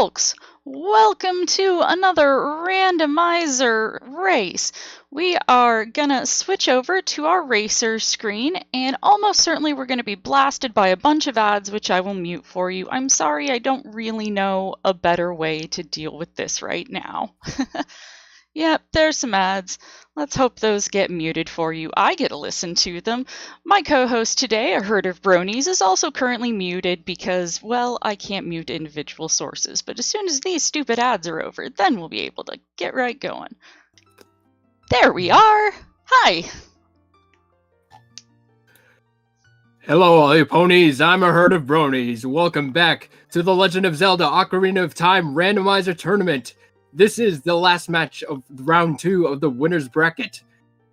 folks, welcome to another randomizer race. We are gonna switch over to our racer screen, and almost certainly we're gonna be blasted by a bunch of ads, which I will mute for you. I'm sorry, I don't really know a better way to deal with this right now. Yep, there's some ads. Let's hope those get muted for you. I get to listen to them. My co-host today, a herd of bronies, is also currently muted because, well, I can't mute individual sources. But as soon as these stupid ads are over, then we'll be able to get right going. There we are! Hi! Hello, all you ponies. I'm a herd of bronies. Welcome back to the Legend of Zelda Ocarina of Time Randomizer Tournament. This is the last match of round 2 of the winner's bracket.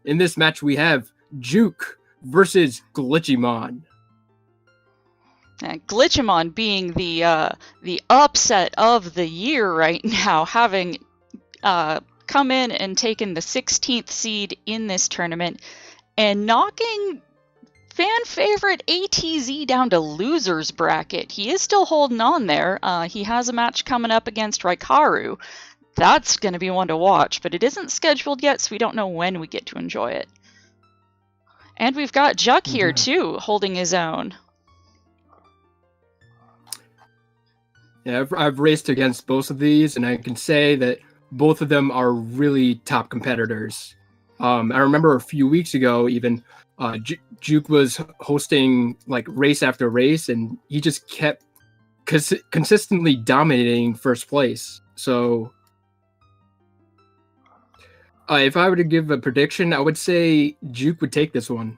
In this match, we have juwk versus Glitchymon. Glitchymon being the upset of the year right now, having come in and taken the 16th seed in this tournament and knocking fan favorite ATZ down to loser's bracket. He is still holding on there. He has a match coming up against Raikaru. That's going to be one to watch, but it isn't scheduled yet, so we don't know when we get to enjoy it. And we've got juwk here, too, holding his own. Yeah, I've raced against both of these, and I can say that both of them are really top competitors. I remember a few weeks ago, even, juwk was hosting like race after race, and he just kept consistently dominating first place. So if I were to give a prediction, I would say juwk would take this one.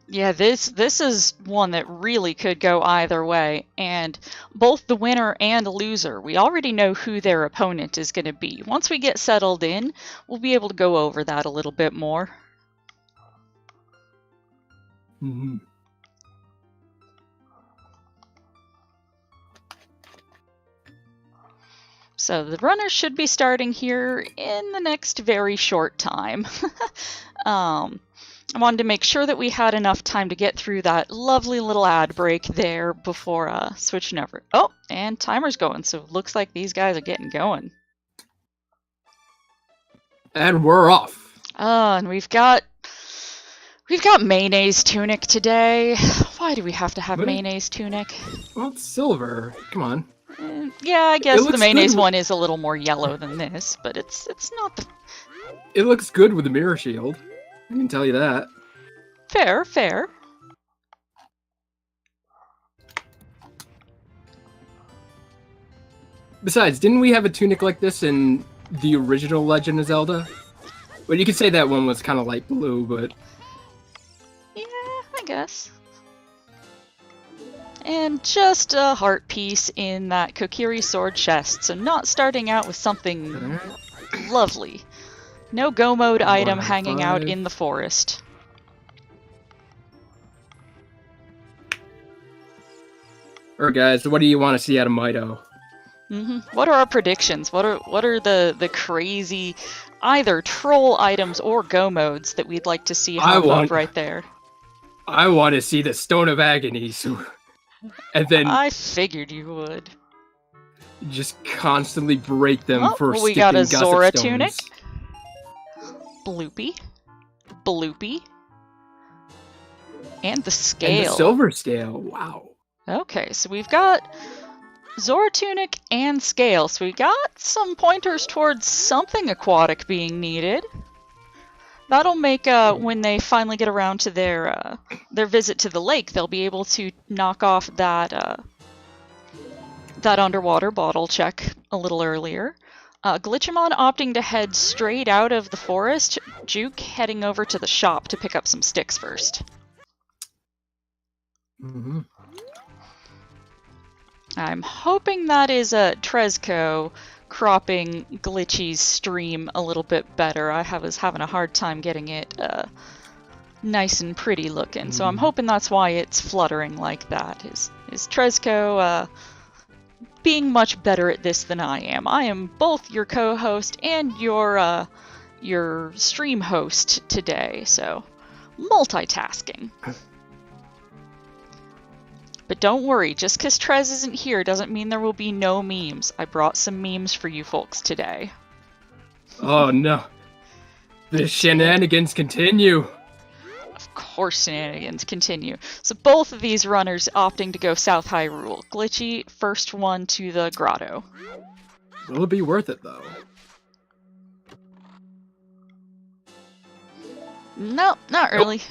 Yeah, this is one that really could go either way, and both the winner and loser, we already know who their opponent is going to be. Once we get settled in, we'll be able to go over that a little bit more. So the runners should be starting here in the next very short time. I wanted to make sure that we had enough time to get through that lovely little ad break there before switching over. Oh, and timer's going, so it looks like these guys are getting going. And we're off. And we've got mayonnaise tunic today. Why do we have to have mayonnaise tunic? Well, it's silver. Come on. Yeah, I guess the mayonnaise one is a little more yellow than this, but it's not the... It looks good with the mirror shield. I can tell you that. Fair, fair. Besides, didn't we have a tunic like this in the original Legend of Zelda? Well, you could say that one was kind of light blue, but... Yeah, I guess. And just a heart piece in that Kokiri sword chest, so not starting out with something lovely. No go mode item hanging out in the forest. Alright guys, what do you want to see out of Mido? What are our predictions? What are the crazy either troll items or go modes that we'd like to see hop up right there? I want to see the Stone of Agony, and then I figured you would. Just constantly break them for we got a Zora stones. tunic. Bloopy. Bloopy. And the scale. And the silver scale, wow. Okay, so we've got Zora tunic and scale, so we got some pointers towards something aquatic being needed. That'll make, when they finally get around to their visit to the lake, they'll be able to knock off that, that underwater bottle check a little earlier. Glitchymon opting to head straight out of the forest, juwk heading over to the shop to pick up some sticks first. I'm hoping that is Trezco cropping Glitchy's stream a little bit better. I was having a hard time getting it nice and pretty looking, so I'm hoping that's why it's fluttering like that. Is Trezco being much better at this than I am. I am both your co-host and your stream host today, so multitasking. But don't worry, just because Trez isn't here doesn't mean there will be no memes. I brought some memes for you folks today. Oh no. The shenanigans continue. Of course shenanigans continue. So both of these runners opting to go South Hyrule. Glitchy, first one to the grotto. Will it be worth it, though? No, not really.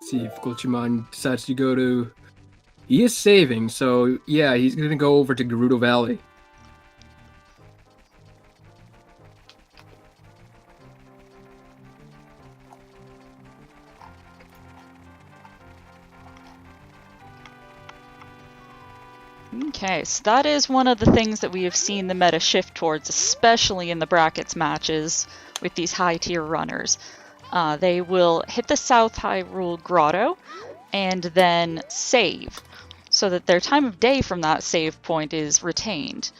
See if Glitchymon decides to go to... He is saving, so yeah, he's gonna go over to Gerudo Valley. Okay, so that is one of the things that we have seen the meta shift towards, especially in the brackets matches with these high-tier runners. They will hit the South Hyrule Grotto and then save, so that their time of day from that save point is retained.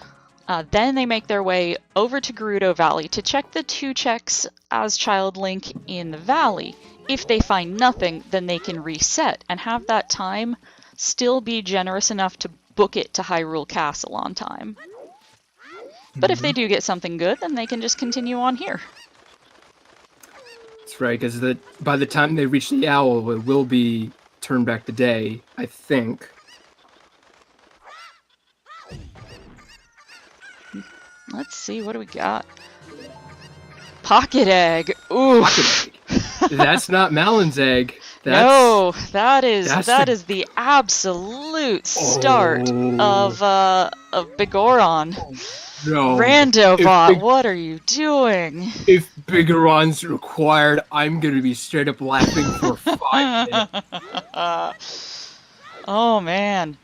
Then they make their way over to Gerudo Valley to check the 2 checks as Child Link in the valley. If they find nothing, then they can reset and have that time still be generous enough to book it to Hyrule Castle on time. But if they do get something good, then they can just continue on here. That's right, because by the time they reach the owl, it will be turned back to day, I think. Let's see, what do we got? Pocket egg! Ooh! Pocket egg. That's not Malon's egg. No, that is the absolute start of Bigoron. No. Randobot, what are you doing? If Bigoron's required, I'm gonna be straight up laughing for 5 minutes. Oh man.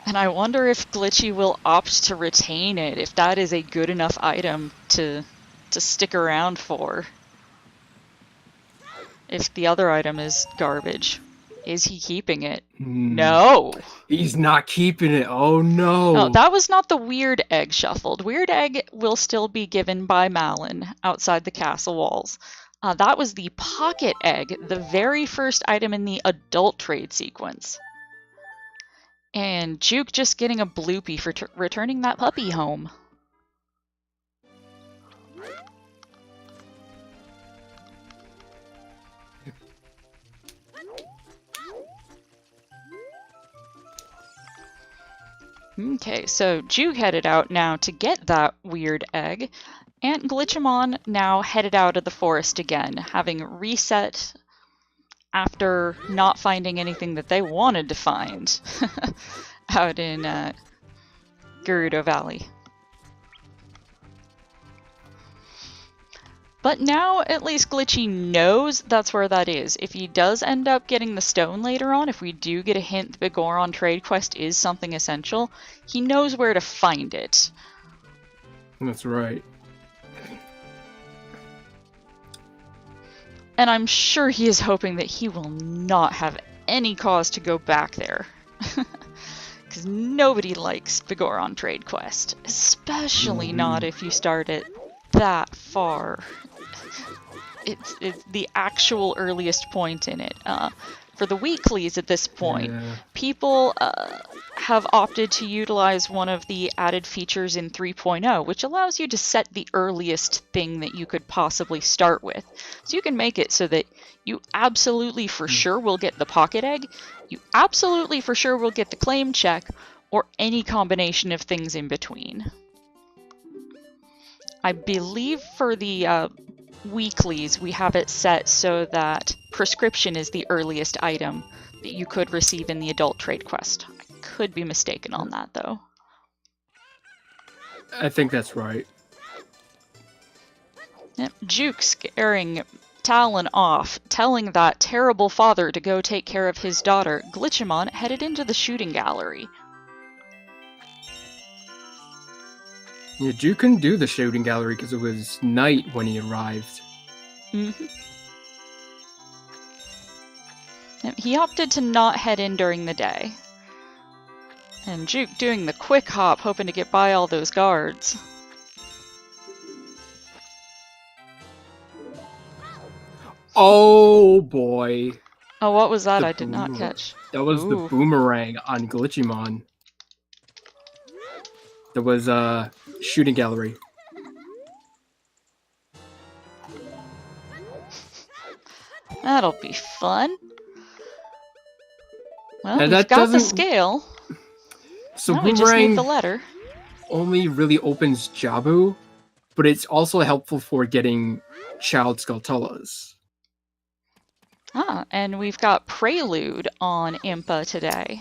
And I wonder if Glitchy will opt to retain it, if that is a good enough item to stick around for. If the other item is garbage. Is he keeping it? No! He's not keeping it, oh no! No, that was not the weird egg shuffled. Weird egg will still be given by Malon outside the castle walls. That was the pocket egg, the very first item in the adult trade sequence. And Juke just getting a bloopy for returning that puppy home. Okay, so Juke headed out now to get that weird egg, and Glitchymon now headed out of the forest again, having reset after not finding anything that they wanted to find out in Gerudo Valley. But now at least Glitchy knows that's where that is. If he does end up getting the stone later on, if we do get a hint the Bigoron trade quest is something essential, he knows where to find it. That's right. And I'm sure he is hoping that he will not have any cause to go back there. Because nobody likes Bigoron trade quest. Especially not if you start it that far. It's the actual earliest point in it. For the weeklies at this point, people have opted to utilize one of the added features in 3.0, which allows you to set the earliest thing that you could possibly start with. So you can make it so that you absolutely for sure will get the pocket egg, you absolutely for sure will get the claim check, or any combination of things in between. I believe for the weeklies, we have it set so that prescription is the earliest item that you could receive in the adult trade quest. I could be mistaken on that, though. I think that's right. Yep. Juke scaring Talon off, telling that terrible father to go take care of his daughter. Glitchymon headed into the shooting gallery. Yeah, Juke couldn't do the shooting gallery because it was night when he arrived. He opted to not head in during the day. And Juke doing the quick hop, hoping to get by all those guards. Oh boy. Oh, what was that? The I did not boomerang. catch. That was the Ooh. boomerang on Glitchymon. There was a shooting gallery. That'll be fun. Well, And we've that got the doesn't- scale. So Now we just need boomerang the letter. only really opens Jabu, but it's also helpful for getting child Skulltulas. Ah, and we've got Prelude on Impa today.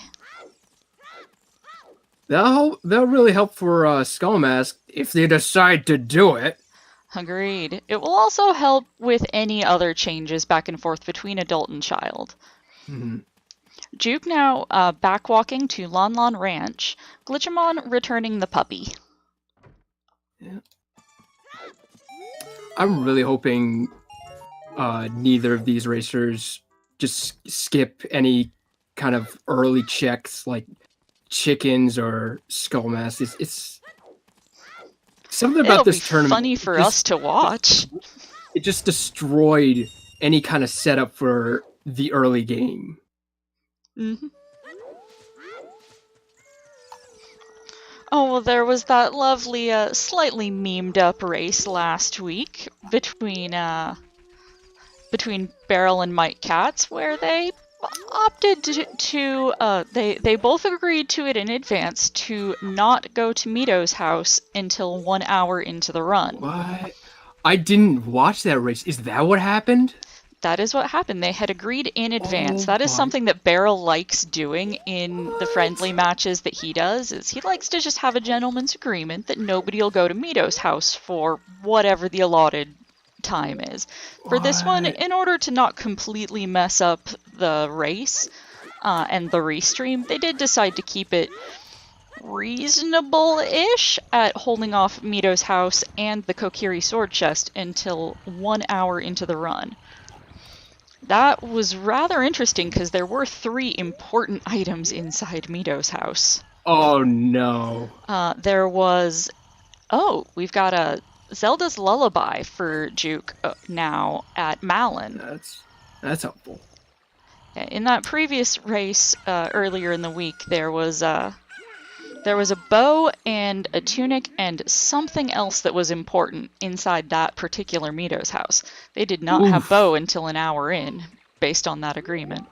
That'll really help for Skull Mask if they decide to do it. Agreed. It will also help with any other changes back and forth between adult and child. Mm-hmm. Juke now back walking to Lon Lon Ranch. Glitchymon returning the puppy. Yeah. I'm really hoping neither of these racers just skip any kind of early checks like chickens or Skull Mask. It's something about It'll this be tournament. funny for us to watch. It just destroyed any kind of setup for the early game. Mm-hmm. Oh, well, there was that lovely, slightly memed up race last week between Beryl and Mike Katz, where they opted to they both agreed to it in advance to not go to Mito's house until 1 hour into the run. What? I didn't watch that race. Is that what happened? That is what happened. They had agreed in advance. Oh that is my- something that Beryl likes doing in the friendly matches that he does, is he likes to just have a gentleman's agreement that nobody will go to Mito's house for whatever the allotted time is. For this one, What? in order to not completely mess up the race and the restream, they did decide to keep it reasonable-ish at holding off Mito's house and the Kokiri sword chest until 1 hour into the run. That was rather interesting because there were 3 important items inside Mito's house. Oh no. There was... Oh, we've got a Zelda's Lullaby for Juke now at Malin. That's helpful. In that previous race earlier in the week, there was a bow and a tunic and something else that was important inside that particular Mito's house. They did not have Oof. bow until an hour in, based on that agreement.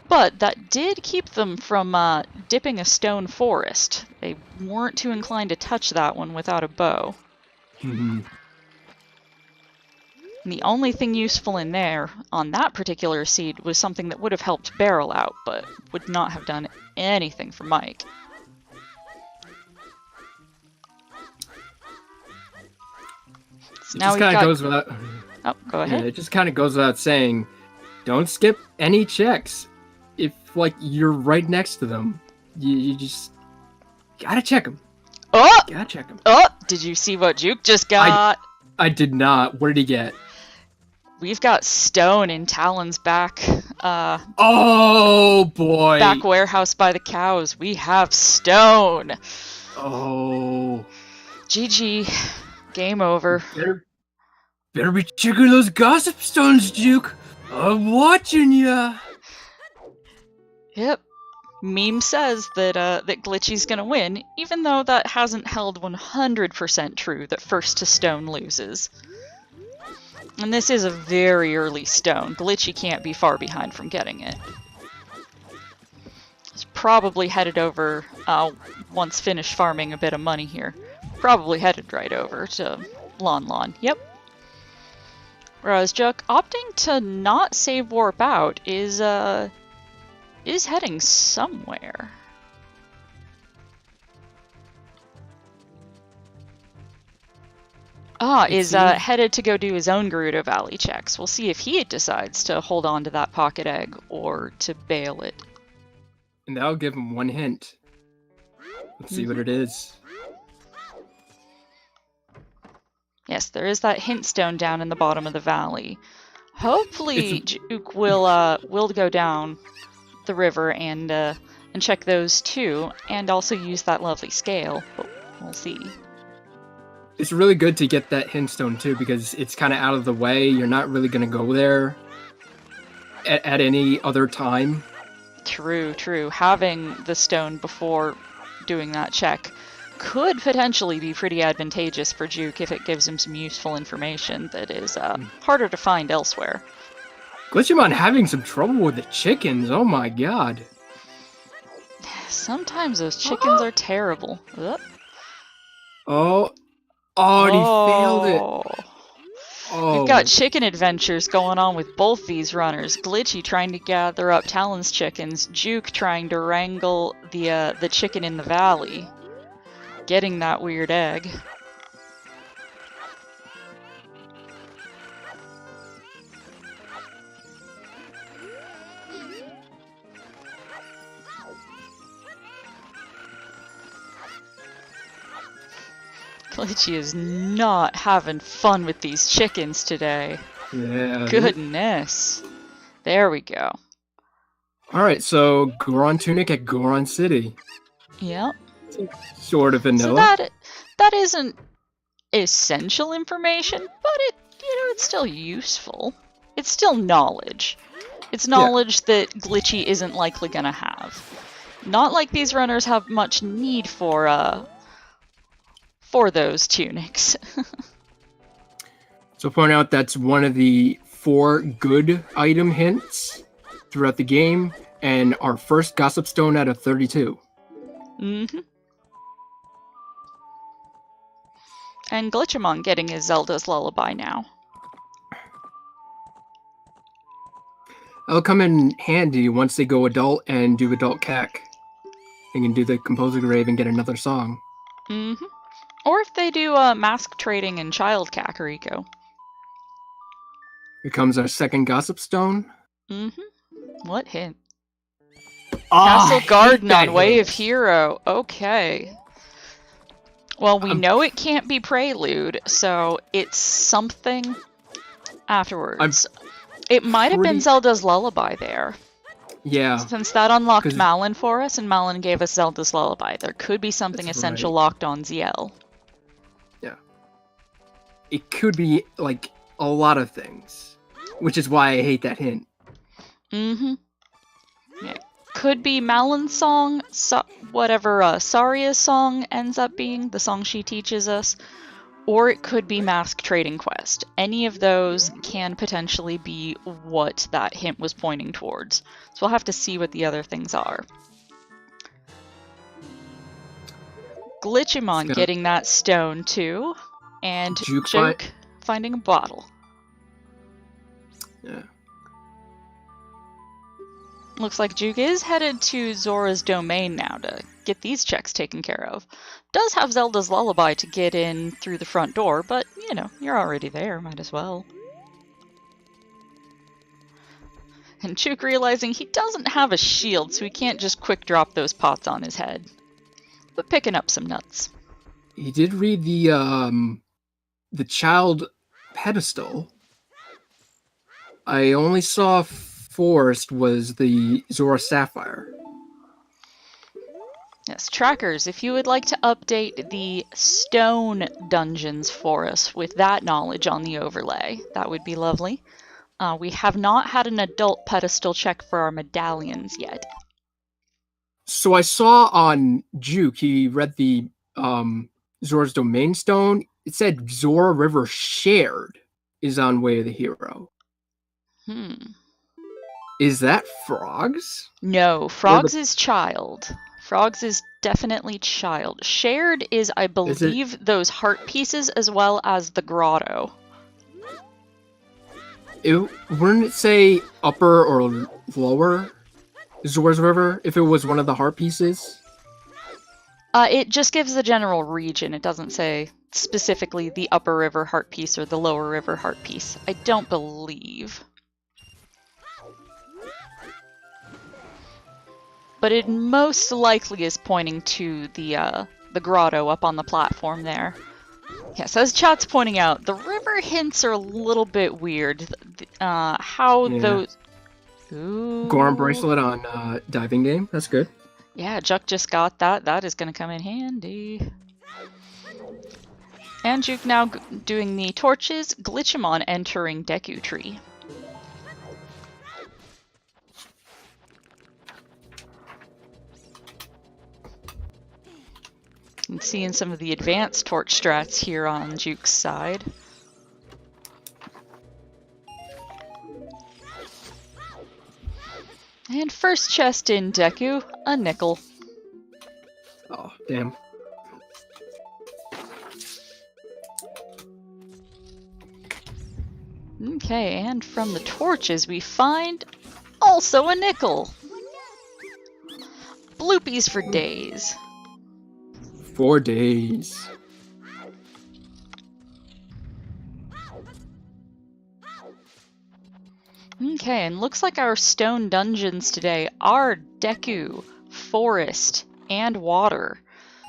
But that did keep them from dipping a stone forest. They weren't too inclined to touch that one without a bow. Mhm. And the only thing useful in there, on that particular seed, was something that would have helped Beryl out, but would not have done anything for Mike. So now Just we've kind of got... goes without. Oh, go Yeah, ahead. it just kind of goes without saying, don't skip any checks. If like you're right next to them, you just gotta check them. Oh! Gotta check them. Oh! Did you see what Juke just got? I did not. What did he get? We've got Stone in Talon's back. Oh boy. Back warehouse by the cows. We have Stone. Oh. GG. Game over. Better be checking those gossip stones, Juke. I'm watching ya. Yep. Meme says that that Glitchy's gonna win, even though that hasn't held 100% true that first to Stone loses. And this is a very early Stone. Glitchy can't be far behind from getting it. He's probably headed over, once finished farming a bit of money here. Probably headed right over to Lon Lon. Yep. Whereas Juck, opting to not save Warp Out, is heading somewhere. Is headed to go do his own Gerudo Valley checks. We'll see if he decides to hold on to that pocket egg or to bail it. And that'll give him one hint. Let's see what it is. Yes, there is that hint stone down in the bottom of the valley. Hopefully, Juke will go down the river and and check those too, and also use that lovely scale. But we'll see. It's really good to get that hint stone too, because it's kind of out of the way. You're not really going to go there at any other time. True, true. Having the stone before doing that check could potentially be pretty advantageous for Juke if it gives him some useful information that is harder to find elsewhere. Glitchymon having some trouble with the chickens. Oh my god. Sometimes those chickens are terrible. Oh, he failed it. Oh. We've got chicken adventures going on with both these runners. Glitchy trying to gather up Talon's chickens, Juke trying to wrangle the chicken in the valley, getting that weird egg. Glitchy is not having fun with these chickens today. Yeah. Goodness. There we go. Alright, so Goron Tunic at Goron City. Yep. Sort of vanilla. So that isn't essential information, but it's still useful. It's still knowledge. It's knowledge that Glitchy isn't likely gonna have. Not like these runners have much need for those tunics. So point out that's one of the 4 good item hints throughout the game, and our first Gossip Stone out of 32. Mm-hmm. And Glitchymon getting his Zelda's Lullaby now. That'll come in handy once they go adult and do adult cac. They can do the Composer Grave and get another song. Mm-hmm. Or if they do mask trading and child Kakariko. Here comes our second Gossip Stone. Mm-hmm. What hint? Oh, Castle Garden on Way hint. of Hero. Okay. Well, we know it can't be Prelude, so it's something afterwards. It might have been Zelda's Lullaby there. Yeah. Since that unlocked Malin for us, and Malin gave us Zelda's Lullaby. There could be something essential locked on ZL. Yeah. It could be, like, a lot of things. Which is why I hate that hint. Mm-hmm. Yeah. Could be Malin's song, whatever Saria's song ends up being, the song she teaches us. Or it could be Mask Trading Quest. Any of those can potentially be what that hint was pointing towards. So we'll have to see what the other things are. Glitchymon getting that stone too. And Juke finding a bottle. Yeah. Looks like Juke is headed to Zora's domain now to get these checks taken care of. Does have Zelda's Lullaby to get in through the front door, but, you know, you're already there, might as well. And Juke realizing he doesn't have a shield, so he can't just quick drop those pots on his head. But picking up some nuts. He did read the child pedestal. I only saw Forest was the Zora Sapphire. Yes, trackers, if you would like to update the stone dungeons for us with that knowledge on the overlay, that would be lovely. We have not had an adult pedestal check for our medallions yet. So I saw on Juke, he read the Zora's Domain Stone. It said Zora River Shared is on Way of the Hero. Is that Frogs? No, Frogs is child. Frogs is definitely child. Shared is, I believe, those heart pieces as well as the grotto. Wouldn't it say upper or lower Zora's River if it was one of the heart pieces? It just gives the general region. It doesn't say specifically the upper river heart piece or the lower river heart piece. I don't believe. But it most likely is pointing to the grotto up on the platform there. Yes, as chat's pointing out, the river hints are a little bit weird. Those... Ooh. Goron bracelet on diving game. That's good. Yeah, Juck just got that. That is going to come in handy. And Juke now doing the torches. Glitchymon entering Deku Tree. And seeing some of the advanced torch strats here on Juke's side. And first chest in Deku, a nickel. Oh, damn. Okay, and from the torches we find also a nickel. Bloopies for days. 4 days. Okay, and looks like our stone dungeons today are Deku, forest, and water.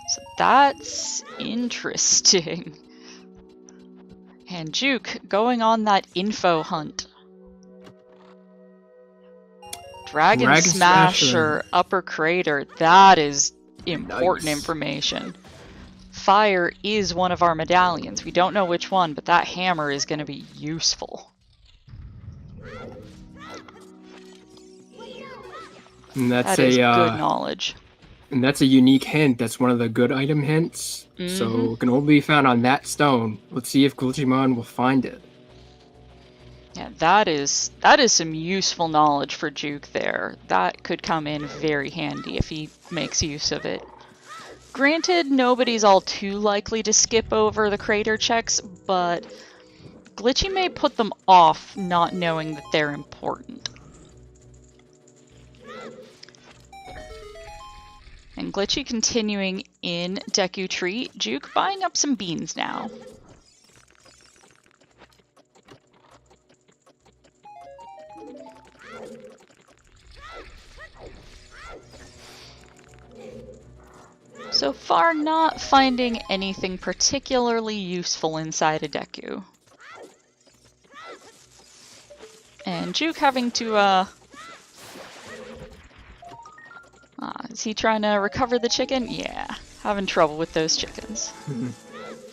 So that's interesting. And Juke going on that info hunt. Dragon Smasher, Upper Crater, that is important information. Fire is one of our medallions. We don't know which one, but that hammer is going to be useful. And that's that is good knowledge. And that's a unique hint. That's one of the good item hints. So it can only be found on that stone. Let's see if Glitchymon will find it. Yeah, that is some useful knowledge for Juke there. That could come in very handy if he makes use of it. Granted, nobody's all too likely to skip over the crater checks, but Glitchy may put them off not knowing that they're important. And Glitchy continuing in Deku Tree, Juke buying up some beans now. So far, not finding anything particularly useful inside a Deku. And Juke having to, is he trying to recover the chicken? Yeah, having trouble with those chickens.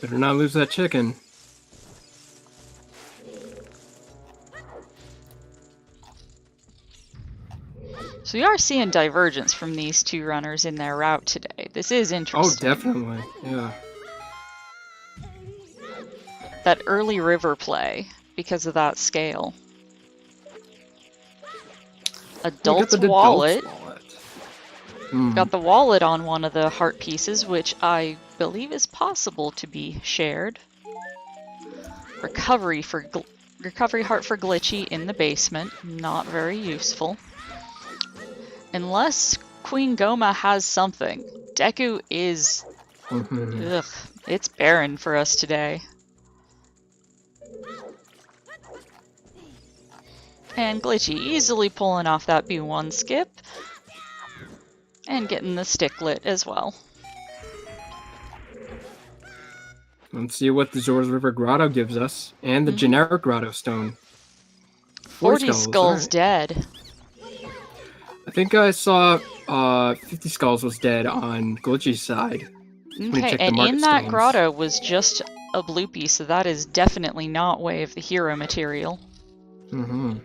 Better not lose that chicken. So we are seeing divergence from these two runners in their route today. This is interesting. Oh, definitely, yeah. That early river play, because of that scale. Adult's wallet. Got the wallet on one of the heart pieces, which I believe is possible to be shared. Recovery heart for Glitchy in the basement. Not very useful. Unless Queen Goma has something. Deku is... ugh, it's barren for us today. And Glitchy easily pulling off that B1 skip. And getting the stick lit as well. Let's see what the Zora's River Grotto gives us. And the generic Grotto Stone. 40 skulls dead. I think I saw 50 skulls was dead on Glitchy's side. Okay, and in that grotto was just a bloopy, so that is definitely not Way of the Hero material. Let's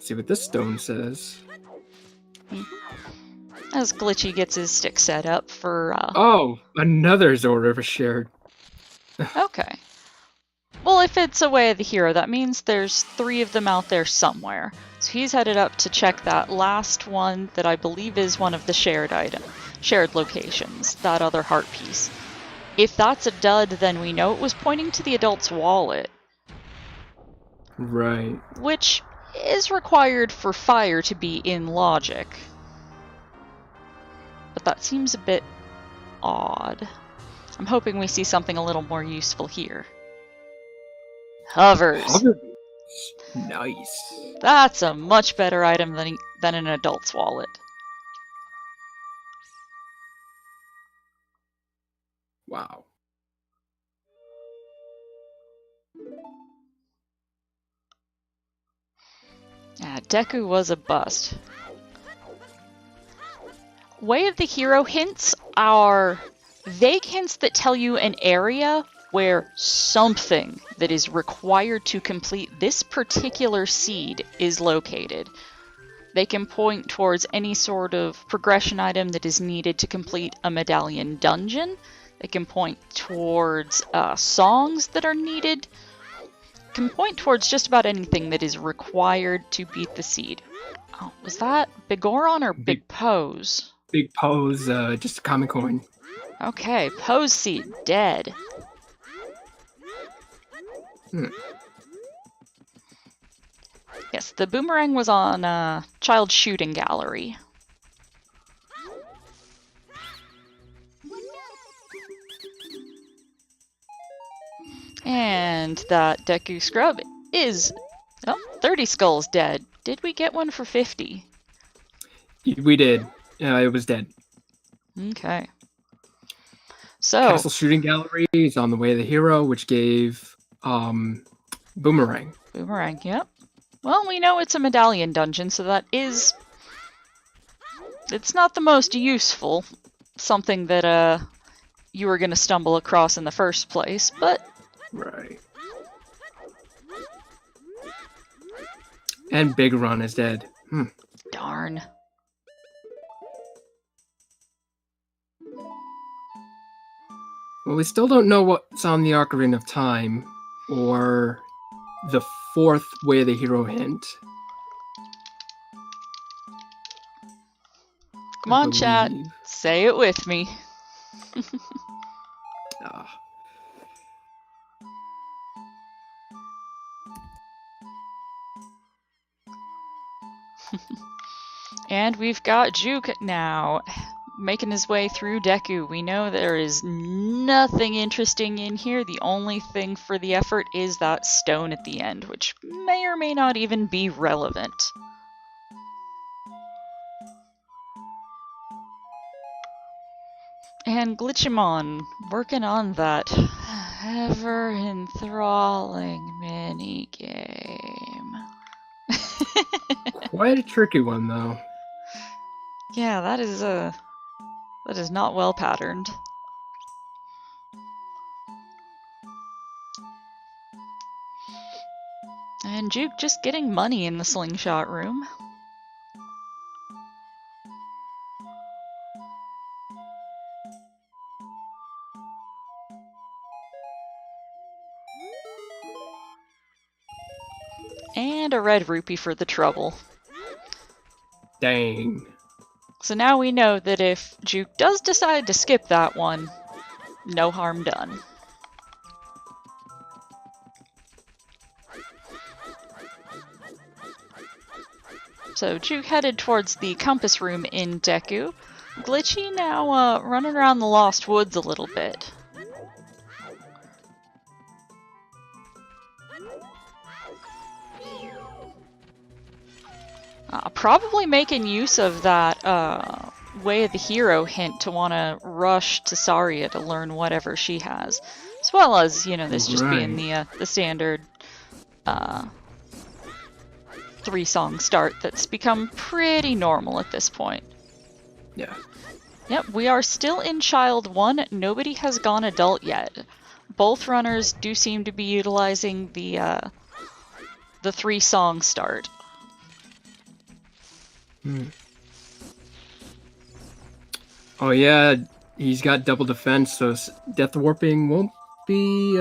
see what this stone says. As Glitchy gets his stick set up for... Oh, another Zora River shared. Okay. Well, if it's a Way of the Hero, that means there's 3 of them out there somewhere. So he's headed up to check that last one that I believe is one of the shared locations, that other heart piece. If that's a dud, then we know it was pointing to the adult's wallet. Right. Which is required for fire to be in logic. But that seems a bit odd. I'm hoping we see something a little more useful here. Hovers. Nice. That's a much better item than an adult's wallet. Wow. Yeah, Deku was a bust. Way of the Hero hints are vague hints that tell you an area where something that is required to complete this particular seed is located. They can point towards any sort of progression item that is needed to complete a medallion dungeon. They can point towards songs that are needed. Can point towards just about anything that is required to beat the seed. Oh, was that Bigoron or Big Pose? Big Pose, just a common coin. Okay, Pose seed dead. Yes, the boomerang was on Child Shooting Gallery. And that Deku Scrub is... Oh, 30 skulls dead. Did we get one for 50? We did. It was dead. Okay. So... Castle Shooting Gallery is on the Way of the Hero, which gave Boomerang. Boomerang, yep. Well, we know it's a medallion dungeon, so that is... It's not the most useful. Something that you were going to stumble across in the first place, but... Right. And Big Run is dead. Darn. Well, we still don't know what's on the Ocarina of Time, or the fourth Way of the Hero hint. Come on, chat. Say it with me. And we've got Juwk now, making his way through Deku. We know there is nothing interesting in here. The only thing for the effort is that stone at the end, which may or may not even be relevant. And Glitchymon working on that ever enthralling minigame. Quite a tricky one, though. Yeah, that is not well patterned. And Juwk just getting money in the slingshot room. And a red rupee for the trouble. Dang. So now we know that if Juwk does decide to skip that one, no harm done. So Juwk headed towards the compass room in Deku. Glitchy now running around the Lost Woods a little bit. Probably making use of that Way of the Hero hint to want to rush to Saria to learn whatever she has. As well as, you know, this just being the standard 3-song start that's become pretty normal at this point. Yeah. Yep, we are still in Child 1. Nobody has gone adult yet. Both runners do seem to be utilizing the 3-song start. Oh yeah, he's got double defense, so death warping won't be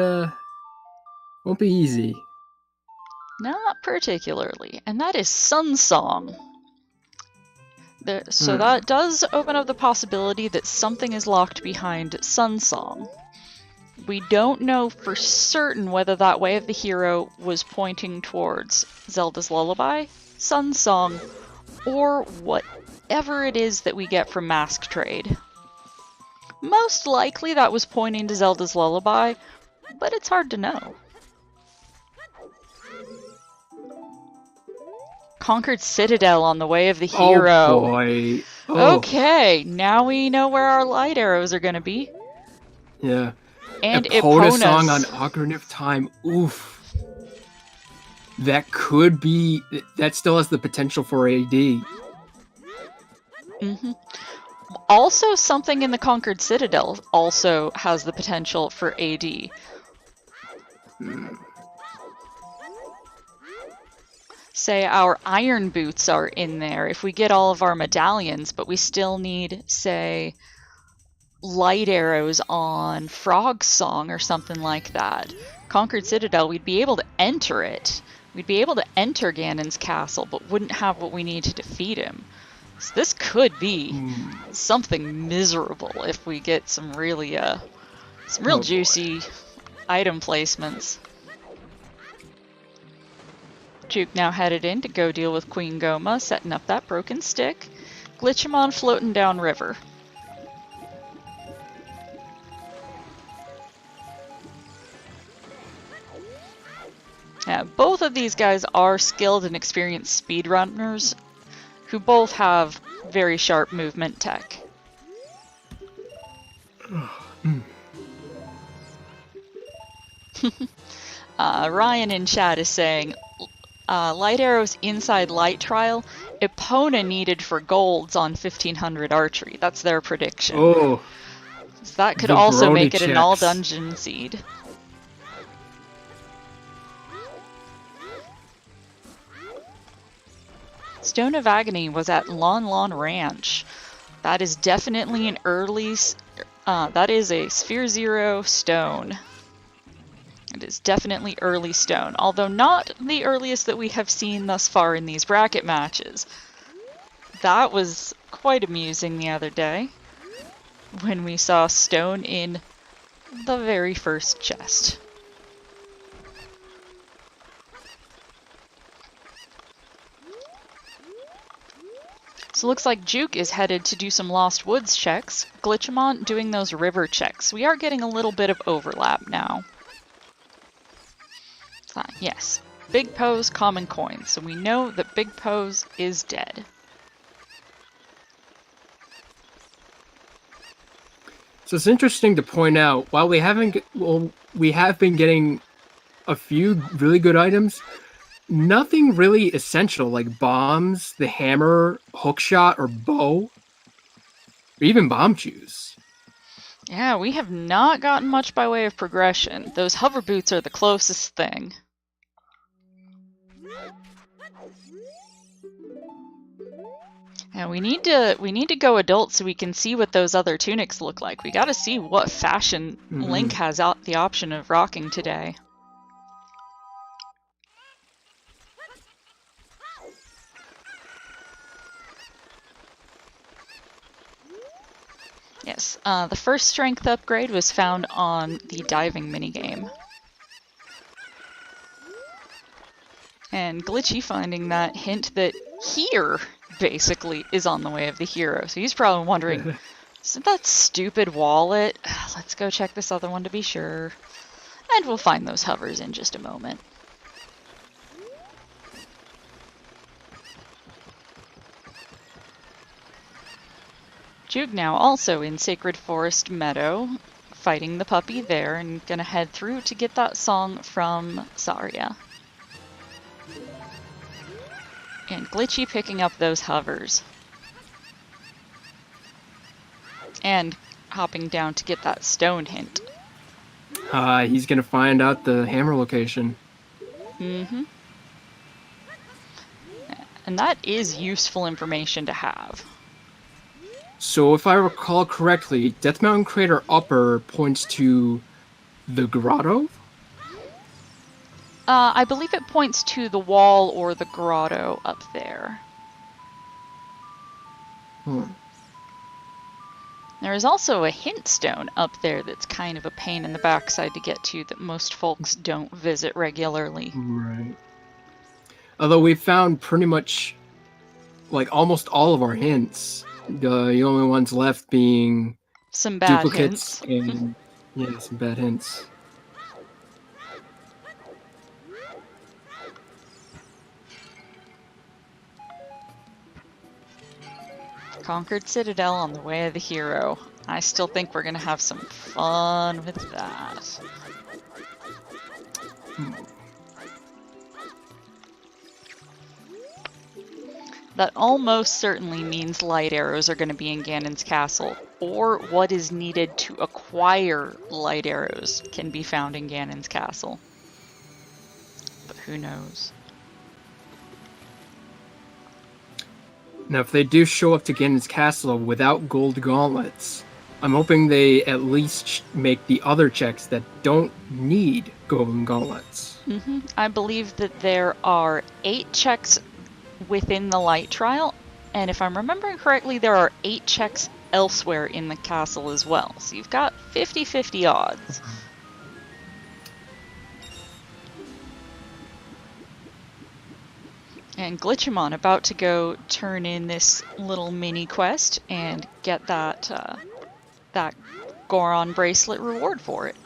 easy. Not particularly, and that is Sun Song. So that does open up the possibility that something is locked behind Sun Song. We don't know for certain whether that Way of the Hero was pointing towards Zelda's Lullaby, Sun Song, or whatever it is that we get from Mask Trade. Most likely that was pointing to Zelda's Lullaby, but it's hard to know. Conquered Citadel on the Way of the Hero. Oh boy. Oh. Okay, now we know where our light arrows are going to be. Yeah. And Epona's song on Ocarina of Time. Oof. That could be... That still has the potential for AD. Also, something in the Conquered Citadel also has the potential for AD. Say our iron boots are in there. If we get all of our medallions, but we still need, say, light arrows on Frog's Song or something like that. Conquered Citadel, we'd be able to enter it. We'd be able to enter Ganon's castle, but wouldn't have what we need to defeat him. So this could be something miserable if we get some really, some real juicy item placements. Juke now headed in to go deal with Queen Goma, setting up that broken stick. Glitchymon floating down river. Yeah, both of these guys are skilled and experienced speedrunners who both have very sharp movement tech. Ryan in chat is saying, light arrows inside light trial, Epona needed for golds on 1500 archery. That's their prediction. Oh, so that could also make it checks. an all dungeon seed. Stone of Agony was at Lon Lon Ranch. That is definitely an early, that is a Sphere Zero stone. It is definitely early stone, although not the earliest that we have seen thus far in these bracket matches. That was quite amusing the other day, when we saw stone in the very first chest. So it looks like Juke is headed to do some Lost Woods checks, Glitchymon doing those river checks. We are getting a little bit of overlap now. Yes, Big Po's common coin, so we know that Big Po's is dead. So it's interesting to point out, while we have been getting a few really good items, nothing really essential like bombs, the hammer, hookshot, or bow, or even bomb shoes. Yeah, we have not gotten much by way of progression. Those hover boots are the closest thing. Yeah, we need to go adult so we can see what those other tunics look like. We gotta see what fashion Link has out the option of rocking today. Yes, the first strength upgrade was found on the diving minigame. And Glitchy finding that hint that here, basically, is on the way of the hero. So he's probably wondering, isn't that stupid wallet? Let's go check this other one to be sure. And we'll find those hovers in just a moment. Juke now also in Sacred Forest Meadow, fighting the puppy there, and gonna head through to get that song from Saria. And Glitchy picking up those hovers. And hopping down to get that stone hint. He's gonna find out the hammer location. Mm-hmm. And that is useful information to have. So if I recall correctly, Death Mountain Crater Upper points to the grotto? I believe it points to the wall or the grotto up there. There is also a hint stone up there that's kind of a pain in the backside to get to that most folks don't visit regularly. Right. Although we found pretty much, like, almost all of our hints. The only ones left being some bad duplicates hints. And yeah, some bad hints. Conquered Citadel on the way of the hero. I still think we're gonna have some fun with that. That almost certainly means light arrows are going to be in Ganon's castle, or what is needed to acquire light arrows can be found in Ganon's castle. But who knows? Now, if they do show up to Ganon's castle without gold gauntlets, I'm hoping they at least make the other checks that don't need golden gauntlets. I believe that there are 8 checks within the light trial, and if I'm remembering correctly, there are 8 checks elsewhere in the castle as well. So you've got 50-50 odds. And Glitchymon about to go turn in this little mini quest and get that that Goron bracelet reward for it.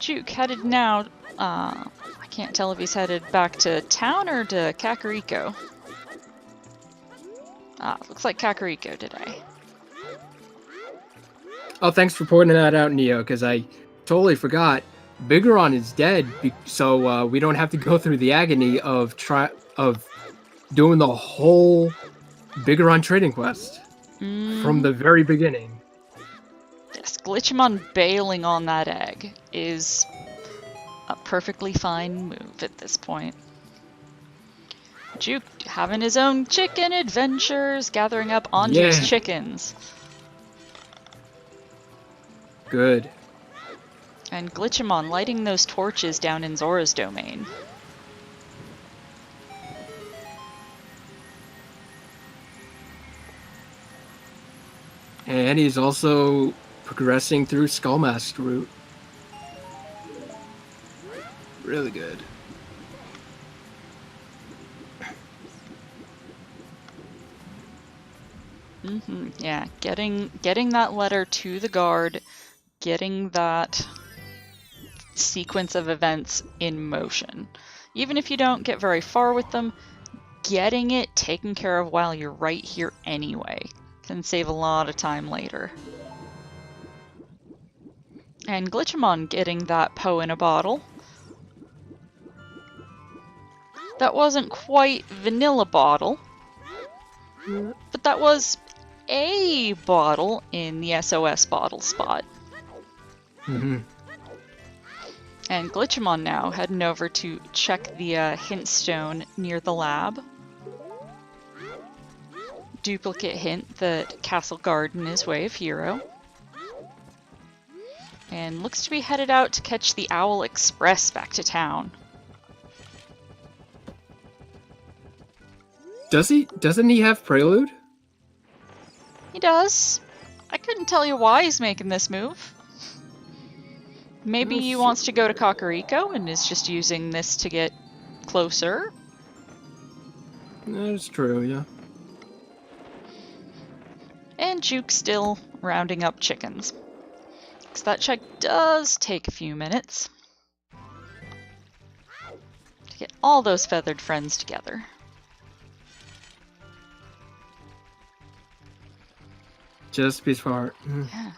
Juwk headed now. I can't tell if he's headed back to town or to Kakariko. Looks like Kakariko today. Oh, thanks for pointing that out, Neo, because I totally forgot. Bigoron is dead, so we don't have to go through the agony of doing the whole Bigoron trading quest from the very beginning. Yes, Glitchymon bailing on that egg is a perfectly fine move at this point. Juwk having his own chicken adventures, gathering up Andre's chickens. Good. And Glitchymon lighting those torches down in Zora's domain. And he's also progressing through Skullmask route. Really good. Yeah, getting that letter to the guard, getting that sequence of events in motion. Even if you don't get very far with them, getting it taken care of while you're right here anyway can save a lot of time later. And Glitchymon getting that Poe in a bottle. That wasn't quite vanilla bottle, but that was a bottle in the SOS bottle spot. And Glitchymon now heading over to check the hint stone near the lab. Duplicate hint that Castle Guard in his way of hero. And looks to be headed out to catch the Owl Express back to town. Doesn't he have Prelude? He does. I couldn't tell you why he's making this move. Maybe he wants to go to Kakariko and is just using this to get closer. That's true, yeah. And Juwk still rounding up chickens. Because that check does take a few minutes to get all those feathered friends together. Just be smart. Yeah.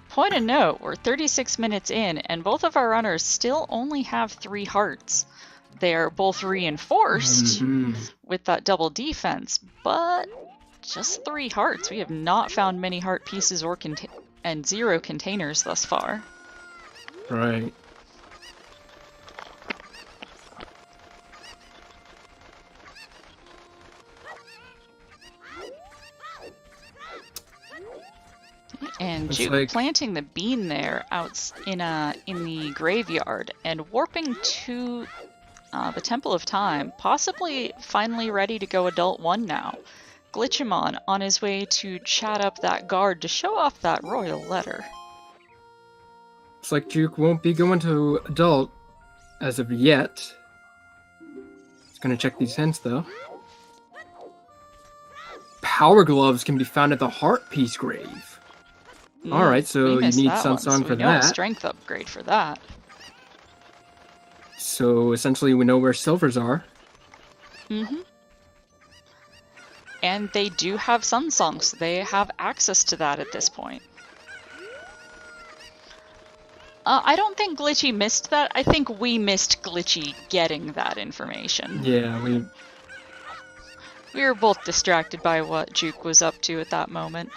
Point of note, we're 36 minutes in, and both of our runners still only have 3 hearts. They are both reinforced with that double defense, but just 3 hearts. We have not found many heart pieces or and 0 containers thus far. Right. And Juwk planting the bean there out in the graveyard and warping to the Temple of Time, possibly finally ready to go Adult 1 now. Glitchymon on his way to chat up that guard to show off that royal letter. Looks like Juwk won't be going to Adult as of yet. He's gonna check these hints though. Power gloves can be found at the Heart Piece grave. Alright, so you need Sun Song for that. Strength upgrade for that. So essentially we know where silvers are. And they do have Sun Song, so they have access to that at this point. I don't think Glitchy missed that. I think we missed Glitchy getting that information. Yeah, we... We were both distracted by what Juke was up to at that moment.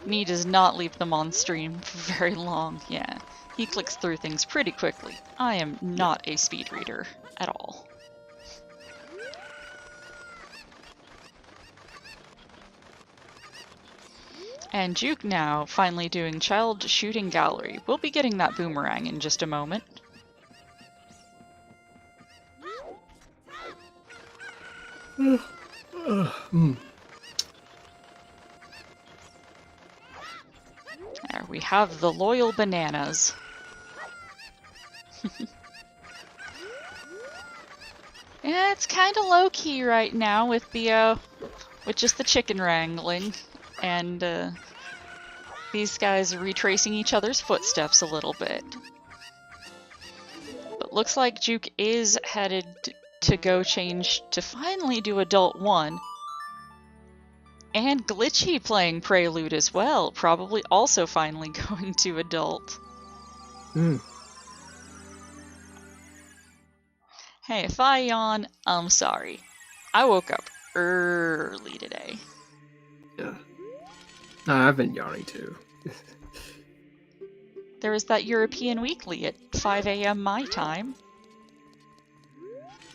Me does not leave them on stream for very long, yeah. He clicks through things pretty quickly. I am not a speed reader at all. And Juke now finally doing Child Shooting Gallery. We'll be getting that boomerang in just a moment. There we have the loyal bananas. Yeah, it's kind of low-key right now with the with just the chicken wrangling, and these guys are retracing each other's footsteps a little bit. But looks like Juke is headed to go change to finally do Adult 1. And Glitchy playing Prelude as well, probably also finally going to Adult. Hey, if I yawn, I'm sorry. I woke up early today. Yeah. I've been yawning too. There was that European Weekly at 5 a.m. my time.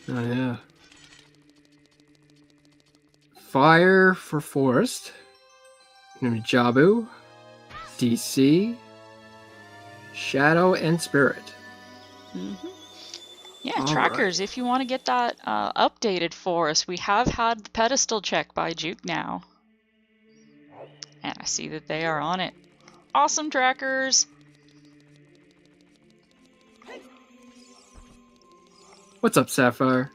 Oh yeah. Fire for Forest. Jabu. DC. Shadow and Spirit. Yeah, all trackers, right. if you want to get that updated for us, we have had the pedestal check by Juke now. And I see that they are on it. Awesome, trackers! What's up, Sapphire?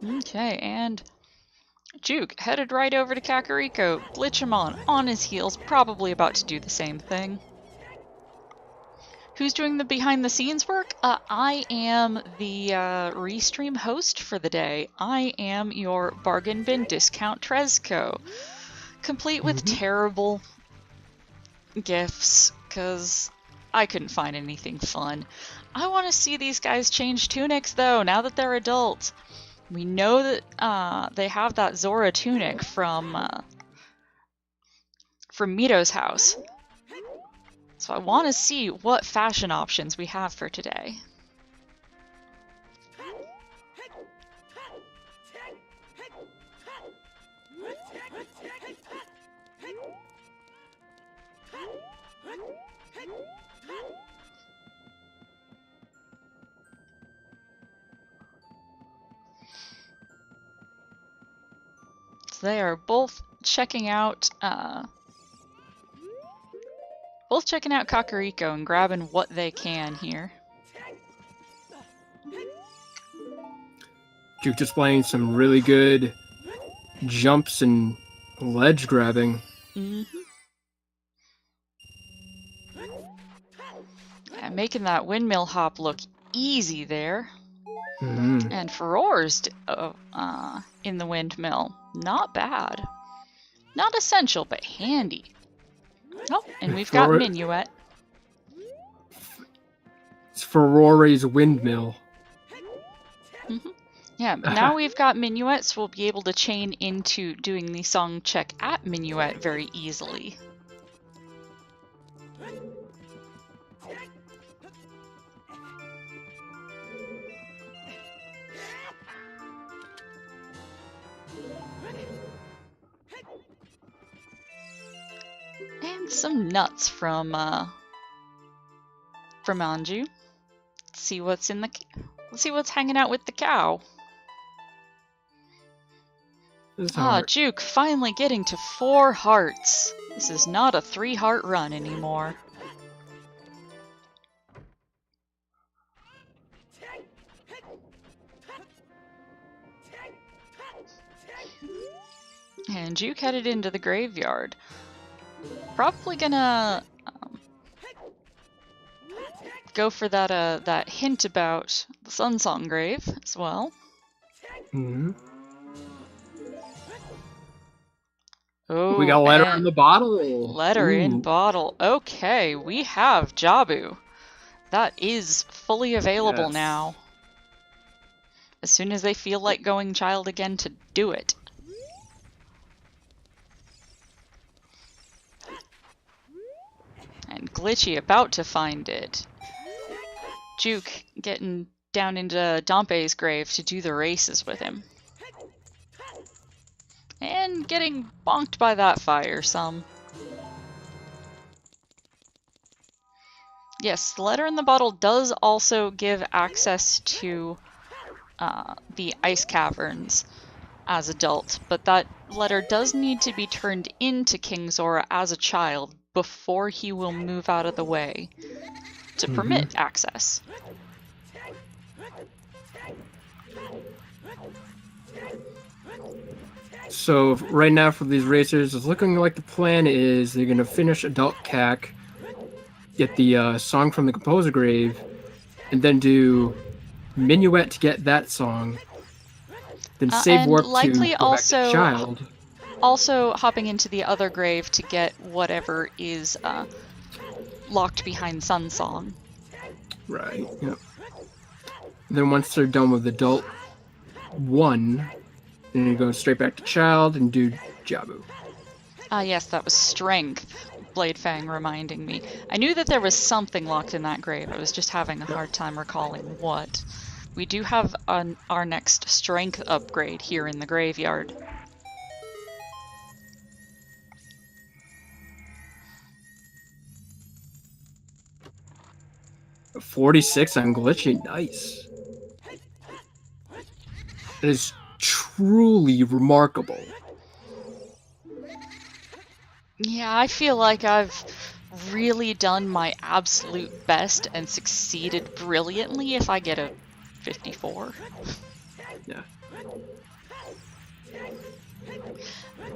Okay, and Juke headed right over to Kakariko. Glitchymon on his heels, probably about to do the same thing. Who's doing the behind-the-scenes work? I am the restream host for the day. I am your bargain bin discount Trezco, complete with terrible gifts, because I couldn't find anything fun. I want to see these guys change tunics, though, now that they're adults. We know that they have that Zora tunic from Mito's house. So I want to see what fashion options we have for today. So they are both checking out Kakariko and grabbing what they can here. Juke displaying some really good jumps and ledge grabbing. And making that windmill hop look easy there. And Furor's in the windmill. Not bad. Not essential, but handy. Oh, and we've got Minuet. It's Ferrari's windmill. Yeah, but now we've got Minuet, so we'll be able to chain into doing the song check at Minuet very easily. And some nuts from Anju. Let's see what's hanging out with the cow. Juke finally getting to 4 hearts. This is not a 3-heart run anymore. And Juke headed into the graveyard. Probably gonna go for that hint about the Sunsong grave as well. We got Oh, a letter in and the bottle. letter in Ooh, bottle. Okay, we have Jabu. That is fully available yes. now. As soon as they feel like going child again to do it. And Glitchy about to find it. Juke getting down into Dompe's grave to do the races with him. And getting bonked by that fire some. Yes, the letter in the bottle does also give access to the ice caverns as adult, but that letter does need to be turned into King Zora as a child before he will move out of the way to permit access. So right now for these racers, it's looking like the plan is they're gonna finish Adult CAC, get the song from the composer grave, and then do Minuet to get that song. Then save And warp to likely go back to child. also hopping into the other grave to get whatever is locked behind Sun Song. Right. Yep. Then once they're done with Adult 1, then you go straight back to child and do Jabu. Yes, that was Strength. Blade Fang reminding me. I knew that there was something locked in that grave. I was just having a hard time recalling what. We do have our next Strength upgrade here in the graveyard. A 46 on Glitchy, nice. That is truly remarkable. Yeah, I feel like I've really done my absolute best and succeeded brilliantly if I get a 54. Yeah.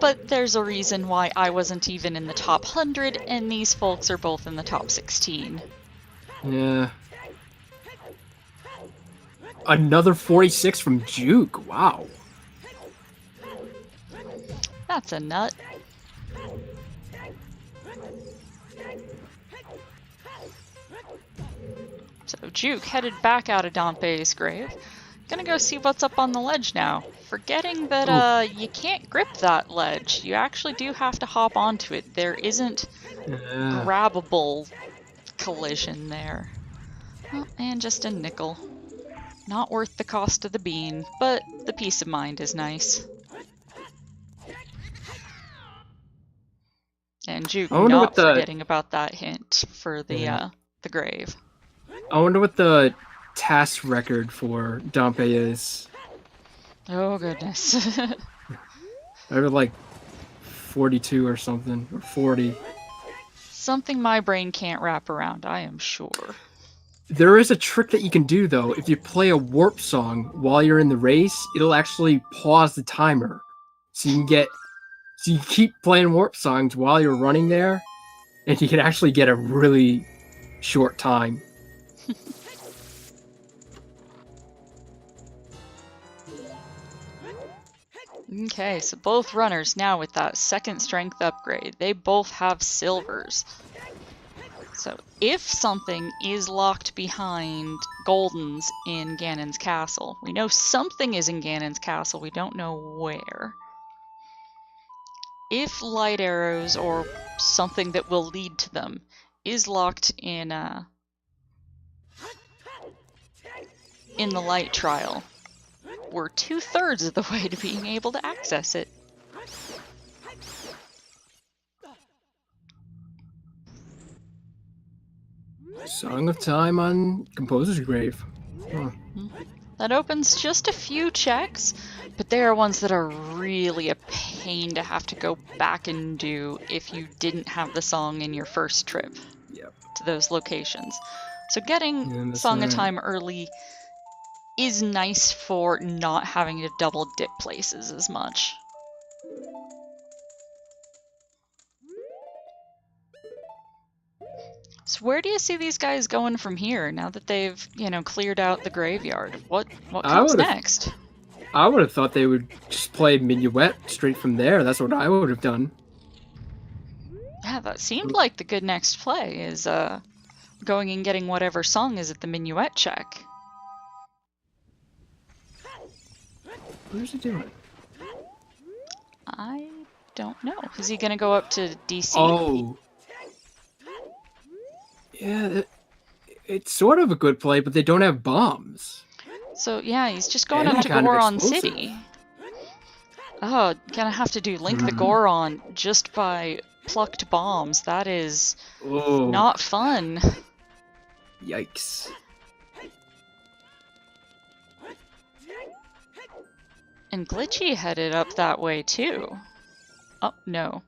But there's a reason why I wasn't even in the top 100 and these folks are both in the top 16. Yeah. Another 46 from Juke, wow. That's a nut. So Juke headed back out of Dompe's grave. Gonna go see what's up on the ledge now. Forgetting that you can't grip that ledge. You actually do have to hop onto it. There isn't grabbable collision there. Oh, and just a nickel. Not worth the cost of the bean, but the peace of mind is nice. And Juke not forgetting about that hint for the grave. I wonder what the task record for Dompe is. Oh goodness. I would like 42 or something, or 40. Something my brain can't wrap around, I am sure. There is a trick that you can do though. If you play a warp song while you're in the race, it'll actually pause the timer. So you can keep playing warp songs while you're running there, and you can actually get a really short time. Okay, so both runners now with that second strength upgrade, they both have silvers. So if something is locked behind goldens in Ganon's castle, we know something is in Ganon's castle, we don't know where. If light arrows or something that will lead to them is locked in the light trial, we're 2/3 of the way to being able to access it. Song of Time on Composer's Grave. Huh. That opens just a few checks, but they are ones that are really a pain to have to go back and do if you didn't have the song in your first trip to those locations. So getting Song of Time early is nice for not having to double dip places as much. So where do you see these guys going from here now that they've, cleared out the graveyard? What comes next? I would have thought they would just play Minuet straight from there. That's what I would have done. Yeah, that seemed like the good next play is going and getting whatever song is at the minuet check. What is he doing? I don't know. Is he gonna go up to DC? Oh. Yeah, it's sort of a good play, but they don't have bombs. So yeah, he's just going And up to kind of Goron explosive. City. Oh, gonna have to do Link the Goron just by plucked bombs. That is not fun. Yikes. And Glitchy headed up that way too. Oh, no.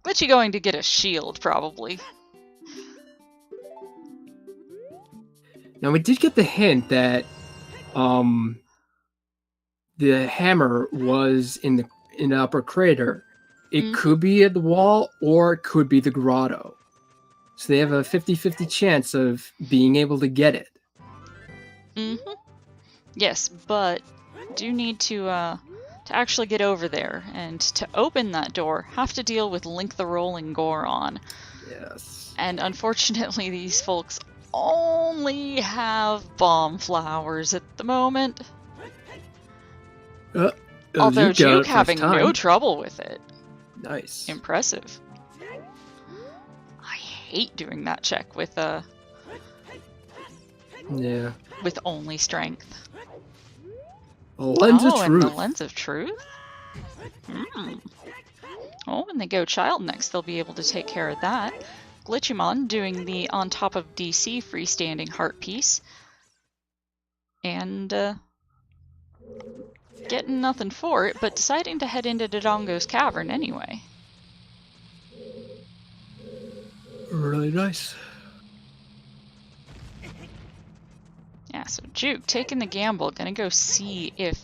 Glitchy going to get a shield, probably. Now we did get the hint that the hammer was in the upper crater. It could be at the wall or it could be the grotto. So they have a 50-50 chance of being able to get it. Mm-hmm. Yes, but do need to actually get over there, and to open that door, have to deal with Link the Rolling Goron. Yes. And unfortunately, these folks only have bomb flowers at the moment. Although juwk having no trouble with it. Nice. Impressive. I hate doing that check with with only strength. Lens of truth. And the lens of truth? Oh, when they go child next, they'll be able to take care of that. Glitchymon doing the on top of DC freestanding heart piece. And getting nothing for it, but deciding to head into Dodongo's cavern anyway. Really nice. Yeah, so juwk taking the gamble, gonna go see if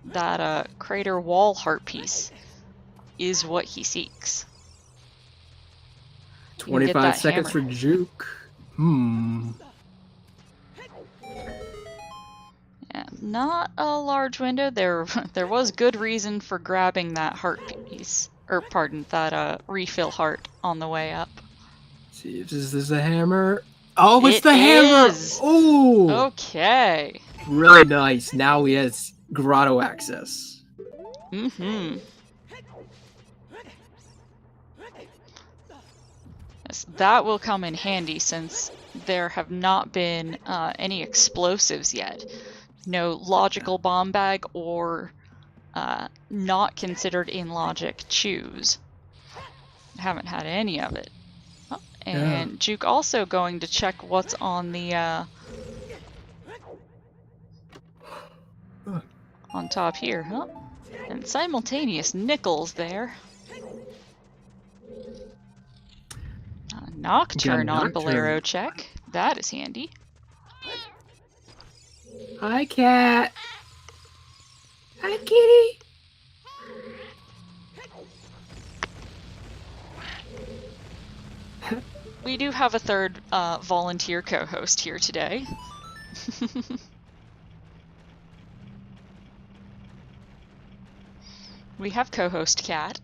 that crater wall heart piece is what he seeks. 25 seconds for juwk. Yeah, not a large window. There was good reason for grabbing that heart piece, or pardon, that refill heart on the way up. Let's see if this is a hammer. Oh, it's the hammer! Oh! Okay. Really nice. Now he has grotto access. Mm-hmm. Yes, that will come in handy since there have not been any explosives yet. No logical bomb bag or not considered in logic choose. Haven't had any of it. And juwk also going to check what's on the on top here, huh? And simultaneous nickels there. Nocturne on Bolero check. That is handy. Hi, cat. Hi, kitty. We do have a third volunteer co-host here today. We have co-host Cat.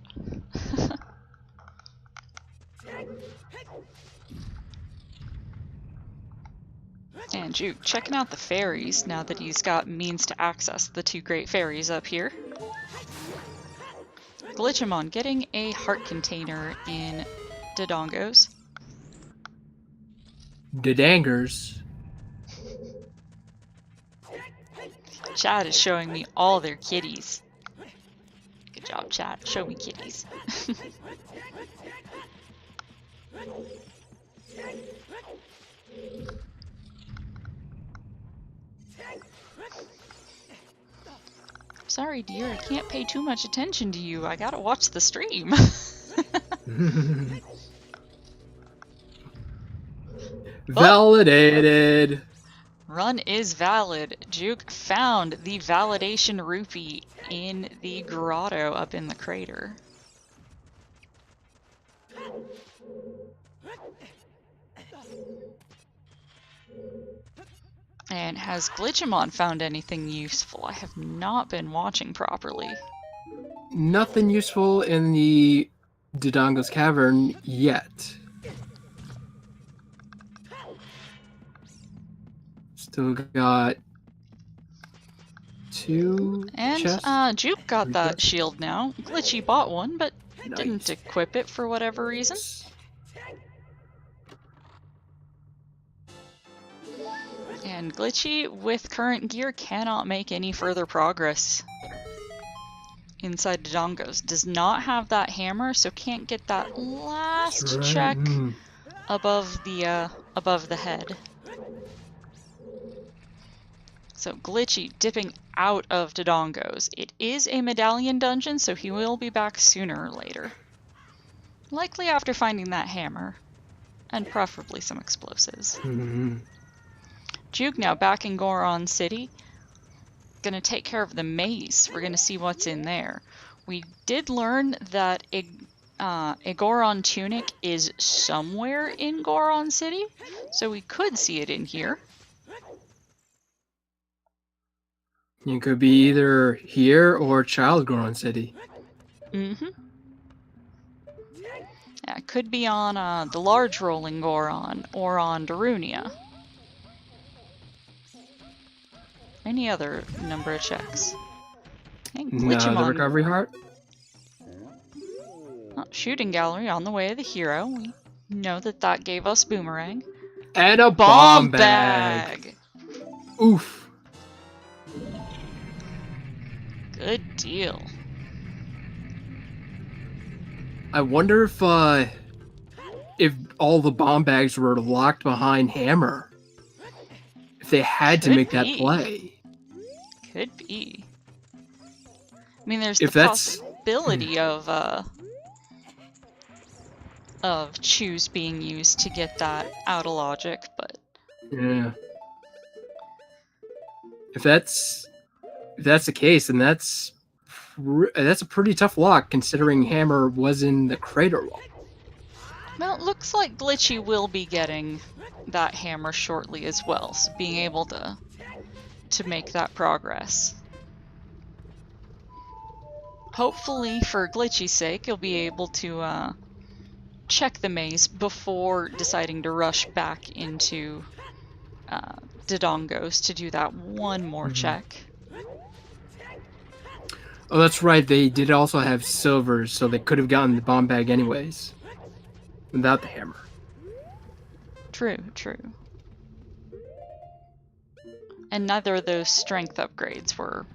And juwk checking out the fairies now that he's got means to access the two great fairies up here. Glitchymon getting a heart container in Dodongo's. Dodangers. Chad is showing me all their kitties. Good job, Chad. Show me kitties. Sorry, dear, I can't pay too much attention to you. I gotta watch the stream. Validated. Run is valid. Juwk found the validation rupee in the grotto up in the crater. And has Glitchymon found anything useful? I have not been watching properly. Nothing useful in the Dodongo's cavern yet. Still got 2 And chests. Juke got 3 that chests. shield now. Glitchy bought one, but didn't Nice. equip it for whatever reason. And Glitchy, with current gear, cannot make any further progress inside Dodongo's. Does not have that hammer, so can't get that last check above the head. So Glitchy dipping out of Dodongo's. It is a medallion dungeon, so he will be back sooner or later. Likely after finding that hammer, and preferably some explosives. Juke now back in Goron City. Gonna take care of the maze. We're gonna see what's in there. We did learn that a Goron tunic is somewhere in Goron City, so we could see it in here. It could be either here or Child Goron City. Mm-hmm. Yeah, it could be on the large rolling Goron or on Darunia. Any other number of checks. Okay, Glitchymon. The recovery heart. Oh, shooting gallery on the way of the hero. We know that gave us boomerang. And a bomb bag. Oof. Good deal. I wonder if all the bomb bags were locked behind Hammer. If they had to make that play. Could be. I mean, there's the possibility of choose being used to get that out of logic, but yeah. If that's the case, then that's a pretty tough lock, considering Hammer was in the crater wall. Well, it looks like Glitchy will be getting that hammer shortly as well, so being able to make that progress. Hopefully, for Glitchy's sake, he'll be able to check the maze before deciding to rush back into Dodongo's to do that one more check. Oh, that's right. They did also have silvers, so they could have gotten the bomb bag anyways. Without the hammer. True, true. And neither of those strength upgrades were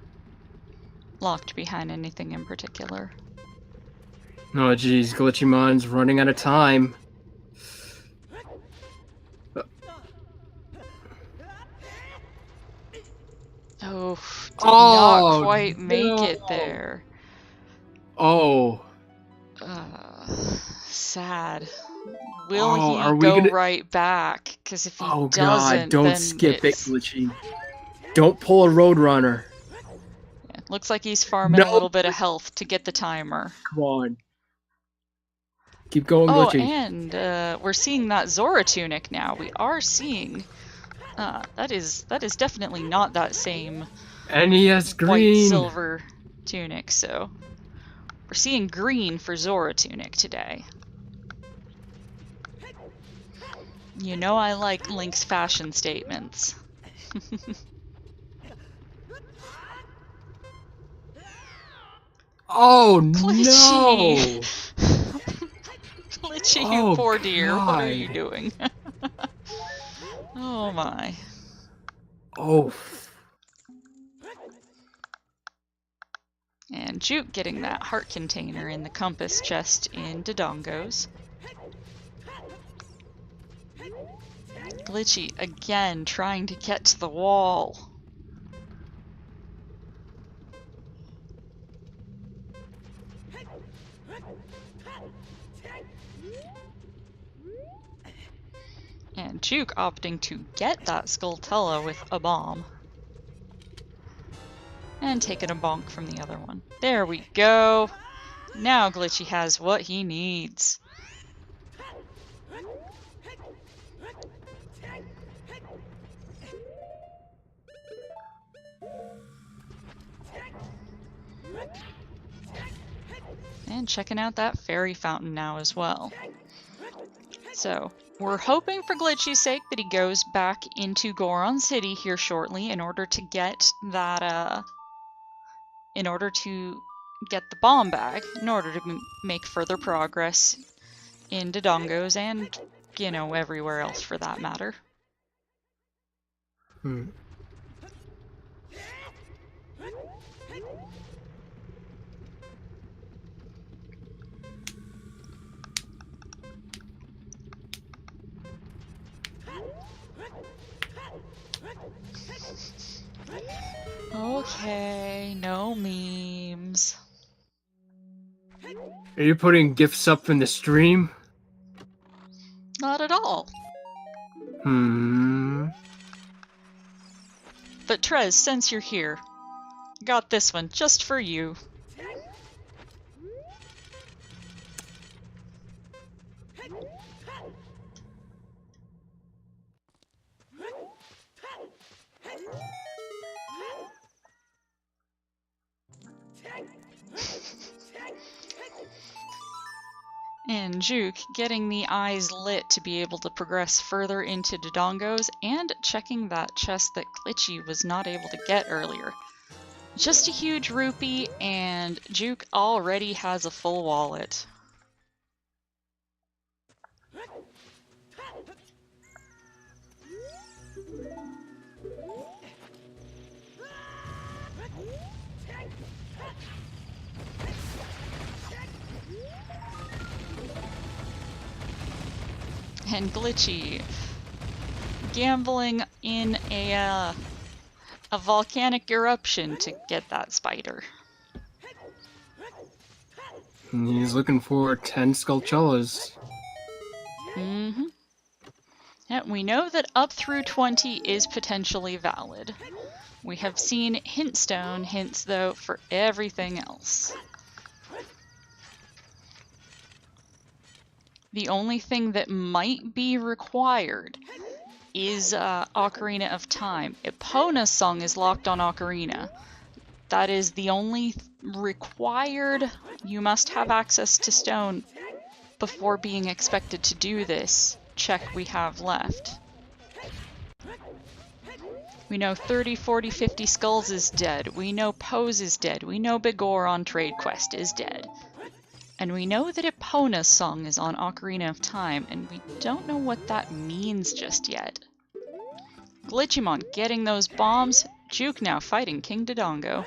locked behind anything in particular. Oh, geez. Glitchymon's running out of time. Oh, did not quite make it there. Oh. Sad. Will he go right back? Because if he doesn't, God, don't then skip it, Glitchy. Don't pull a Roadrunner. Yeah, looks like he's farming a little bit of health to get the timer. Come on. Keep going, Glitchy. Oh, and we're seeing that Zora tunic now. We are seeing... that is definitely not that same... And he has green. White-silver tunic, so... We're seeing green for Zora tunic today. You know I like Link's fashion statements. Oh, Glitchy. no! Glitchy, you poor dear. God. What are you doing? Oh my. Oh. And Juke getting that heart container in the compass chest in Dodongo's. Glitchy again trying to get to the wall. And Juke opting to get that Skulltella with a bomb. And taking a bonk from the other one. There we go. Now Glitchy has what he needs. And checking out that fairy fountain now as well. So, we're hoping for Glitchy's sake that he goes back into Goron City here shortly in order to get that, in order to get the bomb bag, in order to make further progress in Dodongos and, you know, everywhere else for that matter. Okay, no memes. Are you putting gifts up in the stream? Not at all. But Trez, since you're here, got this one just for you. And Juke getting the eyes lit to be able to progress further into Dodongos and checking that chest that Glitchy was not able to get earlier. Just a huge rupee and Juke already has a full wallet. And Glitchy gambling in a volcanic eruption to get that spider. He's looking for 10 Skulltulas. Mm-hmm. Yeah, we know that up through 20 is potentially valid. We have seen hintstone hints, though, for everything else. The only thing that might be required is Ocarina of Time. Epona's song is locked on Ocarina. That is the only required. You must have access to stone before being expected to do this check we have left. We know 30, 40, 50 Skulls is dead. We know Pose is dead. We know Bigoron Trade Quest is dead. And we know that Epona's song is on Ocarina of Time, and we don't know what that means just yet. Glitchymon getting those bombs. Juke now fighting King Dodongo.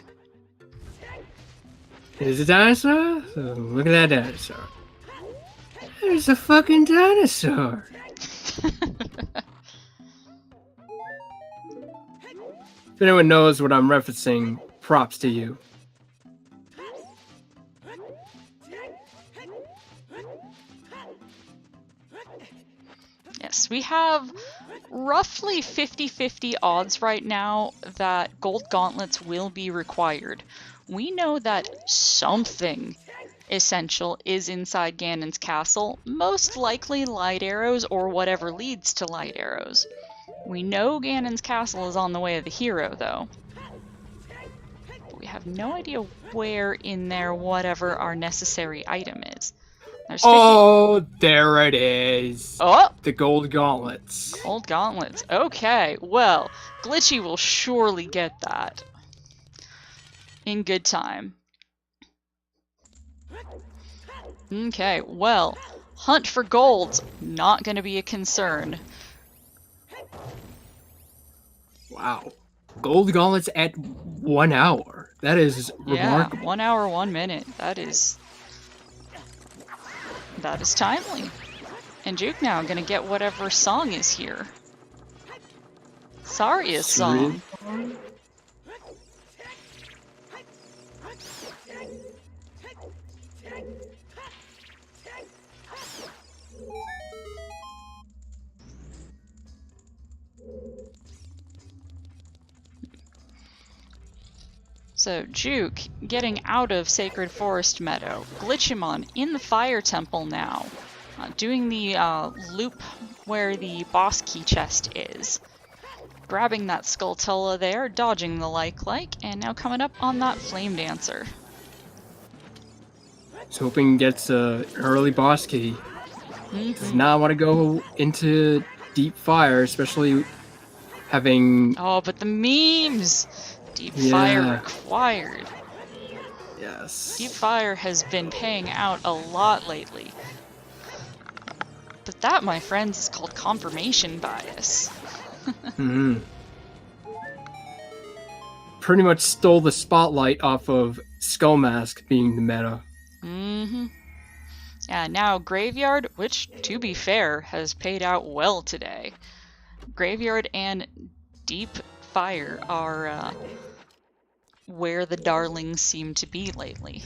There's a dinosaur? So look at that dinosaur. There's a fucking dinosaur! If anyone knows what I'm referencing, props to you. Yes, we have roughly 50-50 odds right now that gold gauntlets will be required. We know that something essential is inside Ganon's castle, most likely light arrows or whatever leads to light arrows. We know Ganon's castle is on the way of the hero, though. But we have no idea where in there whatever our necessary item is. There's 50... Oh, there it is. Oh! The gold gauntlets. Gold gauntlets. Okay, well, Glitchy will surely get that. In good time. Okay, well, hunt for gold's not going to be a concern. Wow. Gold gauntlets at 1 hour. That is remarkable. Yeah, 1 hour, 1 minute. That is timely. And Juke now gonna get whatever song is here. Saria's song. So, Juke getting out of Sacred Forest Meadow. Glitchymon in the Fire Temple now. Doing the loop where the boss key chest is. Grabbing that Skulltula there, dodging the like, and now coming up on that Flame Dancer. He's hoping gets an early boss key. Does not want to go into deep fire, especially having... Oh, but the memes! Deep fire required. Yes. Deep fire has been paying out a lot lately. But that, my friends, is called confirmation bias. Pretty much stole the spotlight off of Skull Mask being the meta. Yeah, now Graveyard, which, to be fair, has paid out well today. Graveyard and Deep Fire are where the darlings seem to be lately.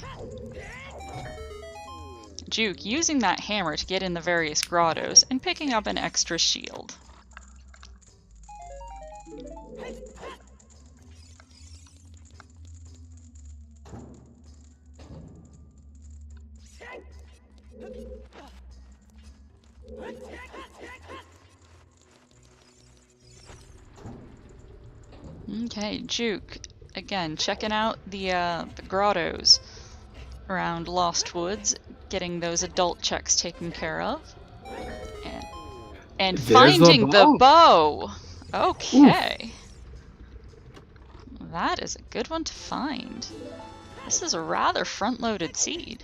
Juke using that hammer to get in the various grottos and picking up an extra shield. Okay, Juke, again, checking out the grottos around Lost Woods, getting those adult checks taken care of. And finding the bow! Okay. That is a good one to find. This is a rather front-loaded seed.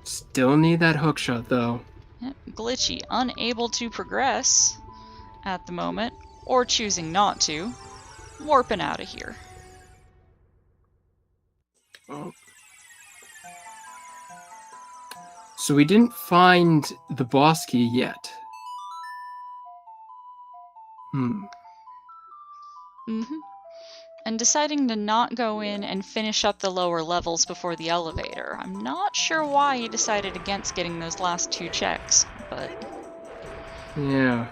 Still need that hookshot, though. Yep, Glitchy, unable to progress at the moment, or choosing not to, warping out of here. Oh. So we didn't find the boss key yet. And deciding to not go in and finish up the lower levels before the elevator. I'm not sure why he decided against getting those last 2 checks, but... Yeah.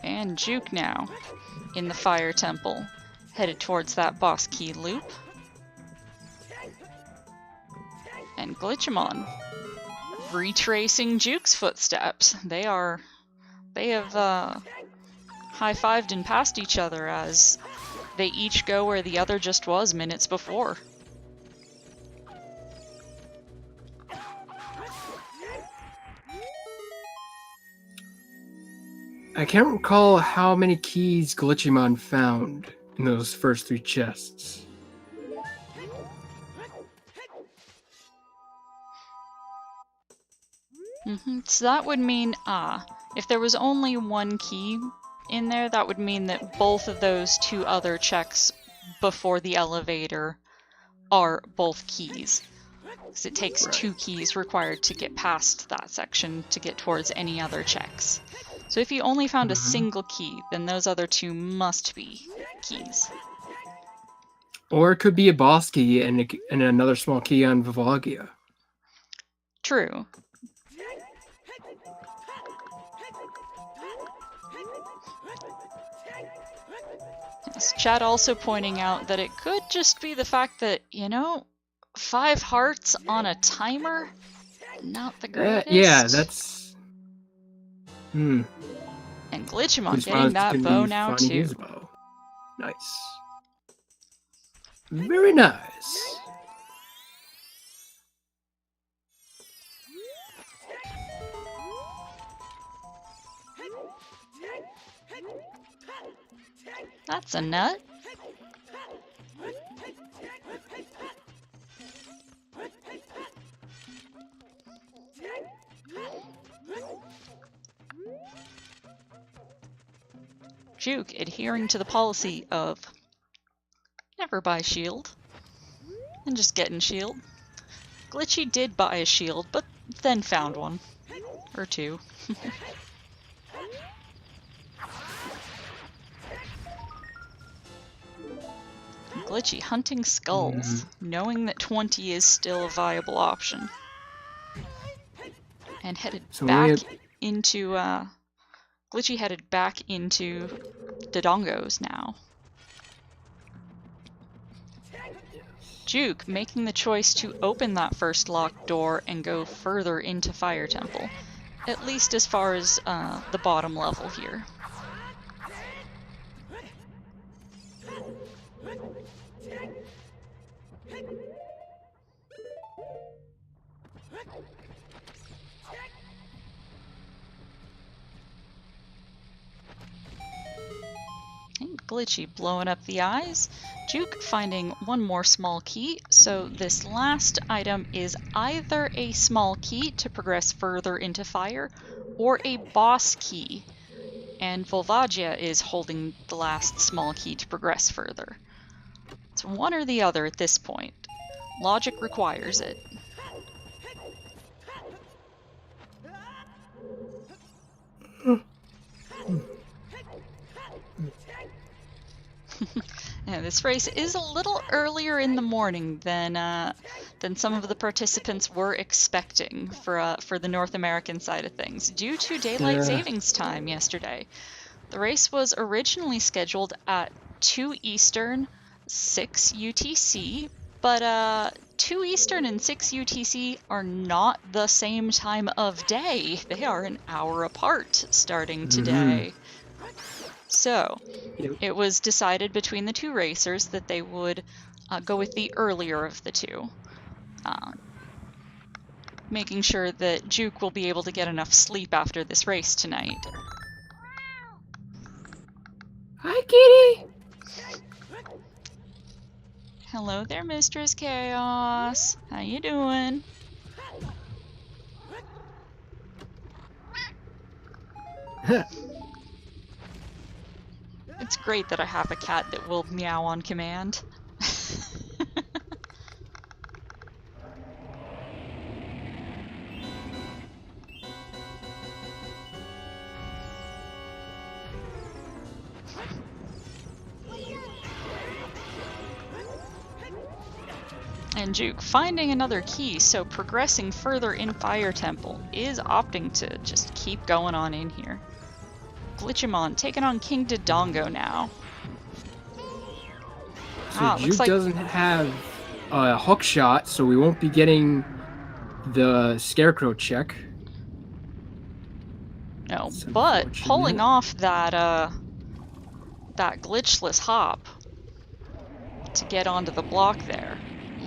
And Juke now, in the Fire Temple, headed towards that boss key loop. And Glitchymon, retracing Juke's footsteps. They have high-fived and passed each other as they each go where the other just was minutes before. I can't recall how many keys Glitchymon found in those first 3 chests. So that would mean, if there was only 1 key in there, that would mean that both of those 2 other checks before the elevator are both keys. Because it takes 2 keys required to get past that section to get towards any other checks. So if you only found a single key, then those other 2 must be keys. Or it could be a boss key and another small key on Vivagia. True. Yes, Chad also pointing out that it could just be the fact that, 5 hearts on a timer? Not the greatest. Yeah, that's... And Glitchymon getting that bow now, too. Bow. Nice. Very nice. That's a nut. Juke adhering to the policy of never buy shield and just getting shield. Glitchy did buy a shield, but then found one. Or 2. Glitchy hunting skulls, knowing that 20 is still a viable option. And headed back into, Glitchy headed back into Dodongos now. Juke making the choice to open that first locked door and go further into Fire Temple. at least as far as the bottom level here. Glitchy blowing up the eyes. Juke finding one more small key, so this last item is either a small key to progress further into fire, or a boss key. And Volvagia is holding the last small key to progress further. It's one or the other at this point. Logic requires it. Yeah, this race is a little earlier in the morning than some of the participants were expecting for the North American side of things, due to daylight savings time yesterday. The race was originally scheduled at 2 Eastern, 6 UTC, but 2 Eastern and 6 UTC are not the same time of day. They are an hour apart starting today. So, it was decided between the two racers that they would go with the earlier of the two, making sure that Juke will be able to get enough sleep after this race tonight. Hi, kitty! Hello there, Mistress Chaos. How you doing? It's great that I have a cat that will meow on command. And Juke finding another key, so progressing further in Fire Temple, is opting to just keep going on in here. Glitchymon taking on King Dodongo now. So Juke doesn't have a hook shot, so we won't be getting the Scarecrow check. No, but pulling off that that glitchless hop to get onto the block there.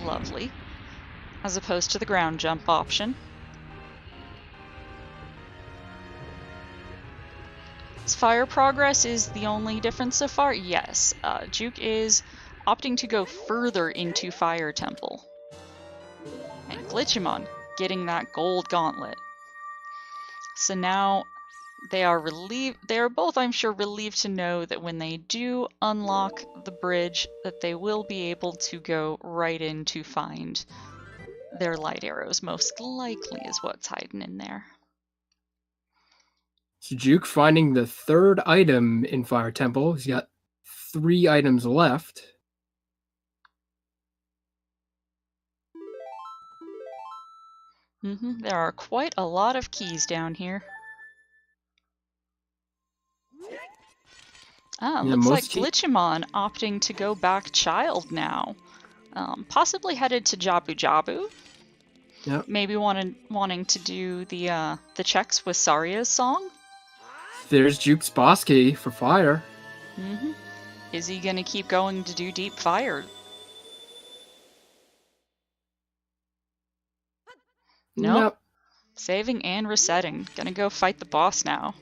Lovely. As opposed to the ground jump option. Fire progress is the only difference so far? Yes. Juke is opting to go further into Fire Temple. And Glitchymon getting that gold gauntlet. So now they are relieved. They are both, I'm sure, relieved to know that when they do unlock the bridge, that they will be able to go right in to find their light arrows. Most likely is what's hiding in there. So Juke finding the third item in Fire Temple. He's got 3 items left. There are quite a lot of keys down here. Looks like Glitchymon opting to go back child now. Possibly headed to Jabu Jabu. Yep. Maybe wanting to do the checks with Saria's song. There's Juke's boss key for fire. Is he gonna keep going to do deep fire? Nope. Saving and resetting. Gonna go fight the boss now.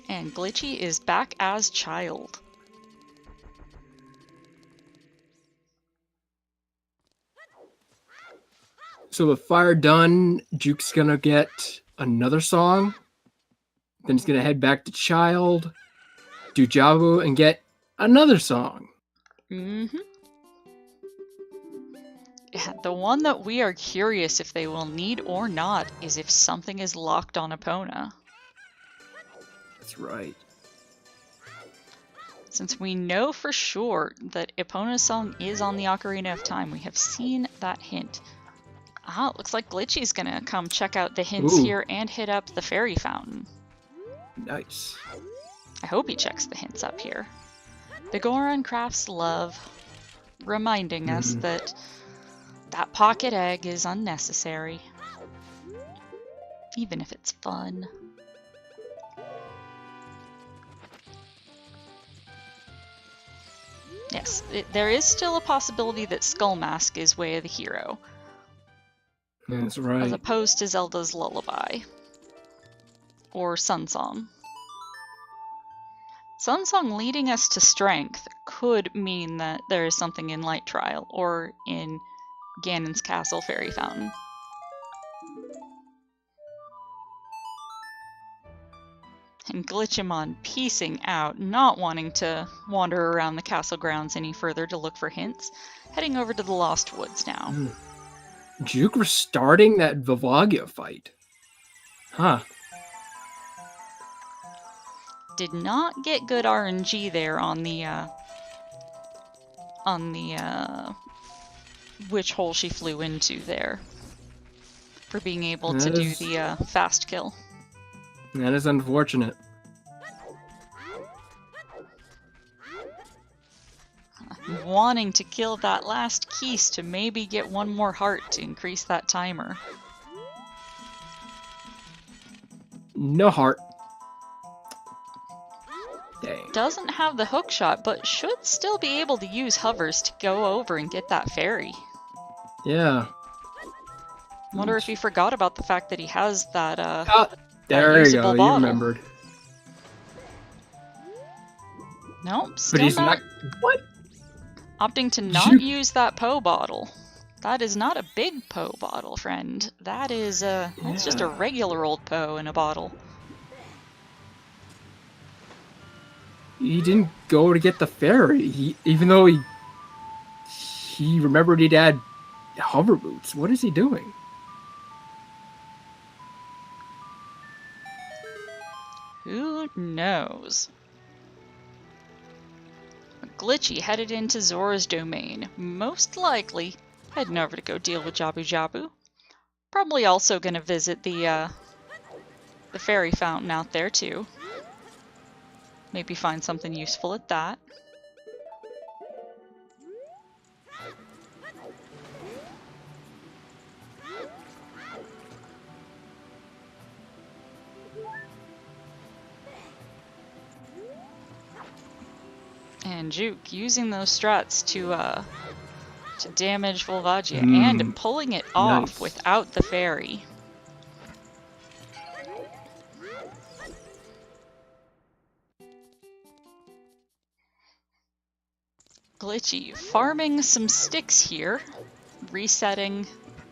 And Glitchy is back as child. So with fire done, Juke's gonna get another song. Then he's gonna head back to child, do Jabu, and get another song. Yeah, the one that we are curious if they will need or not is if something is locked on Epona. That's right. Since we know for sure that Epona's song is on the Ocarina of Time, we have seen that hint. It looks like Glitchy's gonna come check out the hints here and hit up the fairy fountain. Nice. I hope he checks the hints up here. The Goron crafts love, reminding us that That pocket egg is unnecessary. Even if it's fun. Yes, there is still a possibility that Skull Mask is Way of the Hero. That's right. As opposed to Zelda's Lullaby. Or Sunsong. Sunsong leading us to strength could mean that there is something in Light Trial, or in Ganon's Castle Fairy Fountain. And Glitchymon piecing out, not wanting to wander around the castle grounds any further to look for hints, heading over to the Lost Woods now. Juke restarting that Vivagia fight. Huh. Did not get good RNG there on the which hole she flew into there. For being able to do the fast kill. That is unfortunate. Wanting to kill that last Keese to maybe get one more heart to increase that timer. No heart. Dang. Doesn't have the hook shot, but should still be able to use hovers to go over and get that fairy. Yeah. Wonder if he forgot about the fact that he has that there you go, bottle. you remembered. Nope, still but he's not. What? Opting to not use that Poe bottle. That is not a big Poe bottle, friend. That is that's just a regular old Poe in a bottle. He didn't go to get the fairy. Even though he remembered he'd had hover boots. What is he doing? Who knows? Glitchy headed into Zora's domain, most likely heading over to go deal with Jabu Jabu. Probably also gonna visit the fairy fountain out there too. Maybe find something useful at that. And Juke using those struts to damage Volvagia and pulling it off without the fairy. Glitchy farming some sticks here, resetting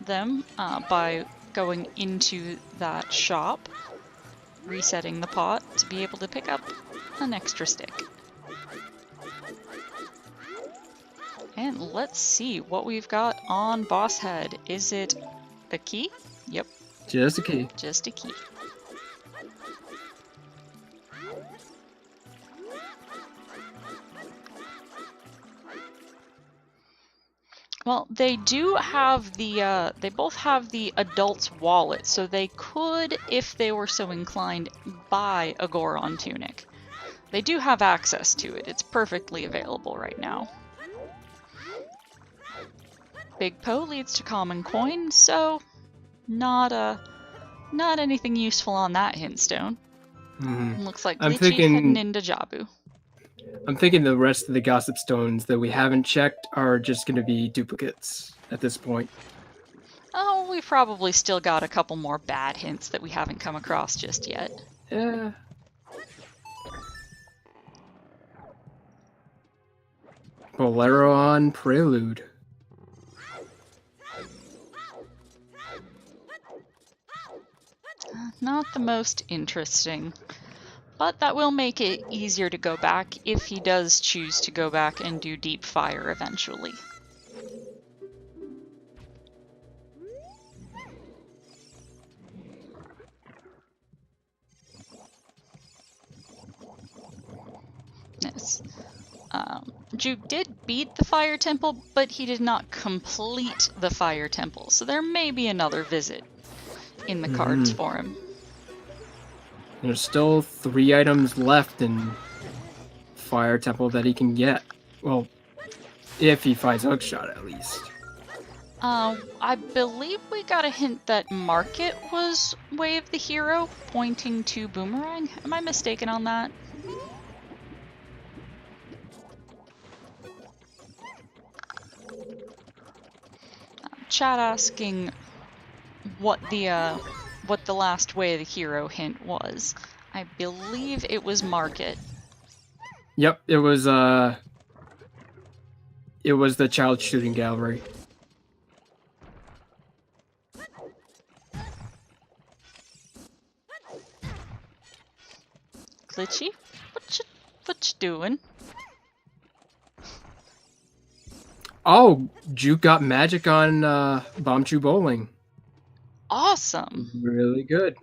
them by going into that shop, resetting the pot to be able to pick up an extra stick. And let's see what we've got on Boss Head. Is it a key? Yep. Just a key. Just a key. Well, they do have the, they both have the adult's wallet, so they could, if they were so inclined, buy a Goron tunic. They do have access to it. It's perfectly available right now. Big Poe leads to common coin, so not anything useful on that hintstone. Looks like Glitchy heading into Jabu. I'm thinking the rest of the gossip stones that we haven't checked are just going to be duplicates at this point. Oh, we've probably still got a couple more bad hints that we haven't come across just yet. Yeah. Bolero on Prelude. Not the most interesting, but that will make it easier to go back if he does choose to go back and do Deep Fire eventually. Yes. Juke did beat the Fire Temple, but he did not complete the Fire Temple, so there may be another visit in the cards for him. There's still 3 items left in Fire Temple that he can get. Well, if he finds Hookshot at least. I believe we got a hint that Market was Wave the Hero, pointing to Boomerang. Am I mistaken on that? Chat asking what the last Way of the Hero hint was. I believe it was Market. Yep, it was the child shooting gallery. Glitchy, what you doing? Oh, Juke got magic on Bomb Chew Bowling. Awesome. Really good.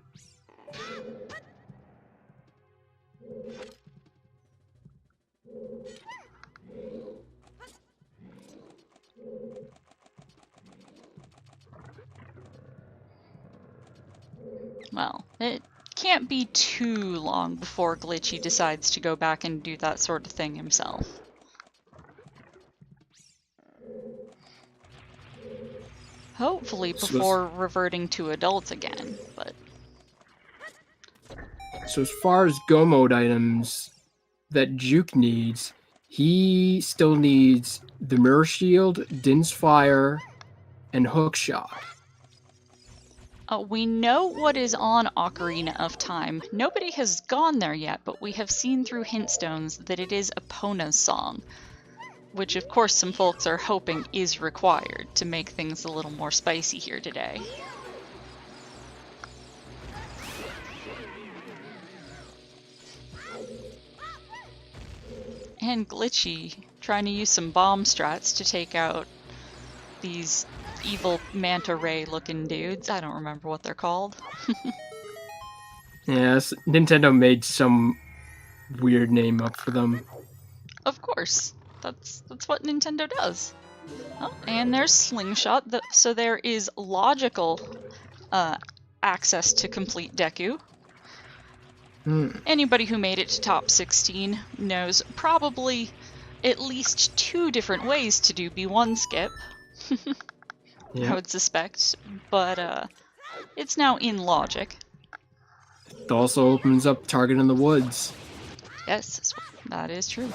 Well, it can't be too long before Glitchy decides to go back and do that sort of thing himself. Hopefully before reverting to adult again, but... So as far as Go Mode items that Juke needs, he still needs the Mirror Shield, Din's Fire, and Hookshot. We know what is on Ocarina of Time. Nobody has gone there yet, but we have seen through hintstones that it is Epona's song, which of course some folks are hoping is required to make things a little more spicy here today. And Glitchy trying to use some bomb strats to take out these evil manta ray looking dudes. I don't remember what they're called. Yes, Nintendo made some weird name up for them. Of course. That's what Nintendo does. Oh, and there's Slingshot, so there is logical access to complete Deku. Anybody who made it to top 16 knows probably at least 2 different ways to do B1 skip. I would suspect, but it's now in logic. It also opens up Target in the Woods. Yes, that is true.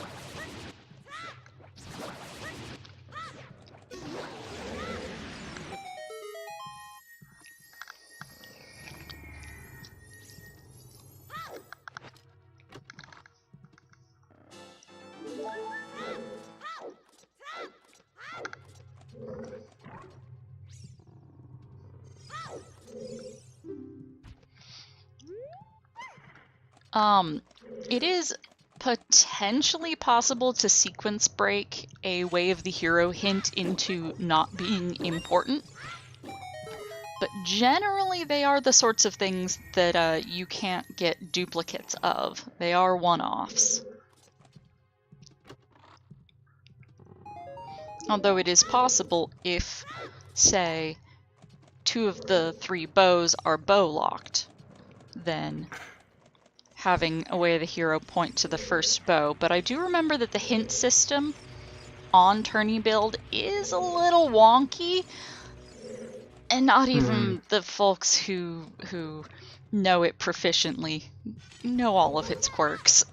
It is potentially possible to sequence break a Way of the Hero hint into not being important, but generally they are the sorts of things that you can't get duplicates of. They are one-offs. Although it is possible if, say, 2 of the 3 bows are bow-locked, then having a Way of the Hero point to the first bow. But I do remember that the hint system on Tourney build is a little wonky, and not even the folks who know it proficiently know all of its quirks.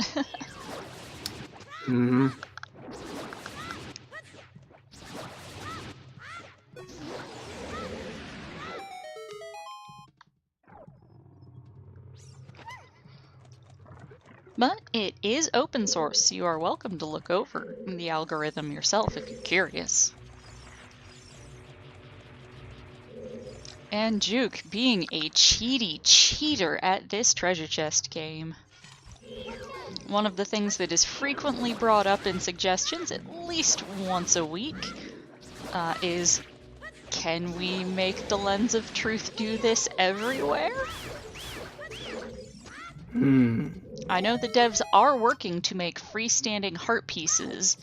But it is open source, so you are welcome to look over the algorithm yourself if you're curious. And Juke being a cheater at this treasure chest game. One of the things that is frequently brought up in suggestions, at least once a week, is, can we make the Lens of Truth do this everywhere? I know the devs are working to make freestanding heart pieces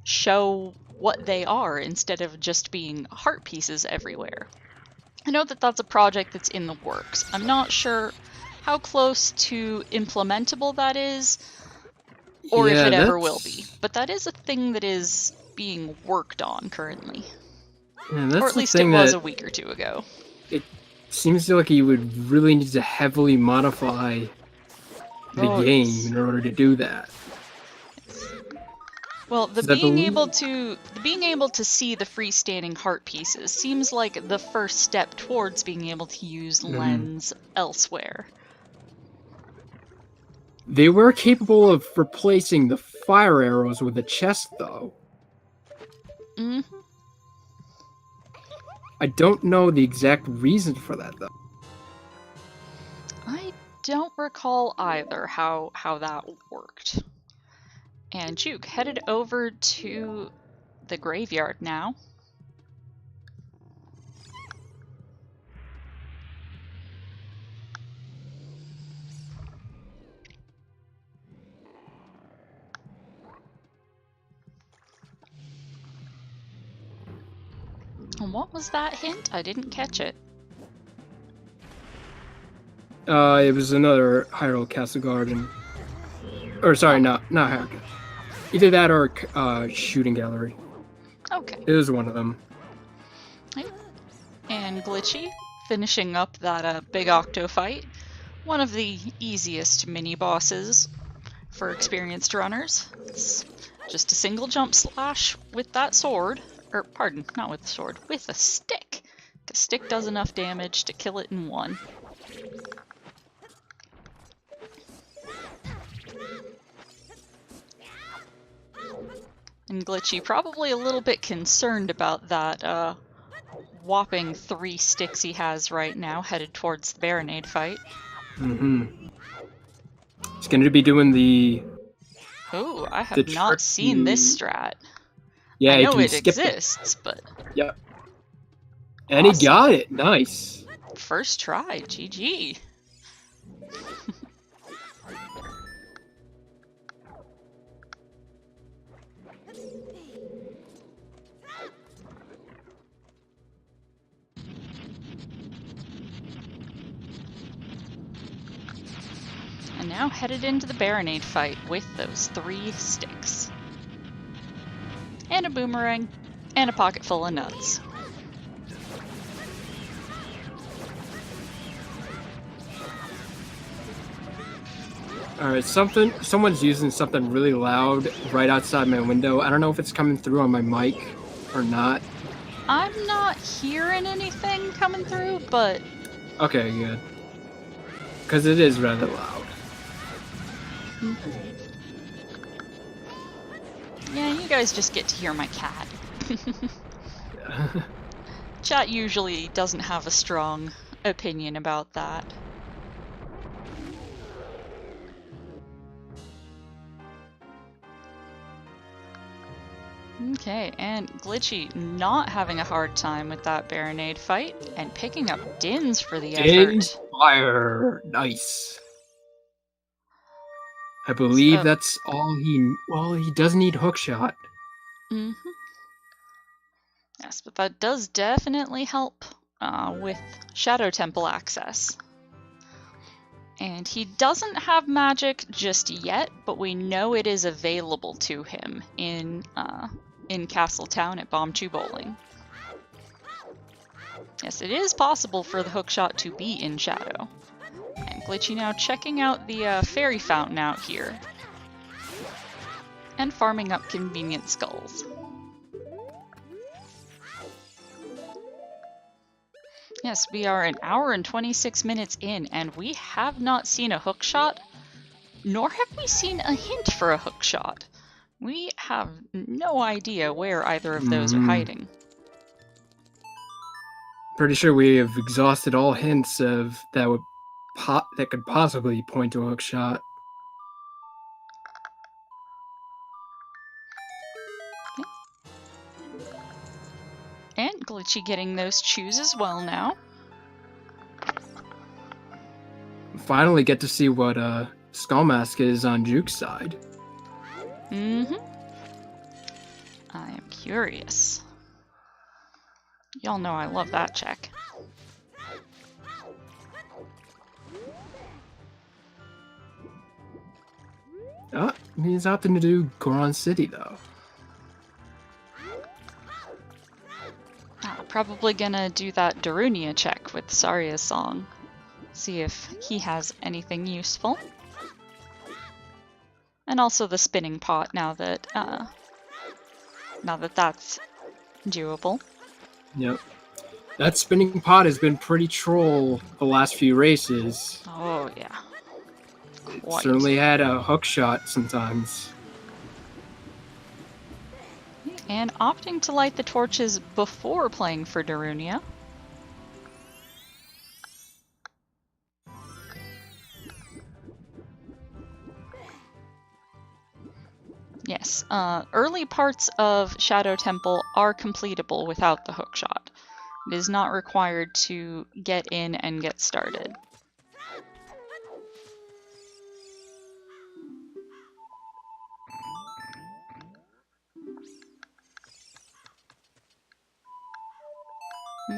show what they are instead of just being heart pieces everywhere. I know that that's a project that's in the works. I'm not sure how close to implementable that is, or if it ever will be. But that is a thing that is being worked on currently. And Or that's at the least it thing was a that week or two ago. it seems like you would really need to heavily modify the game Yes. in order to do that. Well, Because I believe the being able to see the freestanding heart pieces seems like the first step towards being able to use lens elsewhere. they were capable of replacing the fire arrows with a chest, though. Hmm. I don't know the exact reason for that, though. I don't recall either how that worked. And Juke headed over to the graveyard now. And what was that hint? I didn't catch it. It was another Hyrule Castle Garden. Or, sorry, not Hyrule. Either that or Shooting Gallery. Okay. It was one of them. And Glitchy, finishing up that big octo fight. One of the easiest mini-bosses for experienced runners. It's just a single jump slash with that sword. Or, pardon, not with the sword, with a stick. The stick does enough damage to kill it in one. And Glitchy probably a little bit concerned about that whopping 3 sticks he has right now, headed towards the Baronade fight. It's going to be doing the... Oh, I have not seen this strat. Yeah, I know it skip exists, but... Yep. And awesome. he got it. Nice. First try. GG. And now headed into the Baronade fight with those 3 sticks. And a boomerang. And a pocket full of nuts. Alright, someone's using something really loud right outside my window. I don't know if it's coming through on my mic or not. I'm not hearing anything coming through, but... Okay, good. Because it is rather loud. Yeah, you guys just get to hear my cat. Chat usually doesn't have a strong opinion about that. Okay, and Glitchy not having a hard time with that Baronade fight, and picking up Dins for the effort. Fire! Nice. I believe that's all he... Well, he does need hookshot. Mm-hmm. Yes, but that does definitely help with Shadow Temple access. And he doesn't have magic just yet, but we know it is available to him in Castletown at Bomb 2 Bowling. Yes, it is possible for the hookshot to be in Shadow. And Glitchy now checking out the fairy fountain out here. And farming up convenient skulls. Yes, we are 1 hour and 26 minutes in, and we have not seen a hookshot, nor have we seen a hint for a hookshot. We have no idea where either of those are hiding. Pretty sure we have exhausted all hints of that could possibly point to a hookshot. And Glitchy getting those chews as well now. Finally get to see what Skullmask is on Juke's side. Mm-hmm. I am curious. Y'all know I love that check. He's opting to do Goron City, though. Probably gonna do that Darunia check with Saria's song. See if he has anything useful. And also the spinning pot now that that's doable. Yep. That spinning pot has been pretty troll the last few races. Oh yeah. Quite. Certainly had a hook shot sometimes. And opting to light the torches before playing for Darunia. Yes, early parts of Shadow Temple are completable without the hookshot. It is not required to get in and get started.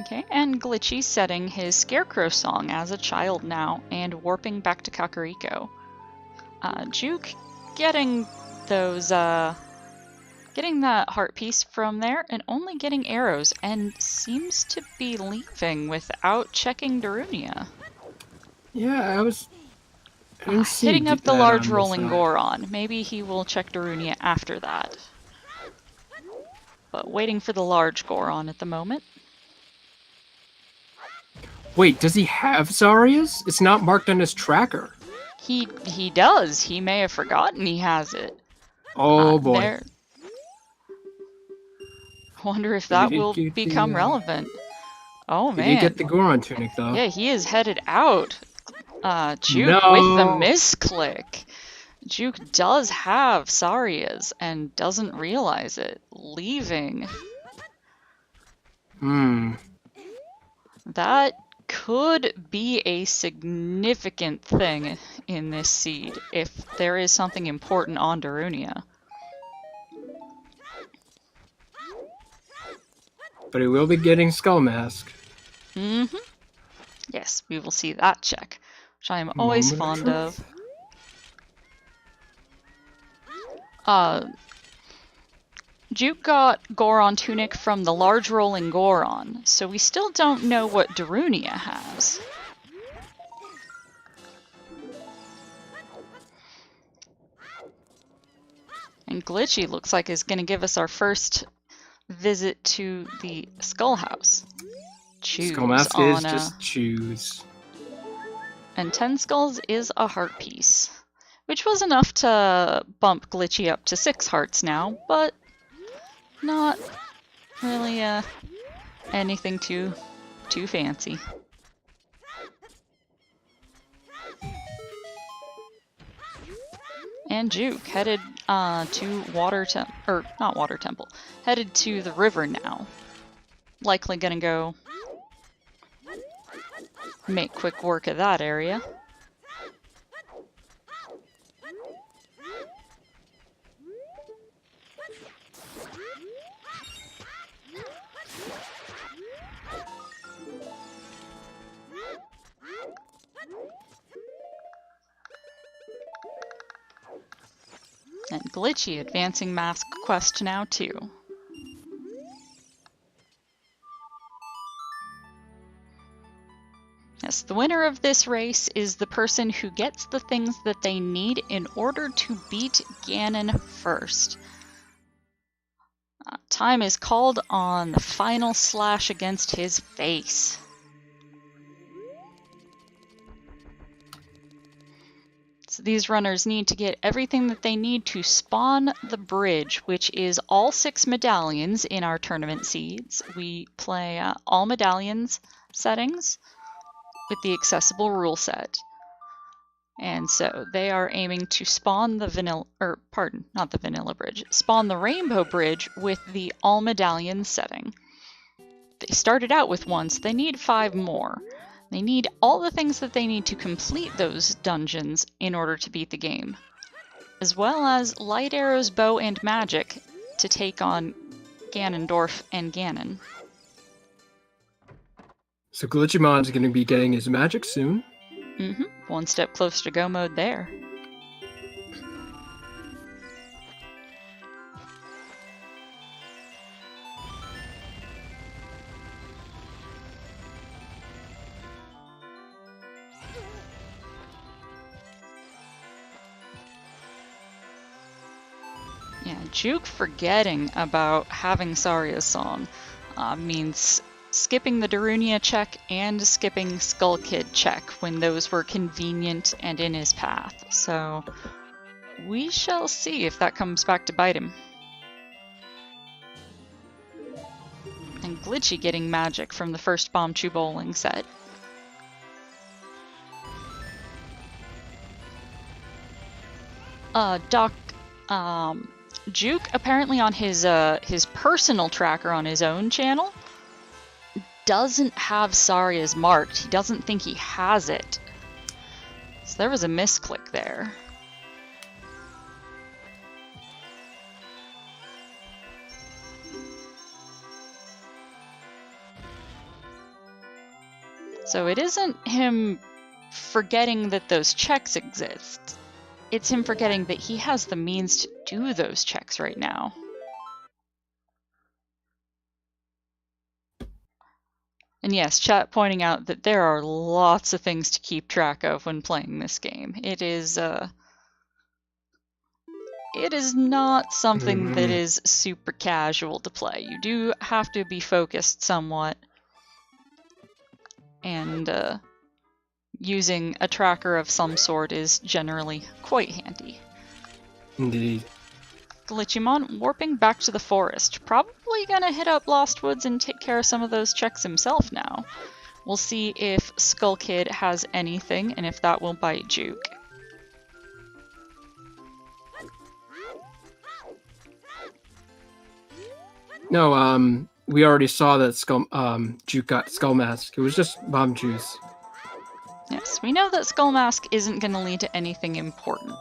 Okay, and Glitchy setting his Scarecrow song as a child now and warping back to Kakariko. Juwk getting those, getting that heart piece from there and only getting arrows and seems to be leaving without checking Darunia. Yeah, I didn't see Hitting up the that large on rolling side. Goron. Maybe he will check Darunia after that. But waiting for the large Goron at the moment. Wait, does he have Zarias? It's not marked on his tracker. He does. He may have forgotten he has it. Oh boy. There. Wonder if that will become relevant. Oh man. He did get the Goron tunic though. Yeah, he is headed out. Juwk No. with the misclick. Juwk does have Sarias and doesn't realize it. Leaving. That could be a significant thing in this seed if there is something important on Darunia. But he will be getting Skull Mask. Yes, we will see that check, which I am always fond of. Juwk got Goron tunic from the large rolling Goron, so we still don't know what Darunia has. And Glitchy looks like is going to give us our first visit to the Skull House. Choose Skull Mask on is just choose. And 10 skulls is a heart piece, which was enough to bump Glitchy up to 6 hearts now, but not really anything too fancy. And Juwk headed to not Water Temple, headed to the river now. Likely gonna go make quick work of that area. And Glitchy advancing mask quest now too. Yes, the winner of this race is the person who gets the things that they need in order to beat Ganon first. Time is called on the final slash against his face. So these runners need to get everything that they need to spawn the bridge, which is all 6 medallions in our tournament seeds. We play all medallions settings with the accessible rule set. And so they are aiming to spawn the spawn the rainbow bridge with the all medallions setting. They started out with 1, so they need 5 more. They need all the things that they need to complete those dungeons in order to beat the game, as well as light arrows, bow, and magic to take on Ganondorf and Ganon. So Glitchymon's going to be getting his magic soon. One step closer to go mode there. Yeah, Juke forgetting about having Saria's song means skipping the Darunia check and skipping Skull Kid check when those were convenient and in his path. So we shall see if that comes back to bite him. And Glitchy getting magic from the first Bombchu bowling set. Juke apparently on his personal tracker on his own channel doesn't have Saria's marked. He doesn't think he has it. So there was a misclick there. So it isn't him forgetting that those checks exist. It's him forgetting that he has the means to do those checks right now. And yes, chat pointing out that there are lots of things to keep track of when playing this game. It is not something that is super casual to play. You do have to be focused somewhat. And using a tracker of some sort is generally quite handy. Indeed. Glitchymon warping back to the forest. Probably gonna hit up Lost Woods and take care of some of those checks himself now. We'll see if Skull Kid has anything and if that will bite Juke. No, we already saw that Juke got Skull Mask. It was just bomb juice. Yes, we know that Skull Mask isn't going to lead to anything important.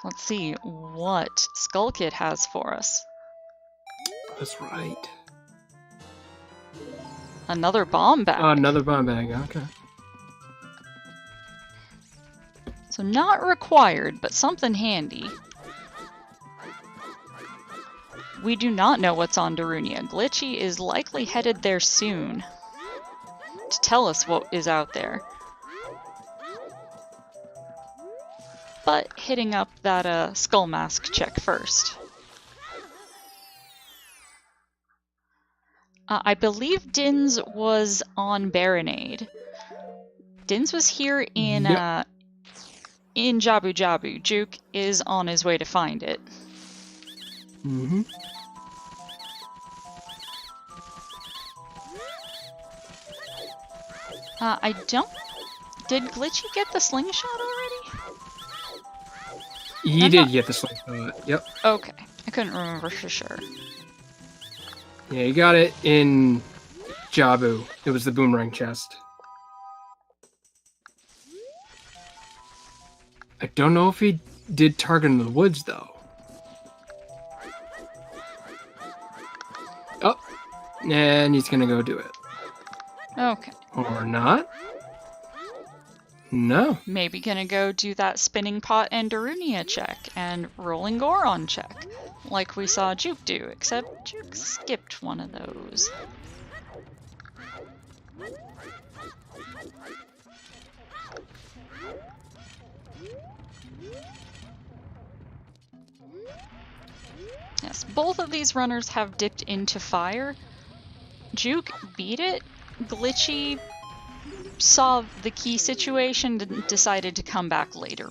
Let's see what Skull Kid has for us. That's right. Another bomb bag. Another bomb bag, okay. So not required, but something handy. We do not know what's on Darunia. Glitchy is likely headed there soon to tell us what is out there. But hitting up that Skull Mask check first. I believe Dins was on Baronade. Dins was here in Jabu Jabu. Juke is on his way to find it. Mm-hmm. I don't... Did Glitchy get the slingshot already? He did get the slingshot, yep. Okay, I couldn't remember for sure. Yeah, he got it in Jabu. It was the boomerang chest. I don't know if he did target in the woods, though. Oh, and he's gonna go do it. Okay. Or not? No. Maybe gonna go do that spinning pot and Darunia check and rolling Goron check, like we saw Juke do, except Juke skipped one of those. Yes, both of these runners have dipped into fire. Juke beat it. Glitchy saw the key situation and decided to come back later.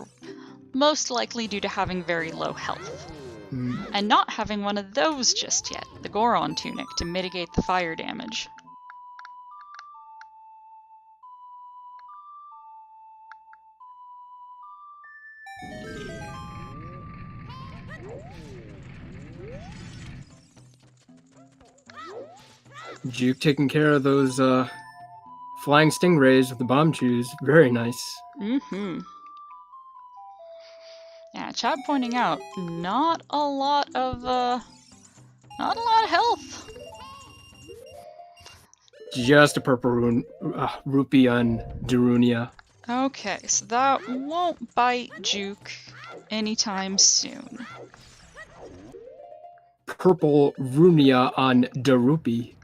Most likely due to having very low health. And not having one of those just yet, the Goron tunic, to mitigate the fire damage. Juke taking care of those flying stingrays with the bomb chews. Very nice. Mm-hmm. Yeah, chat pointing out, not a lot of health. Just a purple rupee on Darunia. Okay, so that won't bite Juke anytime soon. Purple runia on Darupee.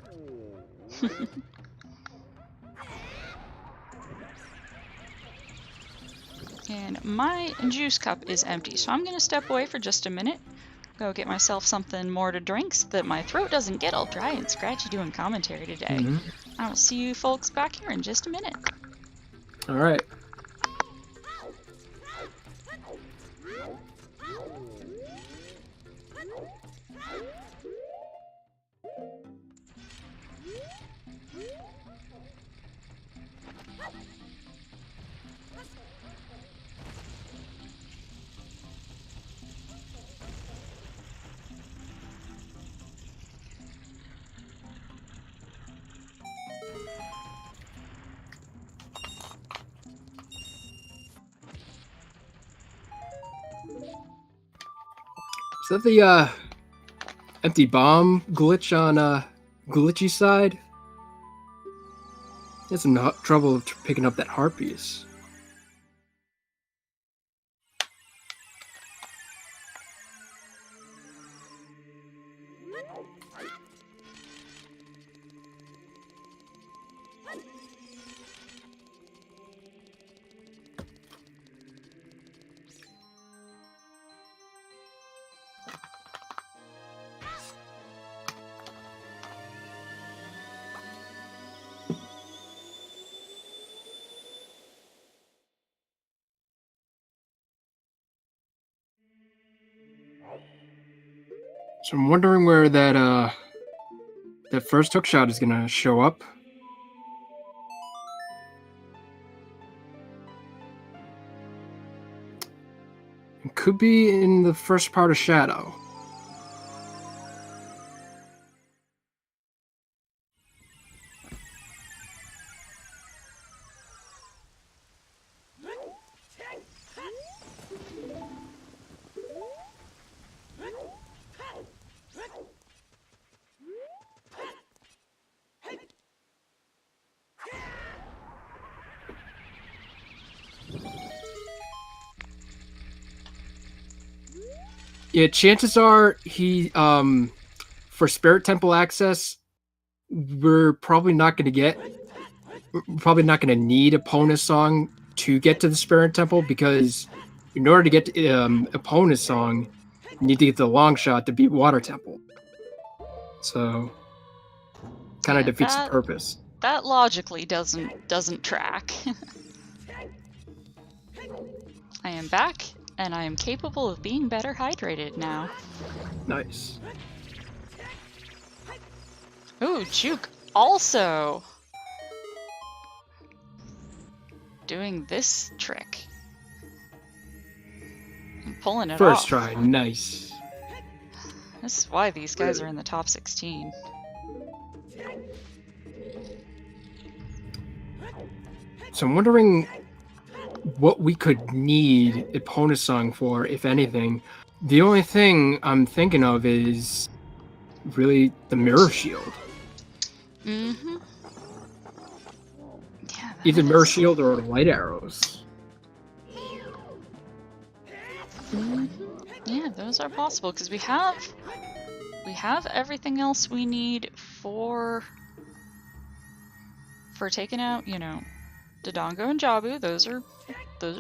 And my juice cup is empty, so I'm going to step away for just a minute. Go get myself something more to drink so that my throat doesn't get all dry and scratchy doing commentary today. I will see you folks back here in just a minute. All right. Is that the empty bomb glitch on Glitchy side? He has some trouble picking up that heart piece. So I'm wondering where that first hookshot is gonna show up. It could be in the first part of Shadow. Yeah, chances are he for Spirit Temple access, we're probably not going to need Epona's song to get to the Spirit Temple, because in order to get to Epona's song, you need to get the long shot to beat Water Temple. So kind of defeats the purpose. That logically doesn't track. I am back, and I am capable of being better hydrated now. Nice. Ooh, juwk also doing this trick. I'm pulling it off. First try, nice. This is why these guys are in the top 16. So I'm wondering what we could need Epona's song for, if anything. The only thing I'm thinking of is really the mirror shield. Mm-hmm. Yeah, either mirror shield or light arrows. Mm-hmm. Yeah, those are possible because we have everything else we need for taking out, you know, Dodongo and Jabu. Those are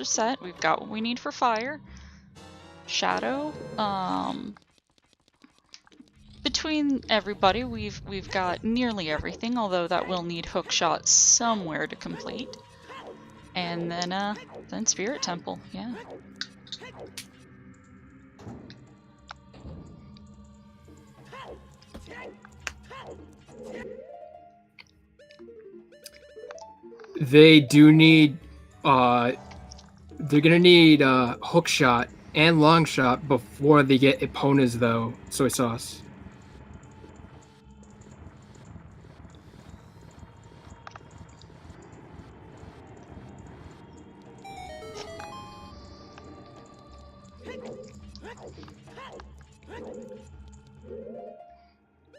set. We've got what we need for fire. Shadow. Between everybody, we've got nearly everything, although that will need hookshot somewhere to complete. And then Spirit Temple, yeah. They do need, they're gonna need hookshot and long shot before they get Epona's though, soy sauce.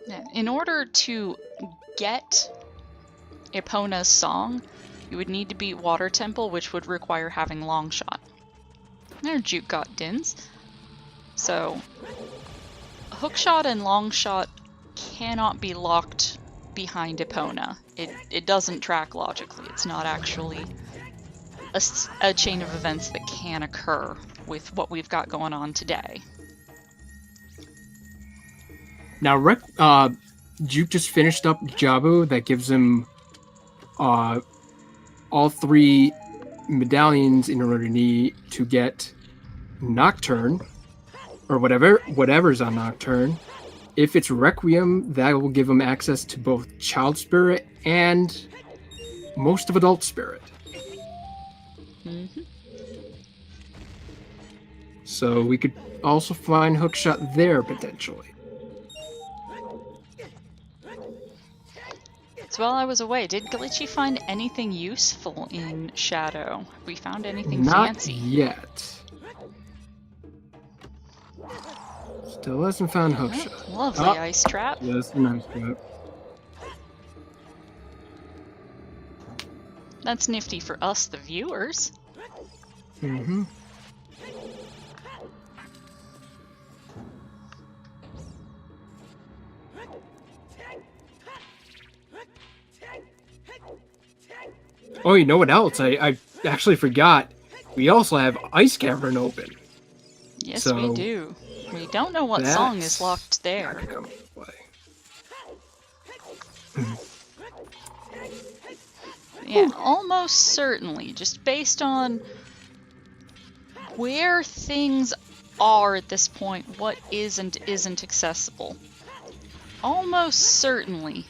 Yeah, in order to get Epona's song, you would need to beat Water Temple, which would require having long shot. There, juwk got Dins. So, hookshot and long shot cannot be locked behind Epona. It doesn't track logically. It's not actually a chain of events that can occur with what we've got going on today. Now, Juke just finished up Jabu that gives him all 3 medallions in order to get Nocturne, or whatever's on Nocturne. If it's Requiem, that will give him access to both Child Spirit and most of Adult Spirit. Mm-hmm. So we could also find Hookshot there, potentially. So while I was away, did Glitchy find anything useful in Shadow? Have we found anything fancy? Not yet. Still hasn't found Hookshot. Oh, lovely ice trap. Yeah, that's a nice trap. That's nifty for us, the viewers. Mm-hmm. Oh, you know what else? I actually forgot. We also have Ice Cavern open. Yes, So we do. We don't know what song is locked there. Yeah, almost certainly, just based on where things are at this point, what is and isn't accessible. Almost certainly,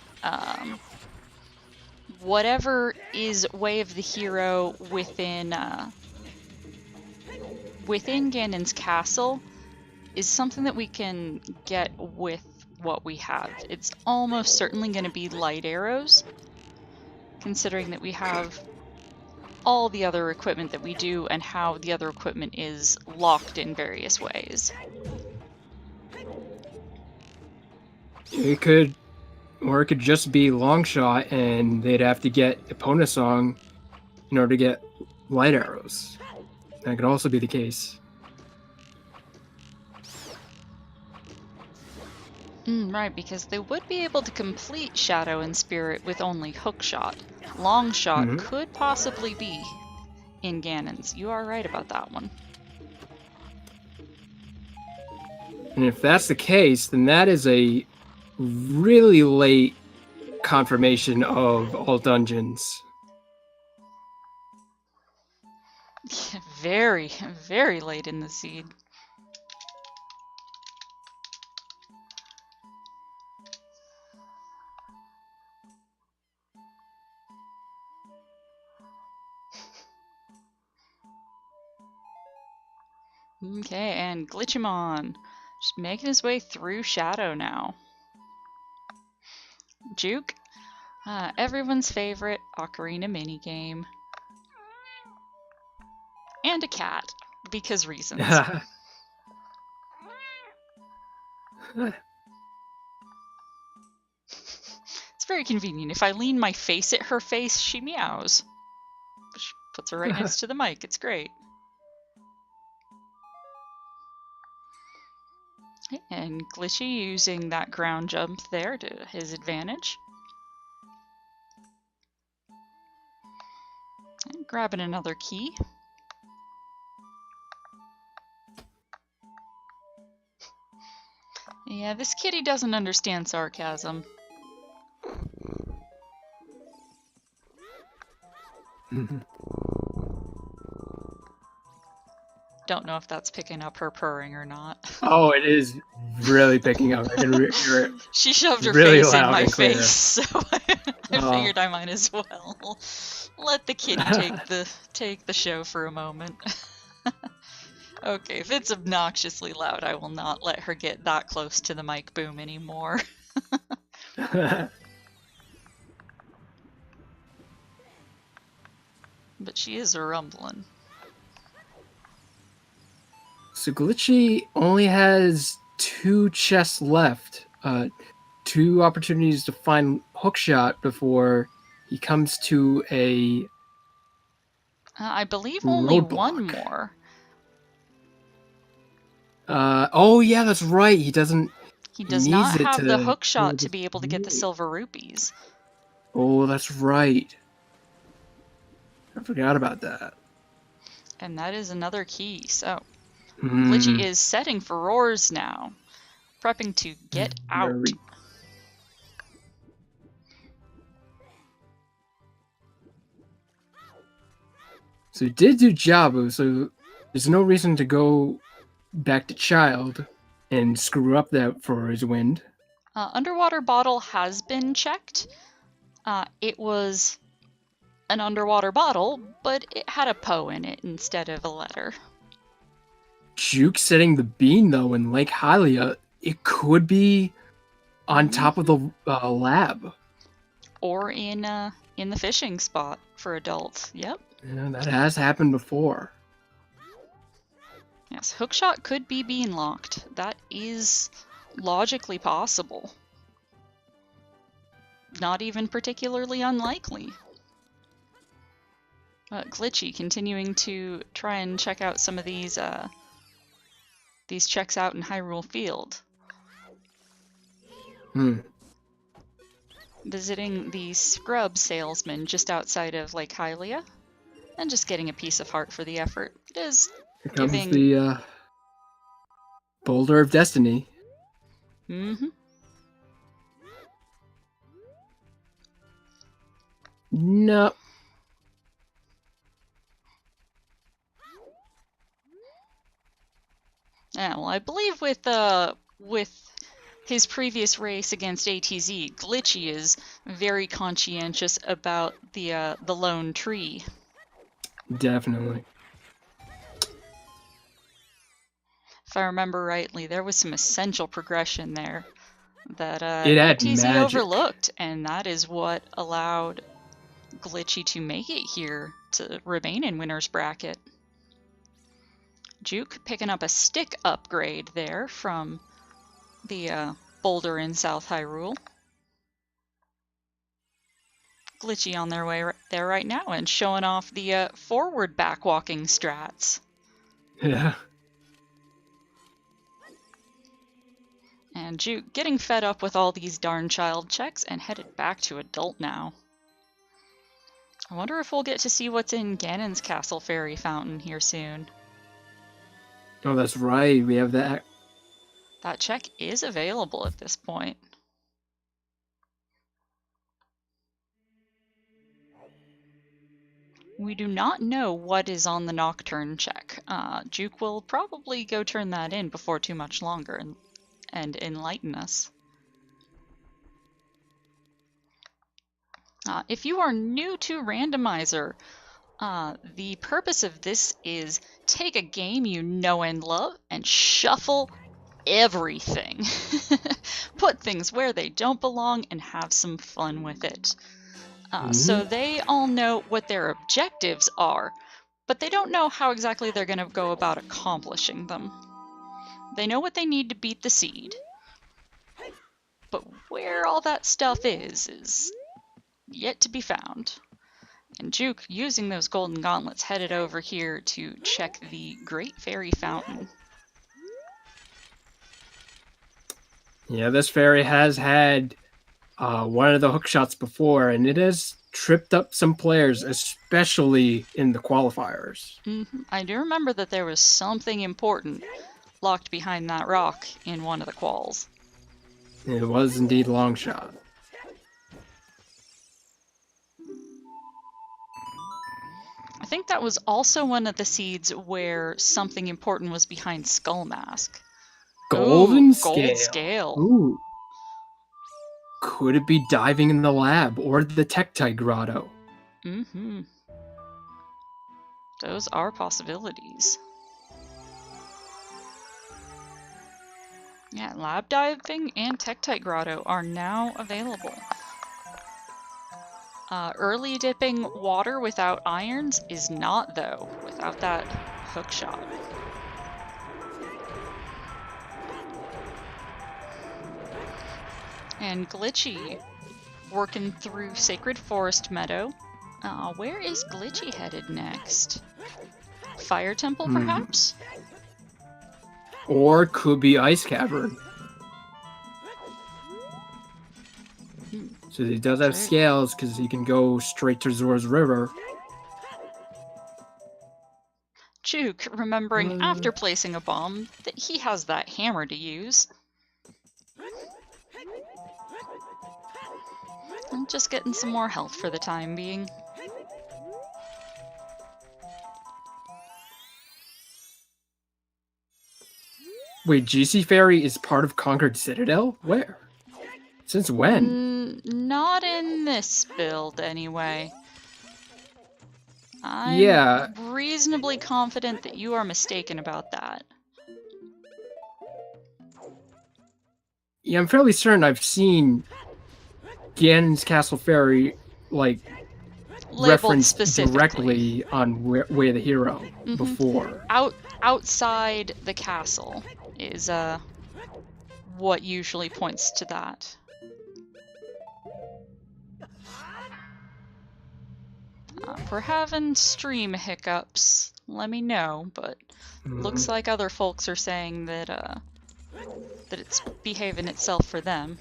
whatever is Way of the Hero within Ganon's castle is something that we can get with what we have. It's almost certainly going to be light arrows, considering that we have all the other equipment that we do and how the other equipment is locked in various ways. It could just be long shot, and they'd have to get Epona Song in order to get light arrows. That could also be the case. Right, because they would be able to complete Shadow and Spirit with only Hookshot. Longshot could possibly be in Ganon's. You are right about that one. And if that's the case, then that is a really late confirmation of all dungeons. Very, very late in the seed. Okay, and Glitchymon just making his way through Shadow now. Juke, everyone's favorite ocarina minigame. And a cat, because reasons. It's very convenient. If I lean my face at her face, she meows. She puts her right next to the mic. It's great. And Glitchy using that ground jump there to his advantage. And grabbing another key. Yeah, this kitty doesn't understand sarcasm. Don't know if that's picking up her purring or not. Oh, it is really picking up. I can hear it. She shoved her really face in my clear. face, so I figured I might as well let the kitty take the show for a moment. Okay, if it's obnoxiously loud, I will not let her get that close to the mic boom anymore. But she is a rumbling. So Glitchy only has 2 chests left. 2 opportunities to find Hookshot before he comes to a I believe only roadblock. one more. Oh yeah, that's right. He does not have the hookshot to be able to get the silver rupees. Oh, that's right. I forgot about that. And that is another key. So Glitchy is setting for roars now. Prepping to get out. So he did do Jabu, so there's no reason to go back to Child and screw up that for his wind. Underwater bottle has been checked. It was an underwater bottle, but it had a Poe in it instead of a letter. Juke setting the bean, though, in Lake Hylia, it could be on top of the lab. Or in the fishing spot for adults. Yep. Yeah, that has happened before. Yes, hookshot could be bean locked. That is logically possible. Not even particularly unlikely. Glitchy continuing to try and check out some of these checks out in Hyrule Field. Visiting the scrub salesman just outside of Lake Hylia, and just getting a piece of heart for the effort. It is Here comes the Boulder of Destiny. Mm-hmm. No. Yeah, well, I believe with his previous race against ATZ, Glitchy is very conscientious about the lone tree. Definitely. If I remember rightly, there was some essential progression there that It had ATZ magic. overlooked, and that is what allowed Glitchy to make it here to remain in winner's bracket. Juke picking up a stick upgrade there from the boulder in South Hyrule. Glitchy on their way there right now and showing off the forward backwalking strats. Yeah. And Juke getting fed up with all these darn child checks and headed back to adult now. I wonder if we'll get to see what's in Ganon's Castle Fairy Fountain here soon. Oh, that's right. We have that. That check is available at this point. We do not know what is on the Nocturne check. Juke will probably go turn that in before too much longer and enlighten us. If you are new to Randomizer, the purpose of this is take a game you know and love and shuffle everything. Put things where they don't belong and have some fun with it. So they all know what their objectives are, but they don't know how exactly they're going to go about accomplishing them. They know what they need to beat the seed, but where all that stuff is yet to be found. And Juke, using those golden gauntlets, headed over here to check the Great Fairy Fountain. Yeah, this fairy has had one of the hook shots before, and it has tripped up some players, especially in the qualifiers. I do remember that there was something important locked behind that rock in one of the quals. It was indeed long shot. I think that was also one of the seeds where something important was behind Skull Mask. Golden scale. Gold scale. Ooh. Could it be diving in the lab or the Tektite grotto? Those are possibilities. Yeah, lab diving and Tektite grotto are now available. Early dipping water without irons is not, though, without that hook shot. And Glitchy working through Sacred Forest Meadow. Where is Glitchy headed next? Fire Temple, perhaps? Or could be Ice Cavern. So he does have scales because he can go straight to Zora's River. Juke, remembering after placing a bomb that he has that hammer to use. I'm just getting some more health for the time being. Wait, GC Fairy is part of Conquered Citadel? Where? Since when? Not in this build, anyway. Yeah. I'm reasonably confident that you are mistaken about that. Yeah, I'm fairly certain I've seen Ganon's Castle Fairy, like, Labeled referenced specifically. directly on Way of the Hero before. Outside the castle is what usually points to that. If we're having stream hiccups, let me know, but looks like other folks are saying that that it's behaving itself for them.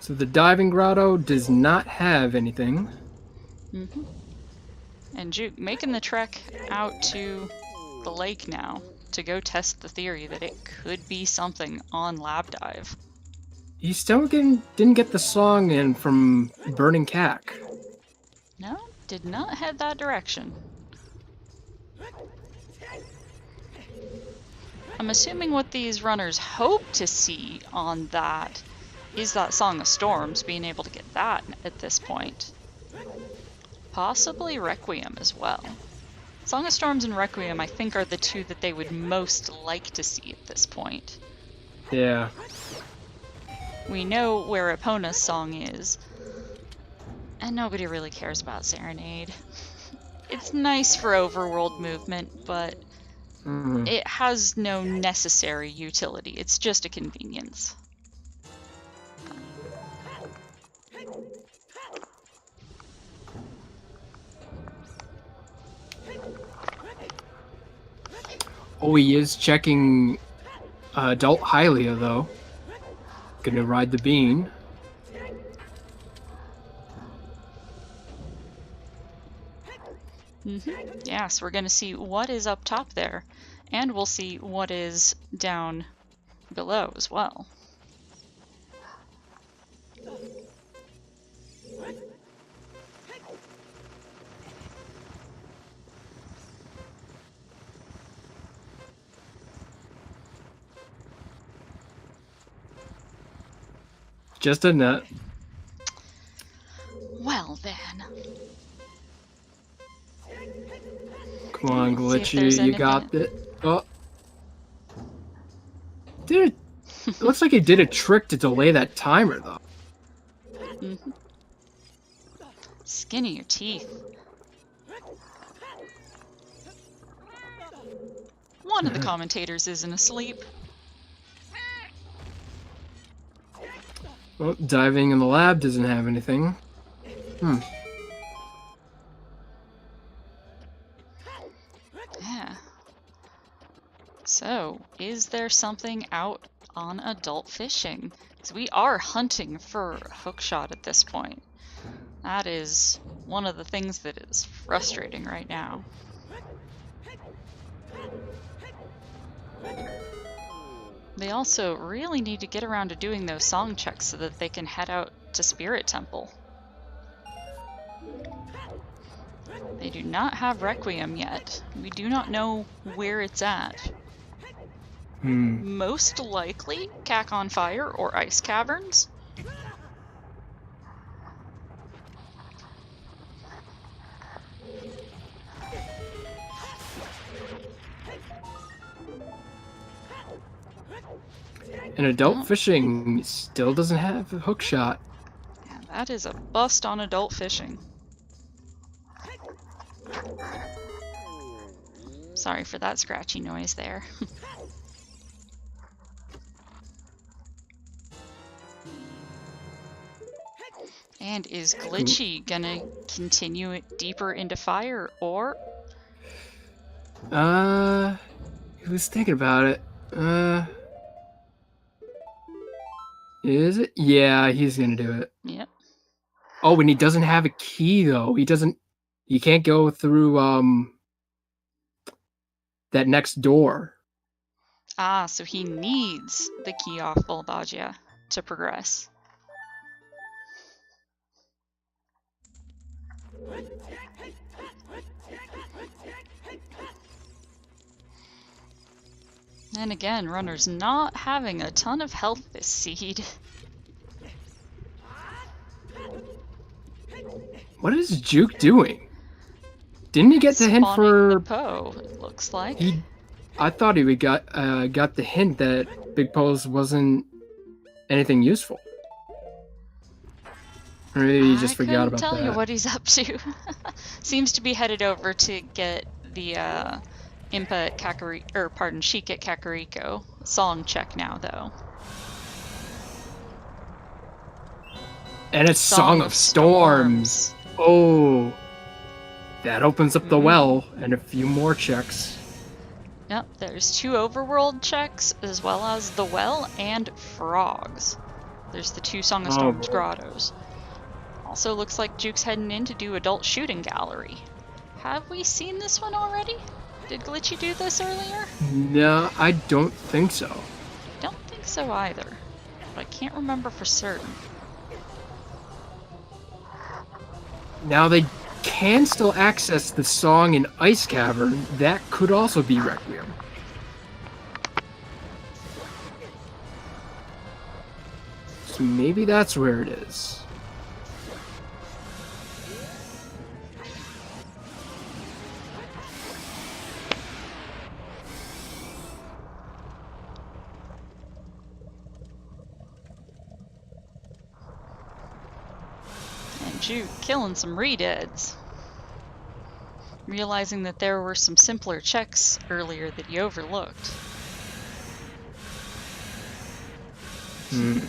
So the diving grotto does not have anything. And Juke making the trek out to the lake now to go test the theory that it could be something on Lab Dive. He still didn't get the song in from Burning Cack. No, did not head that direction. I'm assuming what these runners hope to see on that is that Song of Storms, being able to get that at this point. Possibly Requiem as well. Song of Storms and Requiem, I think, are the two that they would most like to see at this point. Yeah. We know where Epona's song is, and nobody really cares about Serenade. It's nice for overworld movement, but it has no necessary utility. It's just a convenience. Oh, he is checking Adult Hylia, though. Gonna ride the bean. Yes, we're gonna see what is up top there, and we'll see what is down below as well. Just a nut. Well then. Come on, See if there's Glitchy, you got anything. it. Oh. Dude, it looks like he did a trick to delay that timer, though. Skin of your teeth. One of the commentators isn't asleep. Well, diving in the lab doesn't have anything. Yeah. So, is there something out on adult fishing? Because we are hunting for hookshot at this point. That is one of the things that is frustrating right now. They also really need to get around to doing those song checks so that they can head out to Spirit Temple. They do not have Requiem yet. We do not know where it's at. Most likely Cack on Fire or Ice Caverns. And adult fishing still doesn't have a hook shot. Yeah, that is a bust on adult fishing. Sorry for that scratchy noise there. And is Glitchy gonna continue it deeper into fire, or? He was thinking about it. Is it? Yeah, he's gonna do it. Yep. Oh, and he doesn't have a key though. He can't go through that next door. Ah, so he needs the key off Voldagia to progress. And again, runner's not having a ton of health this seed. What is Juke doing? Didn't he get the hint Spawning for the Poe, it looks like. I thought he would got the hint that Big Pose wasn't anything useful. Or maybe he just forgot about that. I couldn't tell you what he's up to. Seems to be headed over to get the Impa at Kakariko, or pardon, Sheik at Kakariko. Song check now, though. And it's Song of Storms. Oh, that opens up the well and a few more checks. Yep, there's 2 overworld checks, as well as the well and frogs. There's the 2 Song of Storms grottos. Also looks like Juke's heading in to do Adult Shooting Gallery. Have we seen this one already? Did Glitchy do this earlier? No, I don't think so. Don't think so either, but I can't remember for certain. Now they can still access the song in Ice Cavern. That could also be Requiem. So maybe that's where it is. Juke killing some redeads. Realizing that there were some simpler checks earlier that he overlooked.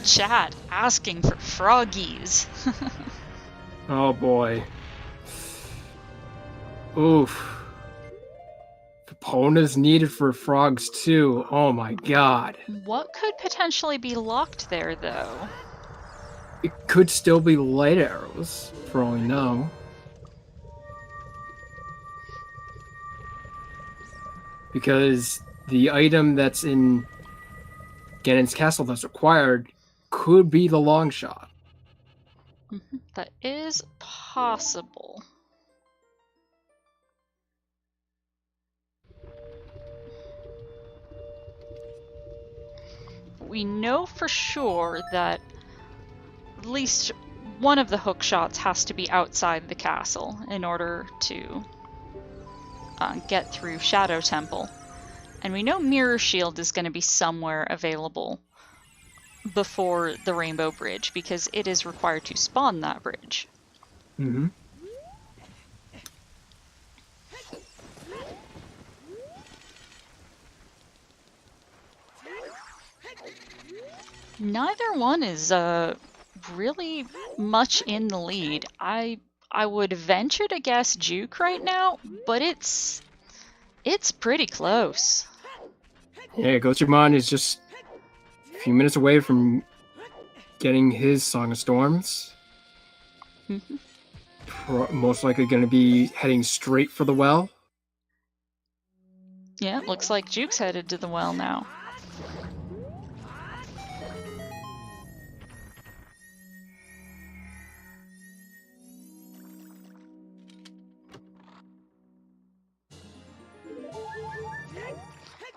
Chat asking for froggies. Oh boy. Oof. Papona's needed for frogs too. Oh my god. What could potentially be locked there though? It could still be light arrows, for all we know. Because the item that's in Ganon's castle that's required could be the long shot. That is possible. We know for sure that at least one of the hook shots has to be outside the castle in order to get through Shadow Temple. And we know Mirror Shield is going to be somewhere available before the Rainbow Bridge, because it is required to spawn that bridge. Mm-hmm. Neither one is really much in the lead. I would venture to guess Juke right now, but it's pretty close. Yeah, Glitchymon is just a few minutes away from getting his Song of Storms. Most likely going to be heading straight for the well. Yeah, it looks like Juke's headed to the well now.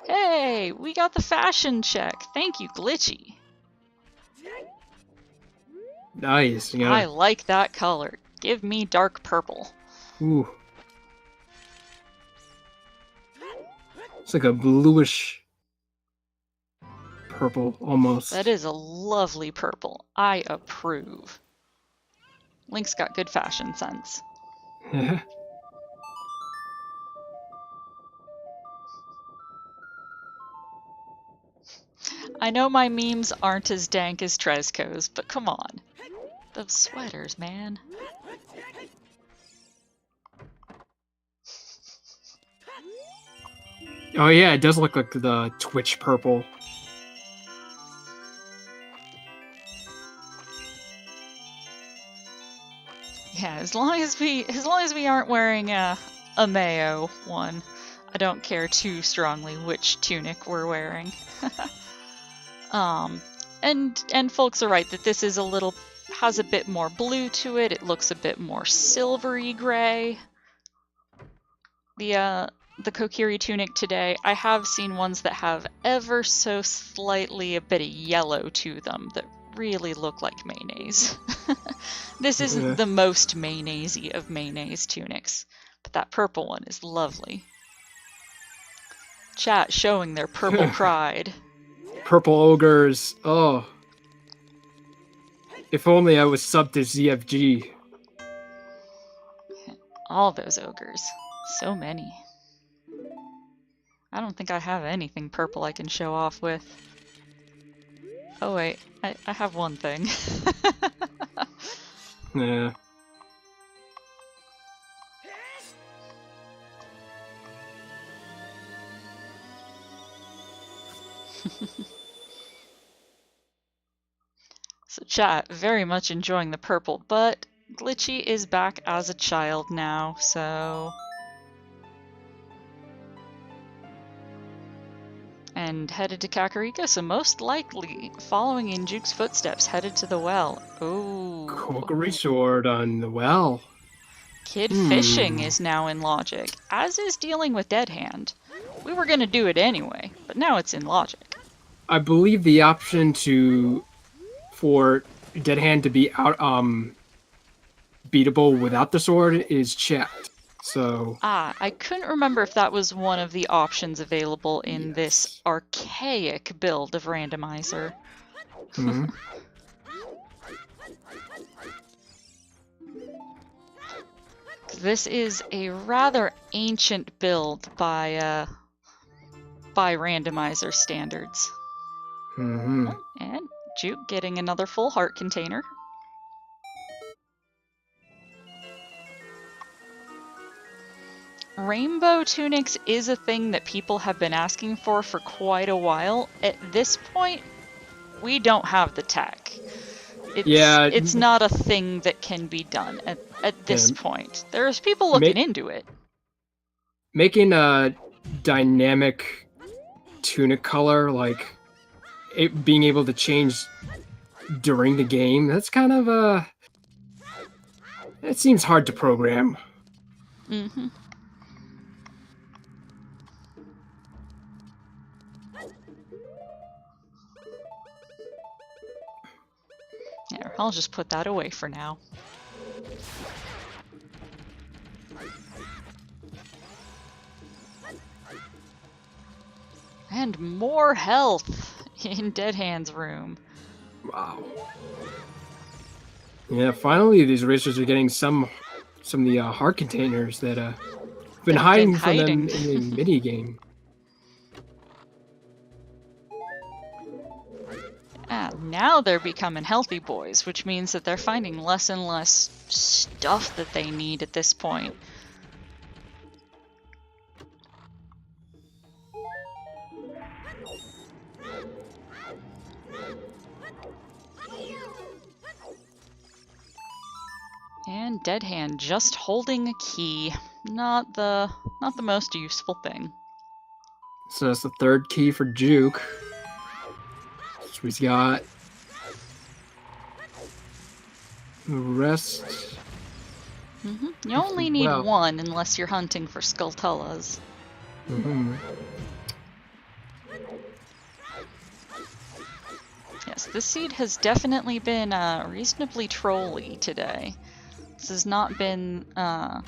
Hey, we got the fashion check. Thank you, Glitchy. Nice. Yeah. I like that color. Give me dark purple. Ooh. It's like a bluish purple, almost. That is a lovely purple. I approve. Link's got good fashion sense. I know my memes aren't as dank as Trezco's, but come on. Those sweaters, man. Oh yeah, it does look like the Twitch purple. Yeah, as long as we aren't wearing a mayo one, I don't care too strongly which tunic we're wearing. And folks are right that this is has a bit more blue to it. It looks a bit more silvery gray. The Kokiri tunic today, I have seen ones that have ever so slightly a bit of yellow to them that really look like mayonnaise. This isn't the most mayonnaise-y of mayonnaise tunics, but that purple one is lovely. Chat showing their purple pride. Purple ogres. Oh. If only I was subbed to ZFG. All those ogres. So many. I don't think I have anything purple I can show off with. Oh wait, I have one thing. Yeah. So chat, very much enjoying the purple, but Glitchy is back as a child now, so... And headed to Kakariko, so most likely following in Juke's footsteps, headed to the well. Ooh. Kokiri sword on the well. Kid fishing is now in logic, as is dealing with Dead Hand. We were gonna do it anyway, but now it's in logic. I believe the option for Dead Hand to be out beatable without the sword is checked. So I couldn't remember if that was one of the options available in this archaic build of Randomizer. This is a rather ancient build by Randomizer standards. And Juke getting another full heart container. Rainbow tunics is a thing that people have been asking for quite a while. At this point, we don't have the tech. It's not a thing that can be done at this point. There's people looking into it. Making a dynamic tunic color, like it being able to change during the game, that's kind of it seems hard to program. Yeah, I'll just put that away for now. And more health in Dead Hand's room. Wow. Yeah, finally these racers are getting some of the heart containers that been hiding from them in the mini game. Now they're becoming healthy boys, which means that they're finding less and less stuff that they need at this point. And Dead Hand just holding a key. Not the most useful thing. So that's the third key for Juke. So he's got the rest. You only need one unless you're hunting for Skulltulas. Yes, this seed has definitely been reasonably trolly today. This has not been a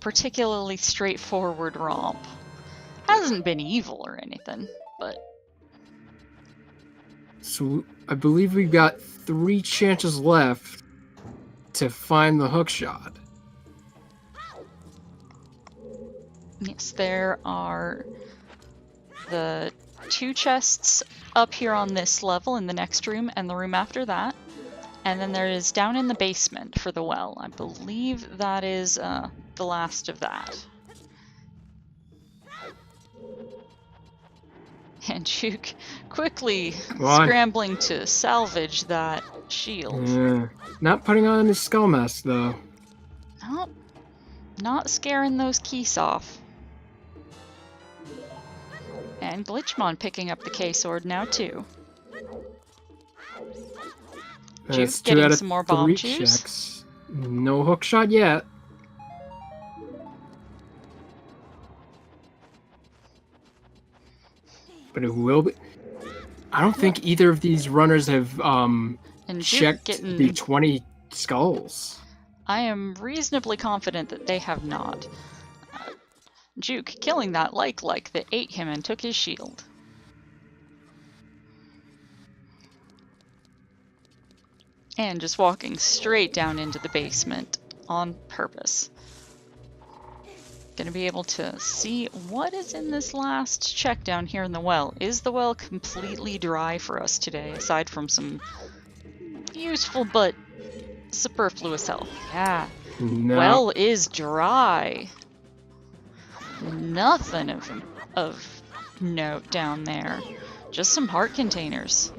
particularly straightforward romp. Hasn't been evil or anything, but... So I believe we've got 3 chances left to find the hookshot. Yes, there are the 2 chests up here on this level in the next room and the room after that. And then there is down in the basement for the well. I believe that is the last of that. And Juke quickly scrambling to salvage that shield. Yeah. Not putting on his skull mask, though. Nope. Not scaring those keys off. And Glitchymon picking up the K-sword now too. That's Juke 2 getting out of some more 3 bomb juice. checks. No hook shot yet. But it will be. I don't think either of these runners have And Juke checked getting... the 20 skulls. I am reasonably confident that they have not. Juke killing that like that ate him and took his shield. And just walking straight down into the basement on purpose. Gonna be able to see what is in this last check down here in the well. Is the well completely dry for us today, aside from some useful but superfluous health? Yeah. No. Well is dry. Nothing of note down there. Just some heart containers.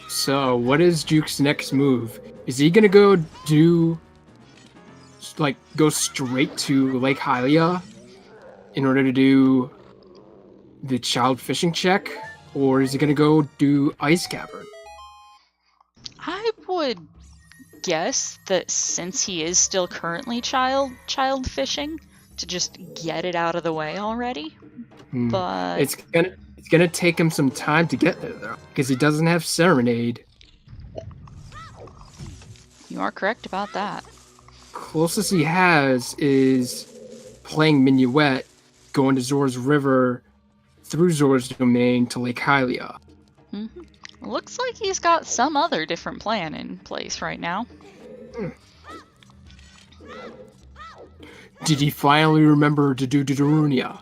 So, what is Juke's next move? Is he gonna go do, like, go straight to Lake Hylia in order to do the child fishing check? Or is he gonna go do Ice Cavern? I would guess that since he is still currently child fishing, to just get it out of the way already. But it's gonna take him some time to get there though, because he doesn't have Serenade. You are correct about that. Closest he has is playing Minuet, going to Zor's River through Zor's domain to Lake Hylia. Looks like he's got some other different plan in place right now. Did he finally remember to do Darunia?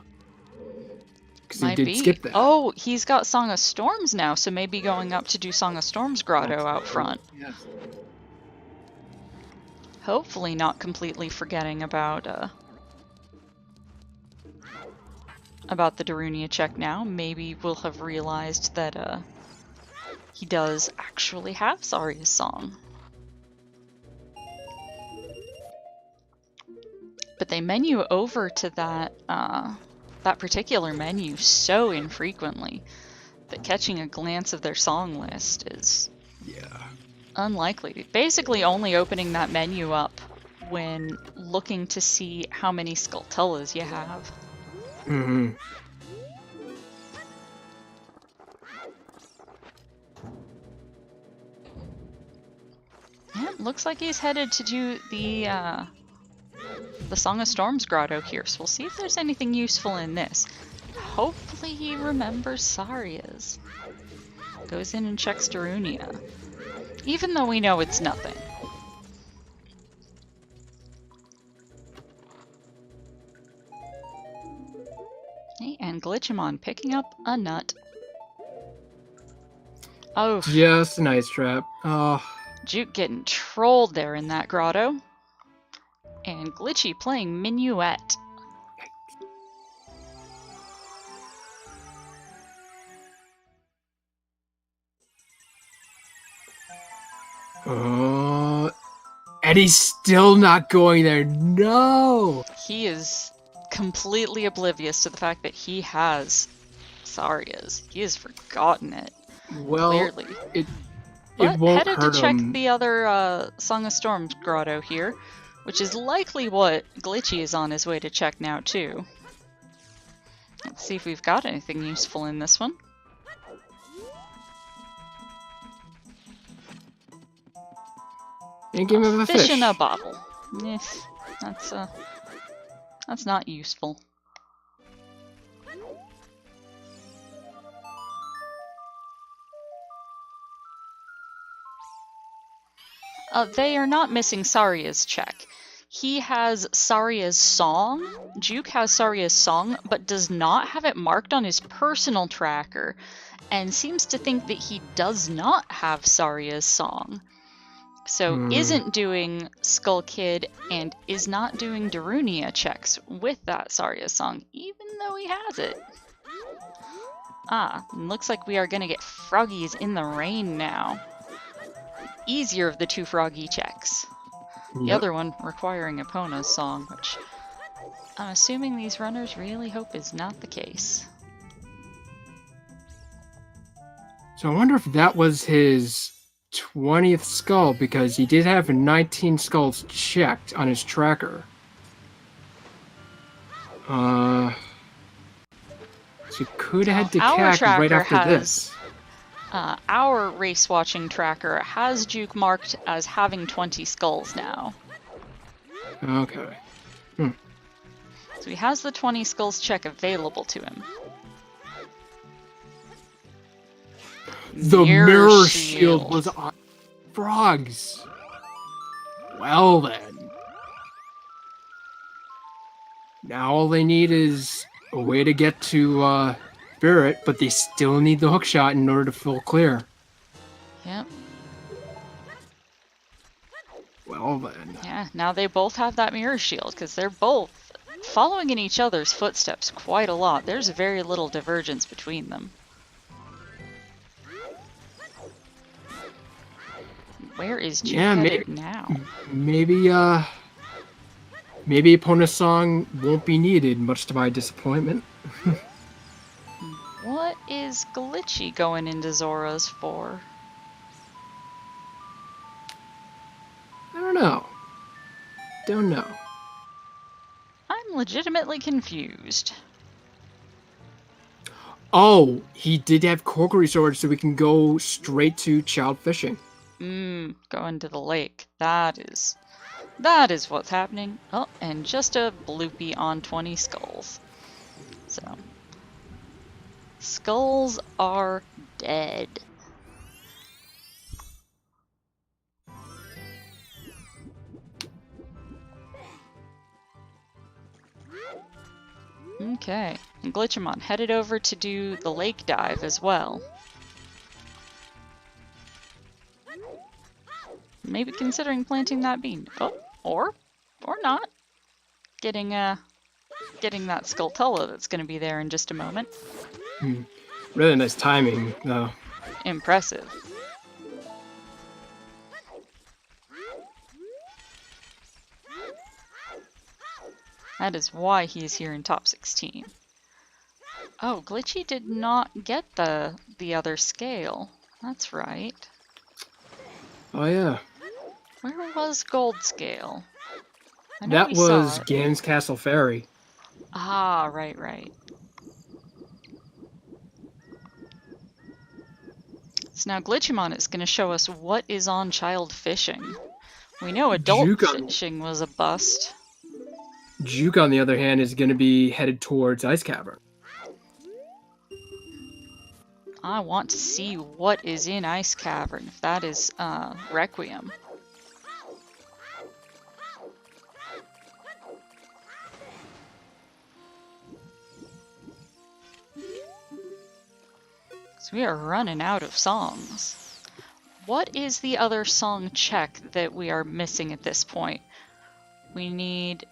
Because he did skip that. Oh, he's got Song of Storms now, so maybe going up to do Song of Storms Grotto out front. Yes. Hopefully not completely forgetting about the Darunia check now. Maybe we'll have realized that he does actually have Saria's song. But they menu over to that particular menu so infrequently that catching a glance of their song list is unlikely. Basically only opening that menu up when looking to see how many Skulltulas you have. Yeah, looks like he's headed to do the Song of Storms Grotto here, so we'll see if there's anything useful in this. Hopefully he remembers Saria's. Goes in and checks Darunia. Even though we know it's nothing. Hey, and Glitchymon picking up a nut. Oh. Just an ice trap. Oh. Juke getting trolled there in that grotto. And Glitchy playing Minuet. And he's still not going there. No! He is completely oblivious to the fact that he has Saria's. He has forgotten it. Well, clearly. It won't headed hurt to check him. the other Song of Storms grotto here, which is likely what Glitchy is on his way to check now too. Let's see if we've got anything useful in this one. And give him a fish. In a bottle. Eh, that's not useful. They are not missing Saria's check. He has Saria's song. Juke has Saria's song, but does not have it marked on his personal tracker, and seems to think that he does not have Saria's song. So isn't doing Skull Kid and is not doing Darunia checks with that Saria's song, even though he has it. Looks like we are going to get Froggies in the rain now. Easier of the two Froggy checks. The Yep. other one requiring Epona's song, which I'm assuming these runners really hope is not the case. So I wonder if that was his 20th skull, because he did have 19 skulls checked on his tracker. So he could head to our CAC right tracker after this. Our race watching tracker has Juke marked as having 20 skulls now. Okay. So he has the 20 skulls check available to him. The mirror shield was on frogs. Well then. Now all they need is a way to get to Spirit, but they still need the hook shot in order to full clear. Yep. Well then. Yeah, now they both have that mirror shield because they're both following in each other's footsteps quite a lot. There's very little divergence between them. Where is Juke headed now? Maybe Epona's song won't be needed, much to my disappointment. What is Glitchy going into Zora's for? I don't know. Don't know. I'm legitimately confused. Oh, he did have Kokiri swords, so we can go straight to child fishing. Going to the lake. That is what's happening. Oh, and just a bloopy on 20 skulls. So, skulls are dead. Okay, and Glitchymon headed over to do the lake dive as well. Maybe considering planting that bean. Oh, or not. Getting that Skulltula that's going to be there in just a moment. Really nice timing, though. Impressive. That is why he is here in top 16. Oh, Glitchy did not get the other scale. That's right. Oh yeah. Where was Gold Scale? That was Ganon's Castle Fairy. Ah, right. So now Glitchymon is going to show us what is on child fishing. We know adult fishing was a bust. Juke, on the other hand, is going to be headed towards Ice Cavern. I want to see what is in Ice Cavern, if that is Requiem. So we are running out of songs. What is the other song check that we are missing at this point? We need...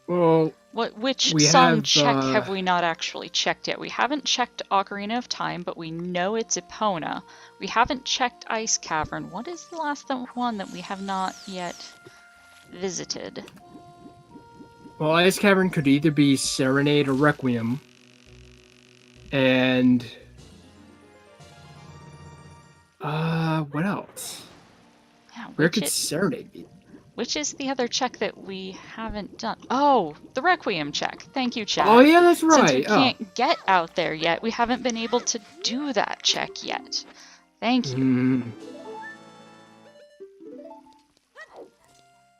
Well, which song check have we not actually checked yet? We haven't checked Ocarina of Time, but we know it's Epona. We haven't checked Ice Cavern. What is the last one that we have not yet visited? Well, Ice Cavern could either be Serenade or Requiem. And... what else? Yeah, where could Serenade be? Which is the other check that we haven't done? Oh, the Requiem check. Thank you, chat. Oh, yeah, that's right. Since we can't get out there yet, we haven't been able to do that check yet. Thank you.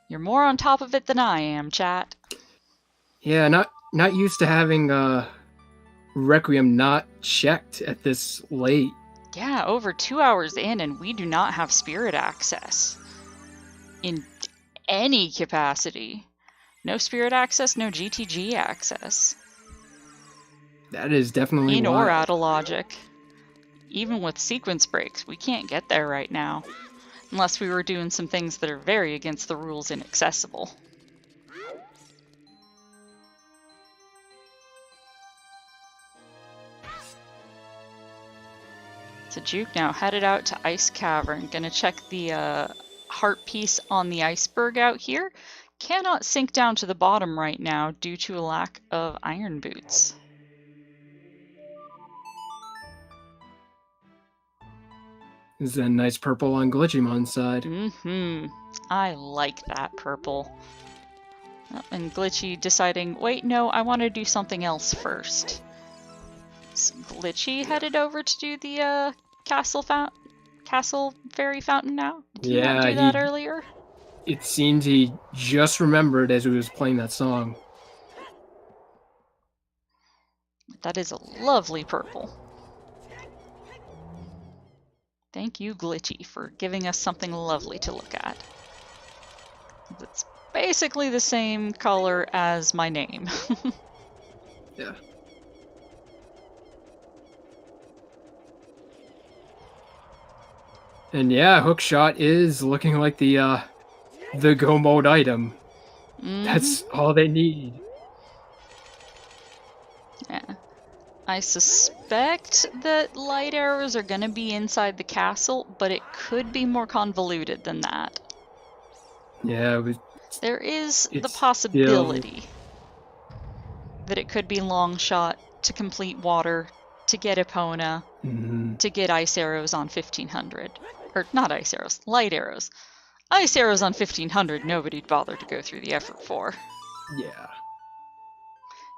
You're more on top of it than I am, chat. Yeah, not used to having Requiem not checked at this late. Yeah, over 2 hours in, and we do not have spirit access. In any capacity. No spirit access, no GTG access. That is definitely in or out of logic. Even with sequence breaks, we can't get there right now. Unless we were doing some things that are very against the rules inaccessible. So Juke now headed out to Ice Cavern. Gonna check the heart piece on the iceberg out here cannot sink down to the bottom right now due to a lack of iron boots. This is a nice purple on Glitchymon's side. I like that purple. Oh, and Glitchy deciding, wait, no, I want to do something else first. So Glitchy headed over to do the castle fairy fountain now? Did he not do that earlier? It seems he just remembered as he was playing that song. That is a lovely purple. Thank you, Glitchy, for giving us something lovely to look at. It's basically the same color as my name. Yeah. And yeah, hookshot is looking like the go mode item. That's all they need. Yeah. I suspect that light arrows are going to be inside the castle, but it could be more convoluted than that. Yeah, there is the possibility that it could be long shot to complete water, to get Epona, to get ice arrows on 1500. Or not ice arrows, light arrows. Ice arrows on 1500, nobody'd bother to go through the effort for. Yeah.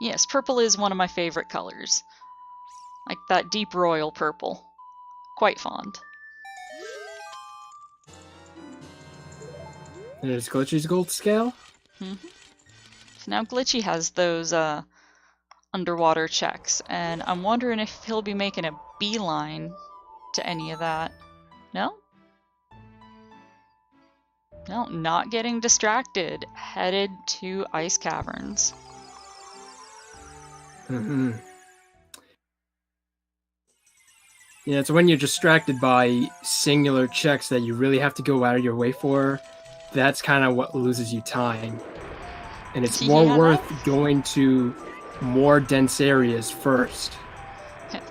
Yes, purple is one of my favorite colors. Like that deep royal purple. Quite fond. There's Glitchy's gold scale. So now Glitchy has those underwater checks, and I'm wondering if he'll be making a beeline to any of that. No? No, not getting distracted. Headed to ice caverns. Yeah, it's when you're distracted by singular checks that you really have to go out of your way for. That's kind of what loses you time. And it's more worth going to more dense areas first.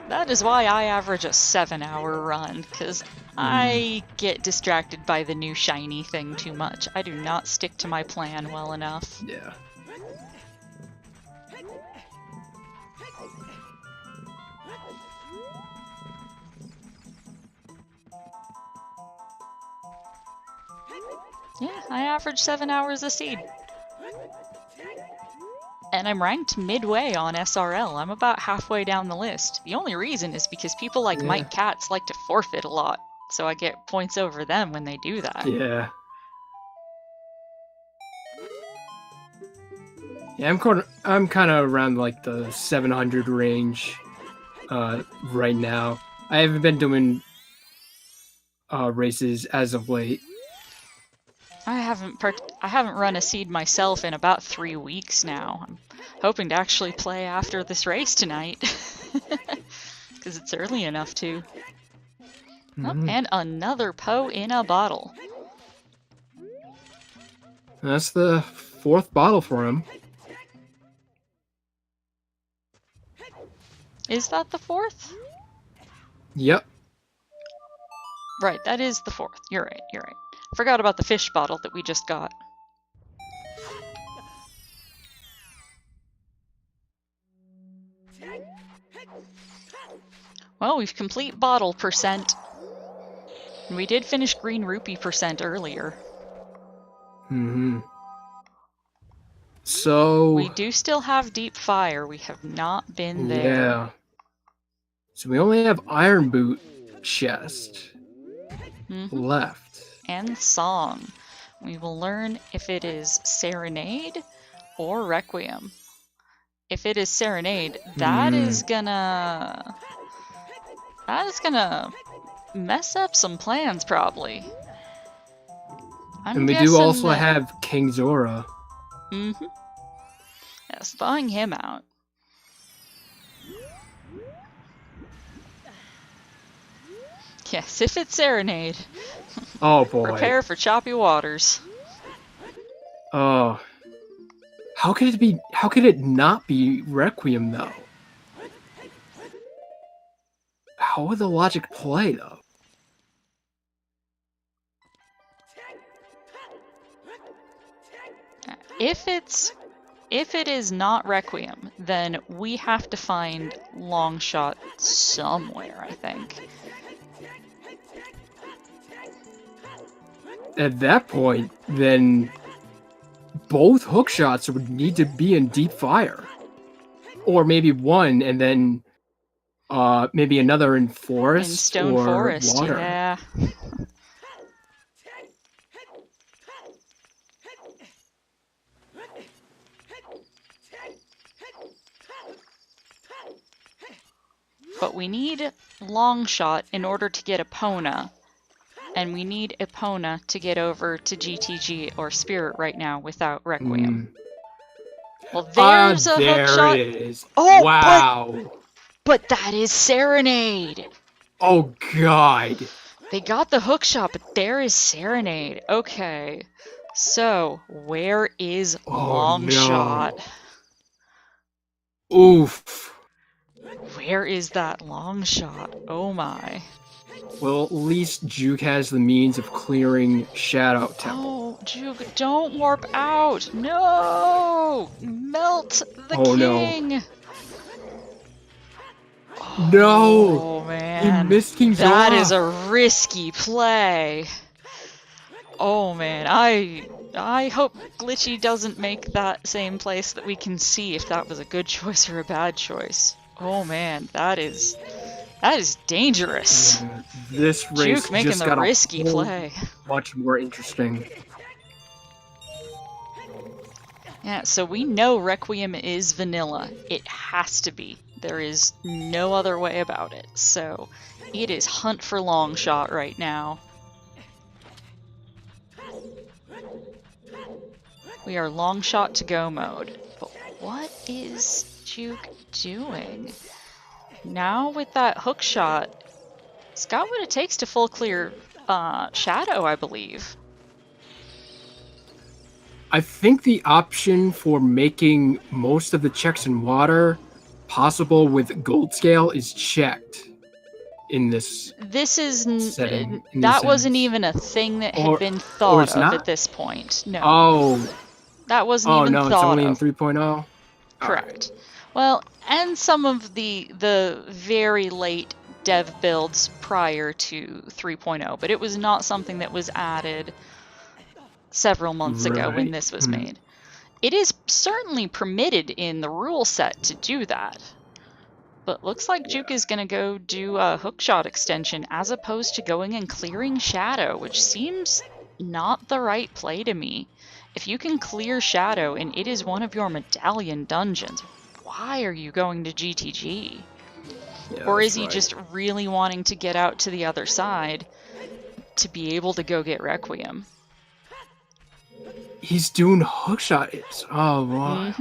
That is why I average a 7-hour run, because I get distracted by the new shiny thing too much. I do not stick to my plan well enough. Yeah. Yeah, I average 7 hours a seed. And I'm ranked midway on SRL. I'm about halfway down the list. The only reason is because people like Mike Katz like to forfeit a lot, so I get points over them when they do that. Yeah. Yeah, I'm kind of around like the 700 range right now. I haven't been doing races as of late. I haven't run a seed myself in about 3 weeks now. I'm hoping to actually play after this race tonight, because it's early enough to. Oh, and another Poe in a bottle. That's the 4th bottle for him. Is that the 4th? Yep. Right, that is the 4th. You're right. Forgot about the fish bottle that we just got. Well, we've complete bottle percent. And we did finish green rupee percent earlier. So... we do still have deep fire. We have not been there. Yeah. So we only have iron boot chest left. And song. We will learn if it is Serenade or Requiem. If it is Serenade, that is gonna mess up some plans, probably. And we do also have King Zora. Yes, thawing him out. Yes, if it's Serenade. Oh boy. Prepare for choppy waters. Oh. How could it not be Requiem though? How would the logic play though? If it is not Requiem, then we have to find Longshot somewhere, I think. At that point, then both hookshots would need to be in deep fire. Or maybe one and then maybe another in forest In Stone or Forest, water. yeah. But we need Longshot in order to get Epona. And we need Epona to get over to GTG or Spirit right now without Requiem. Well, there's a there hookshot. It is. Oh, wow. But that is Serenade. Oh, God. They got the hookshot, but there is Serenade. Okay. So, where is Longshot? No. Oof. Where is that Longshot? Oh my. Well, at least juwk has the means of clearing Shadow Temple. Oh, juwk, don't warp out! No! Melt the king! No. No! Oh man. He missed King's That Aura. is a risky play. Oh man, I hope Glitchy doesn't make that same place that we can see if that was a good choice or a bad choice. Oh man, that is dangerous. This race juwk making just the got risky play. Much more interesting. Yeah, so we know Requiem is vanilla. It has to be. There is no other way about it. So it is hunt for Longshot right now. We are Longshot to go mode. But what is juwk doing? Now with that hookshot, it's got what it takes to full clear Shadow, I believe. I think the option for making most of the checks in water possible with gold scale is checked in this. This is setting, that wasn't even a thing that had been thought of at this point. No. Oh. That wasn't even no, thought it's only of. in 3.0. Correct. Well, and some of the very late dev builds prior to 3.0, but it was not something that was added several months ago when this was made. It is certainly permitted in the rule set to do that. But looks like juwk is going to go do a hookshot extension as opposed to going and clearing Shadow, which seems not the right play to me. If you can clear Shadow and it is one of your medallion dungeons, why are you going to GTG? Yeah, or is he just really wanting to get out to the other side to be able to go get Requiem? He's doing hookshot. Oh, wow.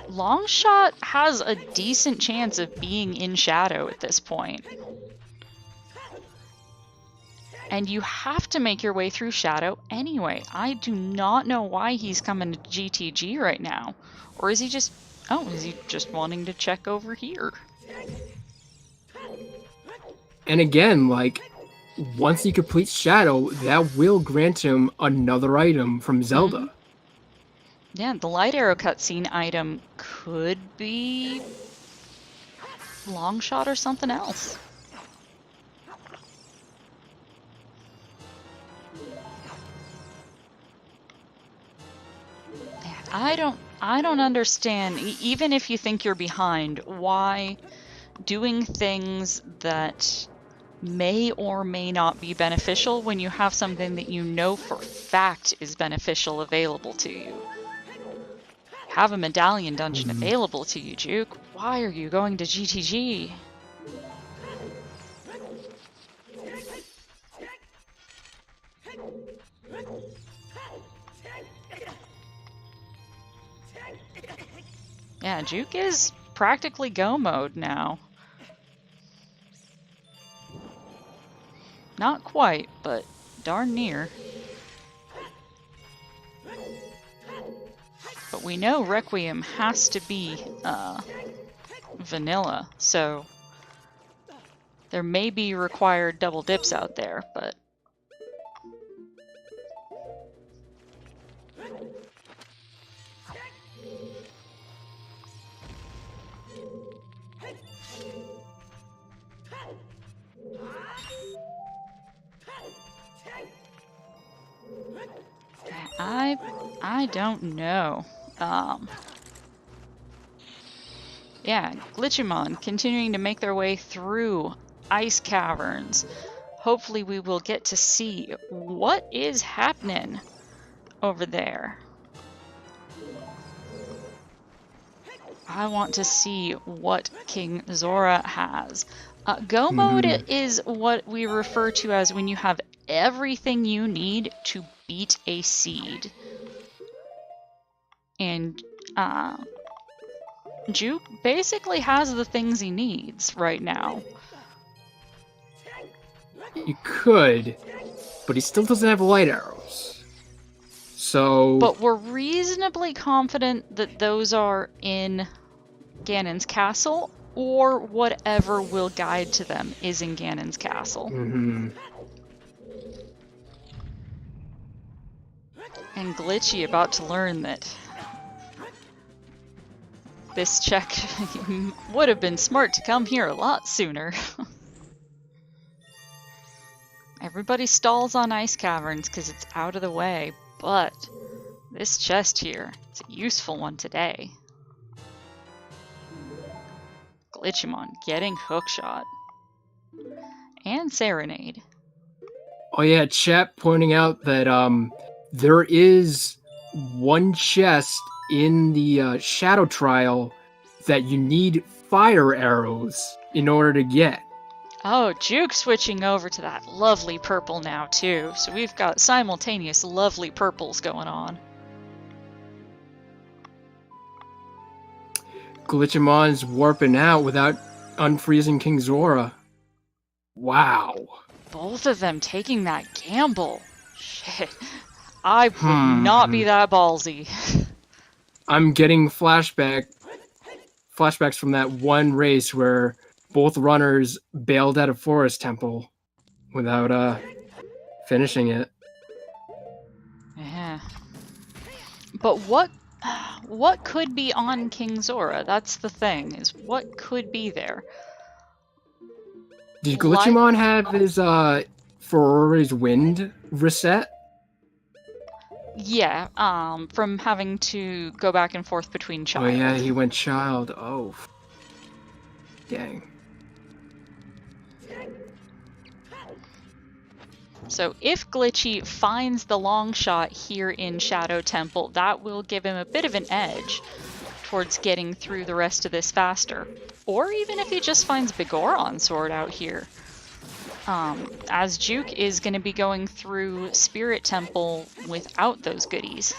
Longshot has a decent chance of being in Shadow at this point. And you have to make your way through Shadow anyway. I do not know why he's coming to GTG right now. Or is he just... oh, is he just wanting to check over here? And again, like, once he completes Shadow, that will grant him another item from Zelda. Yeah, the Light Arrow cutscene item could be Longshot or something else. I don't understand, even if you think you're behind, why doing things that may or may not be beneficial when you have something that you know for fact is beneficial available to you. Have a medallion dungeon available to you, juwk. Why are you going to GTG? Yeah, juwk is practically go mode now. Not quite, but darn near. But we know Requiem has to be vanilla, so there may be required double dips out there, but I don't know. Yeah, Glitchymon continuing to make their way through ice caverns. Hopefully we will get to see what is happening over there. I want to see what King Zora has. Go mode is what we refer to as when you have everything you need to beat a seed. And juwk basically has the things he needs right now. He could, but he still doesn't have light arrows. So... But we're reasonably confident that those are in Ganon's castle, or whatever will guide to them is in Ganon's castle. And Glitchy about to learn that this check would have been smart to come here a lot sooner. Everybody stalls on ice caverns because it's out of the way, but this chest here is a useful one today. Glitchymon getting hookshot. And Serenade. Oh yeah, chat pointing out that there is one chest in the Shadow Trial that you need fire arrows in order to get. Oh, juwk switching over to that lovely purple now too, so we've got simultaneous lovely purples going on. Glitchymon's warping out without unfreezing King Zora. Wow. Both of them taking that gamble. Shit. I would not be that ballsy. I'm getting flashbacks from that one race where both runners bailed at a forest temple without finishing it. Yeah. But what could be on King Zora? That's the thing, is what could be there? Did Glitchymon have his Ferrari's wind reset? Yeah, from having to go back and forth between child. Oh yeah, he went child. Oh. Dang. So if Glitchy finds the long shot here in Shadow Temple, that will give him a bit of an edge towards getting through the rest of this faster. Or even if he just finds Bigoron Sword out here. As juwk is going to be going through Spirit Temple without those goodies.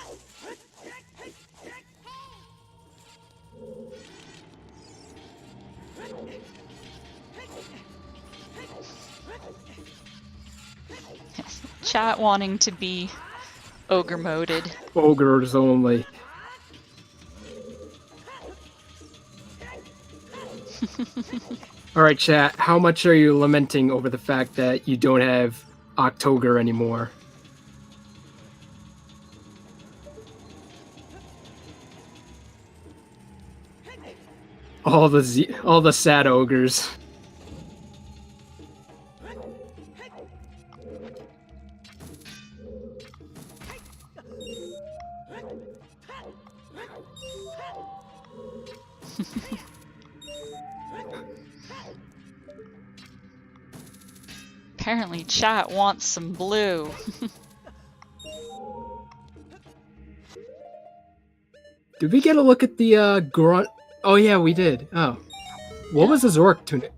Chat wanting to be ogre moded. Ogres only. Alright chat, how much are you lamenting over the fact that you don't have October anymore? All the sad ogres. Apparently chat wants some blue. Did we get a look at the grunt? Oh yeah, we did. Oh. What was the Zora tunic?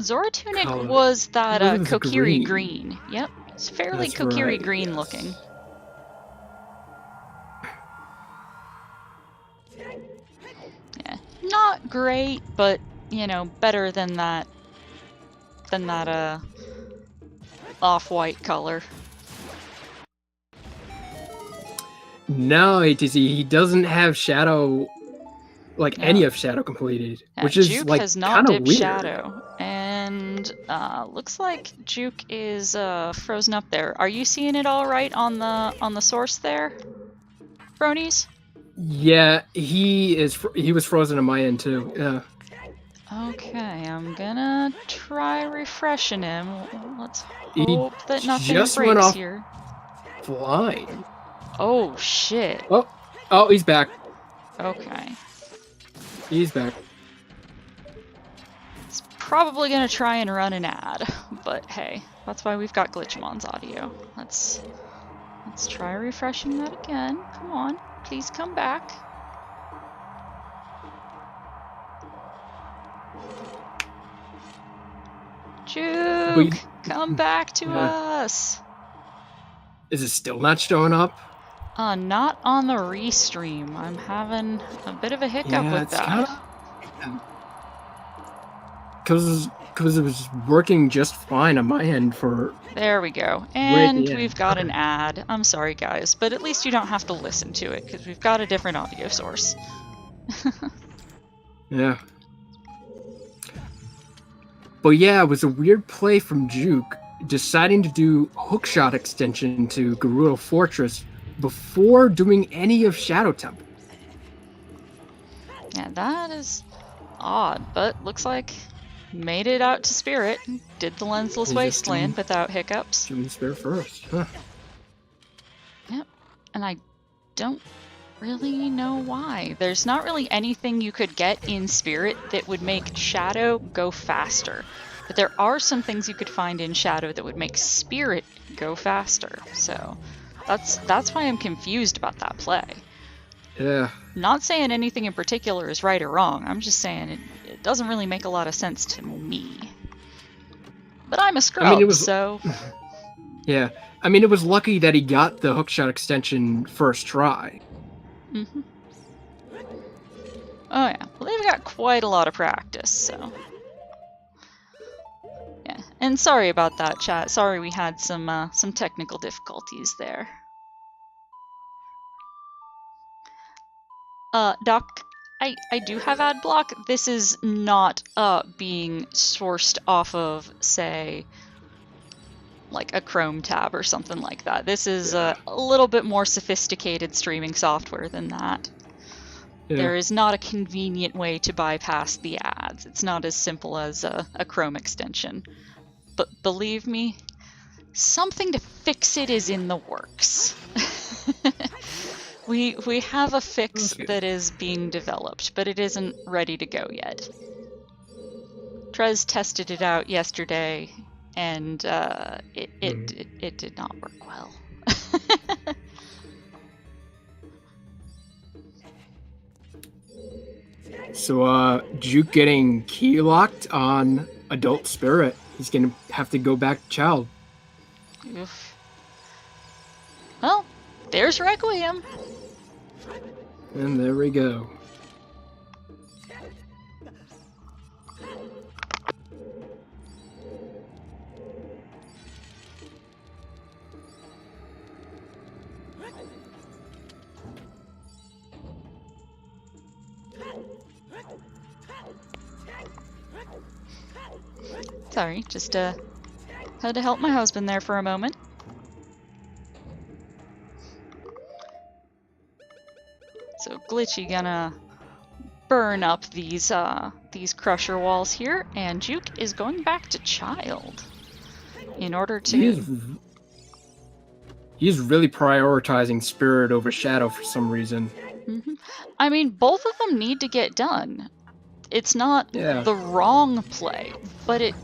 Zora tunic color? was that It was Kokiri green. Yep. It's fairly That's Kokiri right, green yes. looking. Yeah. Not great, but you know, better than that off-white color. No, he doesn't have Shadow, like any of Shadow completed, Yeah, which is juwk like has not kind of dipped weird. Shadow, and looks like juwk is frozen up there. Are you seeing it all right on the source there, Bronies? Yeah, he was frozen on my end too. Yeah. Okay, I'm gonna try refreshing him. Let's hope that nothing just breaks went off here. Flying. Oh, shit. Oh, he's back. Okay. He's back. It's probably gonna try and run an ad, but hey, that's why we've got Glitchymon's audio. Let's try refreshing that again. Come on, please come back. Juke, come back to us. Is it still not showing up? Not on the restream. I'm having a bit of a hiccup with that. Because it was working just fine on my end for... There we go. And we've got an ad. I'm sorry, guys, but at least you don't have to listen to it, because we've got a different audio source. Yeah. But yeah, it was a weird play from Juke, deciding to do hookshot extension to Gerudo Fortress before doing any of Shadow Temple. Yeah, that is odd, but looks like made it out to Spirit. Did the Lensless Wasteland without hiccups. Doing Spirit first, huh? Yep, and I don't really know why. There's not really anything you could get in Spirit that would make Shadow go faster. But there are some things you could find in Shadow that would make Spirit go faster. So that's why I'm confused about that play. Yeah. Not saying anything in particular is right or wrong. I'm just saying it doesn't really make a lot of sense to me. But I'm a scrub, so... Yeah. I mean, it was lucky that he got the hookshot extension first try. Mm-hmm. Oh yeah, well they've got quite a lot of practice, so... Yeah, and sorry about that, chat. Sorry we had some technical difficulties there. Doc, I do have ad block. This is not being sourced off of, say, like a Chrome tab or something like that. This is a little bit more sophisticated streaming software than that. Yeah. There is not a convenient way to bypass the ads. It's not as simple as a Chrome extension. But believe me, something to fix it is in the works. We have a fix that is being developed, but it isn't ready to go yet. Trez tested it out yesterday, and it did not work well. So, Juke getting key locked on Adult Spirit. He's gonna have to go back to Child. Oof. Well, there's Requiem. And there we go. Sorry, just had to help my husband there for a moment. So Glitchy gonna burn up these crusher walls here, and Juke is going back to Child in order to... He's really prioritizing Spirit over Shadow for some reason. Mm-hmm. I mean, both of them need to get done. It's not the wrong play, but it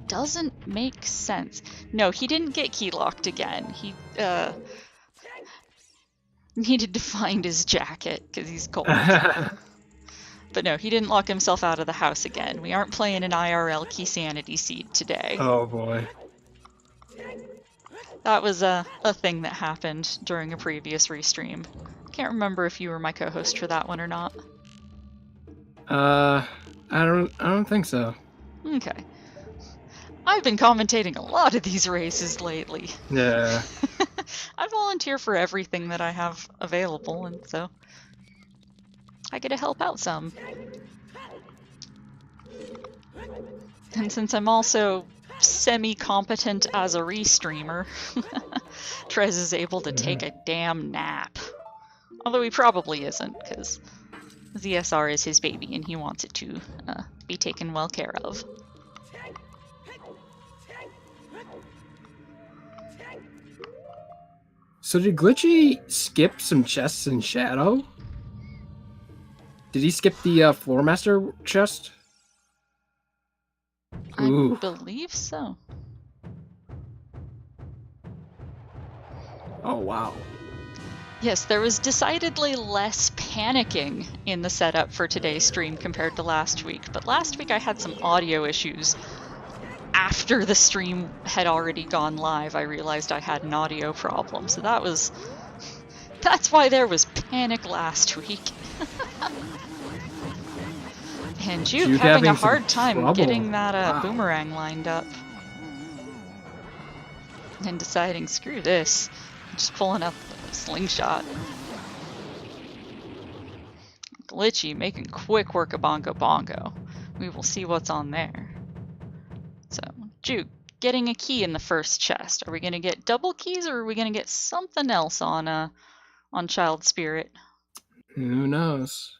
doesn't make sense. No, he didn't get key locked again. He needed to find his jacket because he's cold. But no, he didn't lock himself out of the house again. We aren't playing an IRL Key Sanity Seed today. Oh boy. That was a thing that happened during a previous restream. Can't remember if you were my co-host for that one or not. I don't think so. Okay. I've been commentating a lot of these races lately. Yeah. I volunteer for everything that I have available, and so I get to help out some. And since I'm also semi-competent as a restreamer, Trez is able to take a damn nap. Although he probably isn't, because ZSR is his baby and he wants it to be taken well care of. So did Glitchy skip some chests in Shadow? Did he skip the Floor Master chest? I Ooh. believe so. Oh, wow. Yes, there was decidedly less panicking in the setup for today's stream compared to last week, but last week I had some audio issues. After the stream had already gone live, I realized I had an audio problem, so that's why there was panic last week. And juwk having a hard time getting that boomerang lined up. And deciding, screw this, just pulling up the slingshot. Glitchy making quick work of Bongo Bongo. We will see what's on there. So, juwk getting a key in the first chest. Are we going to get double keys, or are we going to get something else on Child Spirit? Who knows?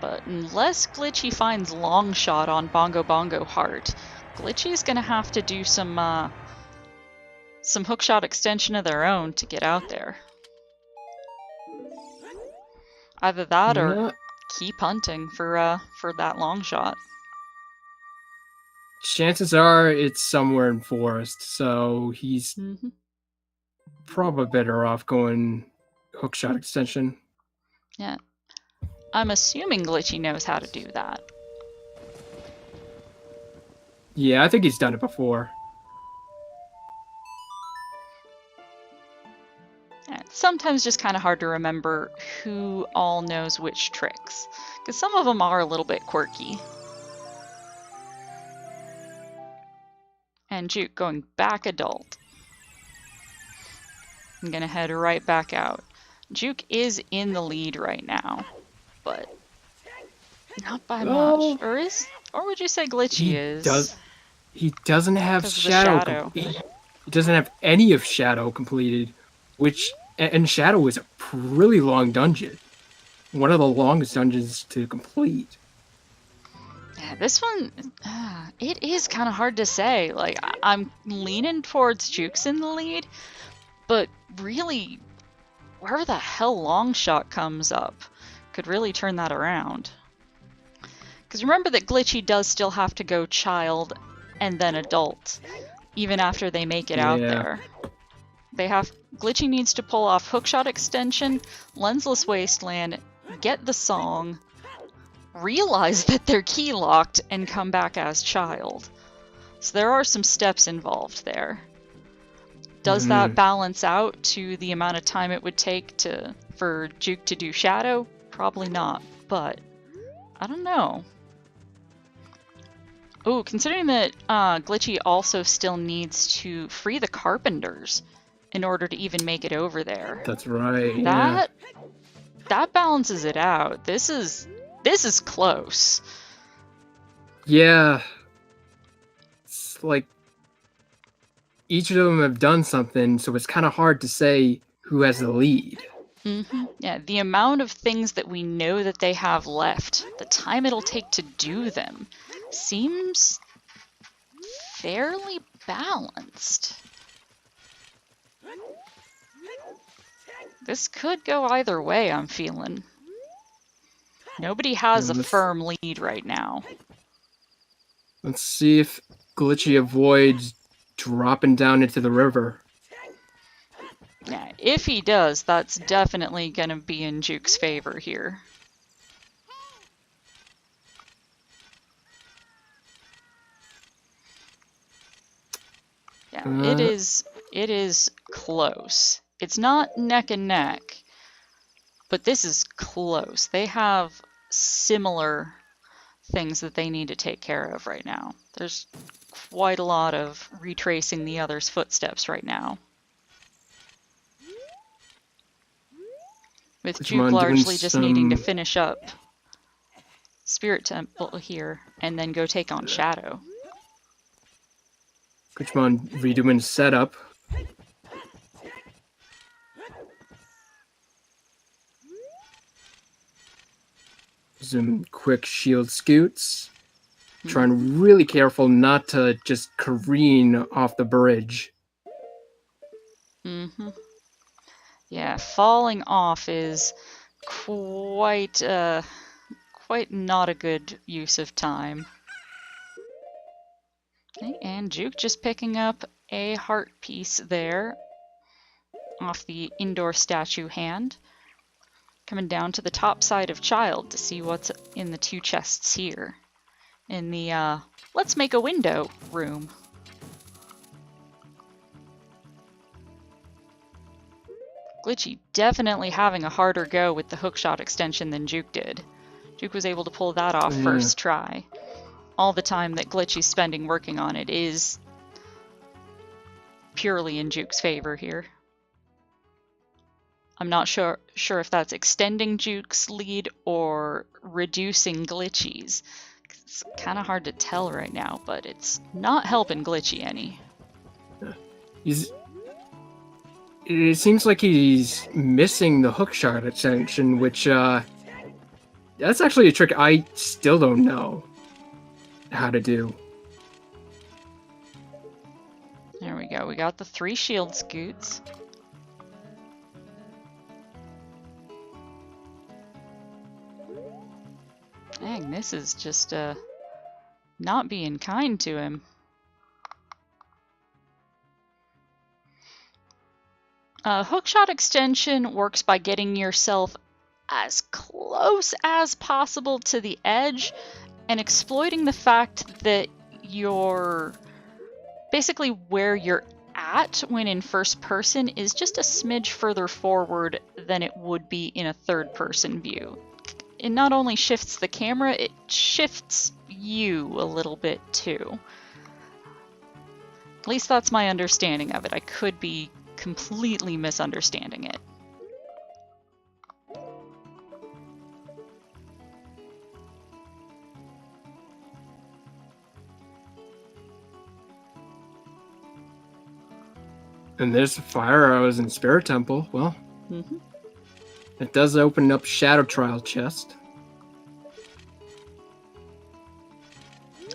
But unless Glitchy finds long shot on Bongo Bongo Heart, Glitchy's going to have to do some hookshot extension of their own to get out there. Either that or keep hunting for that long shot. Chances are it's somewhere in forest, so he's probably better off going hookshot extension. Yeah. I'm assuming Glitchy knows how to do that. Yeah, I think he's done it before. Yeah, it's sometimes just kind of hard to remember who all knows which tricks, because some of them are a little bit quirky. And juwk going back adult. I'm gonna head right back out. Juwk is in the lead right now, but not by much. Or would you say Glitchy is? He doesn't have Shadow. He doesn't have any of Shadow completed, and Shadow is a really long dungeon. One of the longest dungeons to complete. Yeah, this one, it is kind of hard to say. Like, I'm leaning towards juwk's in the lead, but really, wherever the hell Longshot comes up could really turn that around. Because remember that Glitchy does still have to go child and then adult, even after they make it out there. Glitchy needs to pull off hookshot extension, lensless wasteland, get the song, realize that they're key locked, and come back as child. So there are some steps involved there. Does that balance out to the amount of time it would take for juwk to do Shadow? Probably not, but I don't know. Oh, considering that Glitchy also still needs to free the carpenters in order to even make it over there. That's right. That balances it out. This is close. Yeah. It's like each of them have done something, so it's kind of hard to say who has the lead. Yeah, the amount of things that we know that they have left, the time it'll take to do them, seems fairly balanced. This could go either way, I'm feeling. Nobody has a firm lead right now. Let's see if Glitchy avoids dropping down into the river. Yeah, if he does, that's definitely going to be in juwk's favor here. Yeah, it is close. It's not neck and neck, but this is close. They have similar things that they need to take care of right now. There's quite a lot of retracing the other's footsteps right now. With juwk largely just needing to finish up Spirit Temple here and then go take on Shadow. Glitchymon redoing setup. Some quick shield scoots. trying really careful not to just careen off the bridge. Yeah, falling off is quite not a good use of time. Okay, and Juke just picking up a heart piece there off the indoor statue hand. Coming down to the top side of Child to see what's in the 2 chests here. In the let's make a window room. Glitchy definitely having a harder go with the hookshot extension than Juke did. Juke was able to pull that off first try. All the time that Glitchy's spending working on it is purely in Juke's favor here. I'm not sure if that's extending Juke's lead or reducing Glitchy's. It's kind of hard to tell right now, but it's not helping Glitchy any. It seems like he's missing the hookshot extension, which that's actually a trick I still don't know how to do. There we go. We got the 3 shield scoots. Dang, this is just not being kind to him. Hookshot extension works by getting yourself as close as possible to the edge and exploiting the fact that you're basically where you're at when in first person is just a smidge further forward than it would be in a third person view. It not only shifts the camera, it shifts you a little bit too. At least that's my understanding of it. I could be completely misunderstanding it. And there's the fire arrows in Spirit Temple. Well, it does open up Shadow Trial chest.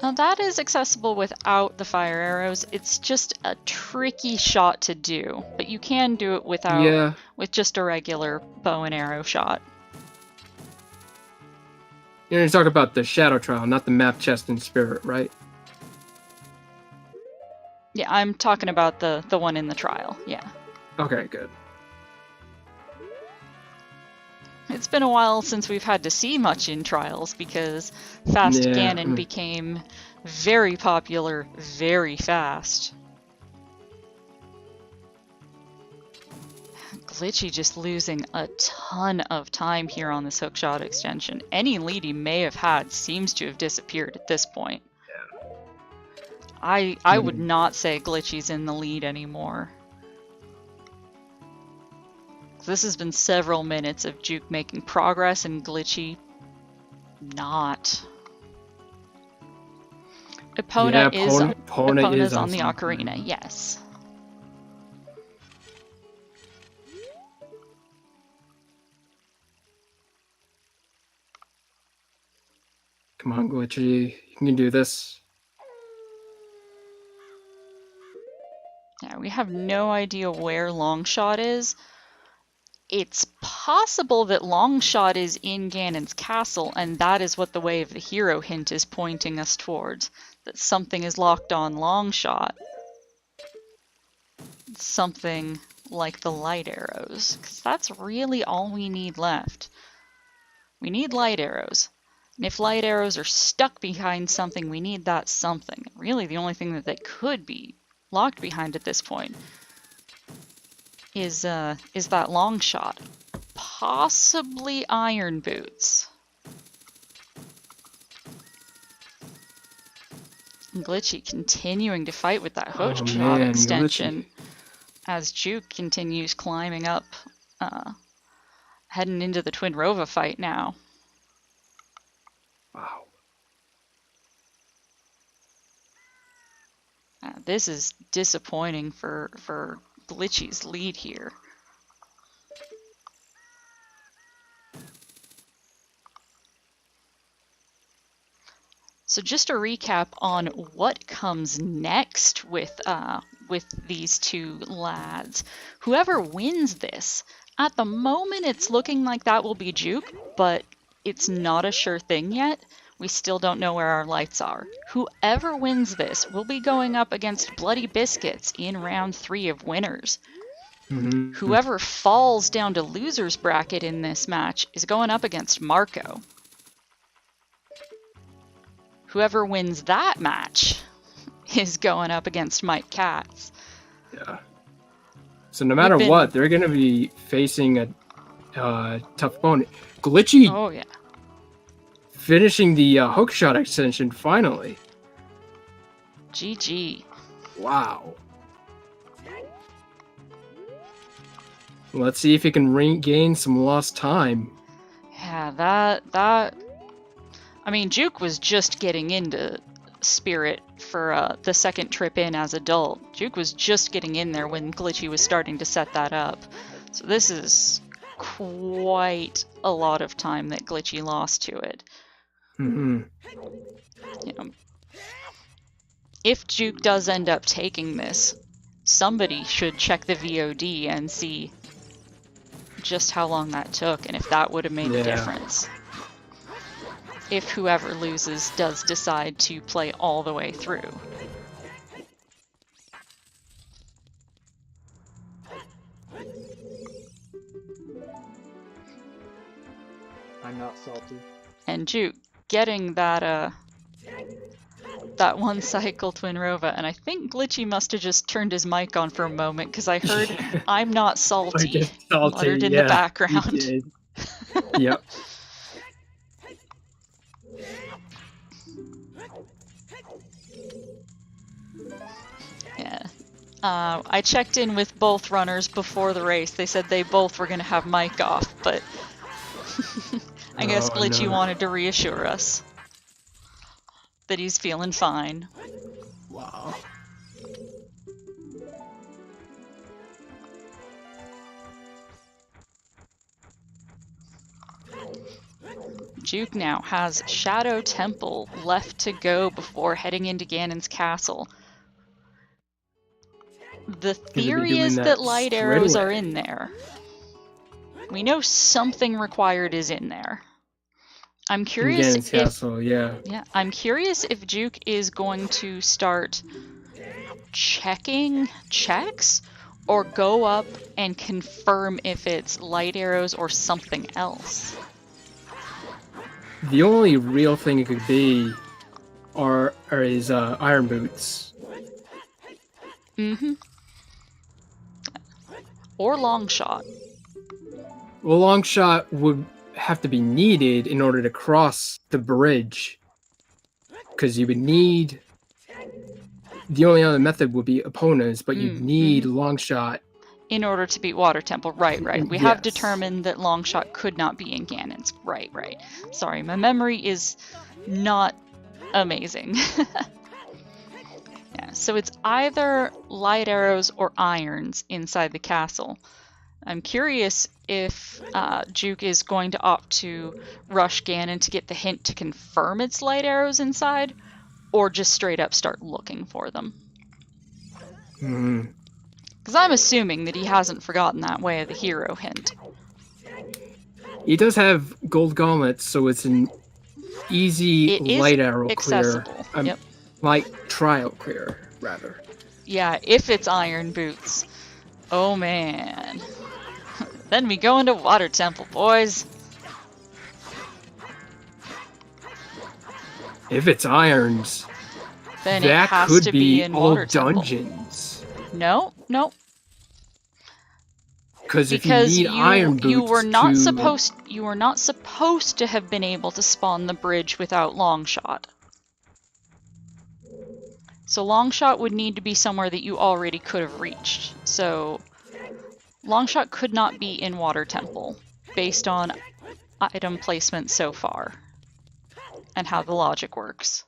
Now that is accessible without the fire arrows. It's just a tricky shot to do, but you can do it without, with just a regular bow and arrow shot. You're talking about the Shadow Trial, not the map chest in Spirit, right? Yeah, I'm talking about the one in the trial, yeah. Okay, good. It's been a while since we've had to see much in trials because Fast Ganon became very popular very fast. Glitchy just losing a ton of time here on this hookshot extension. Any lead he may have had seems to have disappeared at this point. I would not say Glitchy's in the lead anymore. This has been several minutes of Juke making progress and Glitchy not. Epona is on the ocarina, yes. Come on, Glitchy. You can do this. Yeah, we have no idea where Longshot is. It's possible that Longshot is in Ganon's castle, and that is what the Way of the Hero hint is pointing us towards. That something is locked on Longshot. Something like the light arrows, because that's really all we need left. We need light arrows. And if light arrows are stuck behind something, we need that something. Really, the only thing that they could be locked behind at this point is that long shot. Possibly iron boots. And Glitchy continuing to fight with that hook shot extension as Juke continues climbing up, heading into the Twin Rova fight now. Wow. This is disappointing for Glitchy's lead here. So just a recap on what comes next with these two lads. Whoever wins this, at the moment it's looking like that will be Juke, but it's not a sure thing yet. We still don't know where our lights are. Whoever wins this will be going up against Bloody Biscuits in round 3 of winners. Mm-hmm. Whoever falls down to loser's bracket in this match is going up against Marco. Whoever wins that match is going up against Mike Katz. Yeah. So no matter what, they're going to be facing a tough opponent. Glitchy. Oh yeah. Finishing the hookshot extension finally. GG. Wow. Let's see if he can regain some lost time. Yeah, that. I mean, Juke was just getting into Spirit for the second trip in as adult. Juke was just getting in there when Glitchy was starting to set that up. So this is quite a lot of time that Glitchy lost to it. Mm-hmm. You know, if Juke does end up taking this, somebody should check the VOD and see just how long that took and if that would have made a difference. If whoever loses does decide to play all the way through. I'm not salty. And Juke getting that that one cycle Twin Rova, and I think Glitchy must have just turned his mic on for a moment because I heard "I'm not salty" muttered in the background. Yep. Yeah. I checked in with both runners before the race. They said they both were going to have mic off, but I guess Glitchy wanted to reassure us that he's feeling fine. Wow. Juke now has Shadow Temple left to go before heading into Ganon's castle. The theory is that light arrows are in there. We know something required is in there. I'm curious if castle, yeah, I'm curious if Juke is going to start checking checks or go up and confirm if it's light arrows or something else. The only real thing it could be is iron boots. Mm-hmm. Or long shot. Well, long shot would have to be needed in order to cross the bridge, because you would need. The only other method would be opponents, but you'd need long shot in order to beat Water Temple. Right. We have determined that long shot could not be in Ganon's. Right. Sorry, my memory is not amazing. Yeah, so it's either light arrows or irons inside the castle. I'm curious if Juke is going to opt to rush Ganon to get the hint to confirm it's light arrows inside, or just straight up start looking for them. Because I'm assuming that he hasn't forgotten that way of the hero hint. He does have gold gauntlets, so it's an easy light arrow accessible. Clear. Yep. Light trial clear, rather. Yeah, if it's iron boots. Oh man. Then we go into Water Temple, boys. If it's irons, then that it has could to be in all Water dungeons. No. Because if you need iron boots, you were not supposed to have been able to spawn the bridge without long shot. So long shot would need to be somewhere that you already could have reached. So long shot could not be in Water Temple based on item placement so far and how the logic works.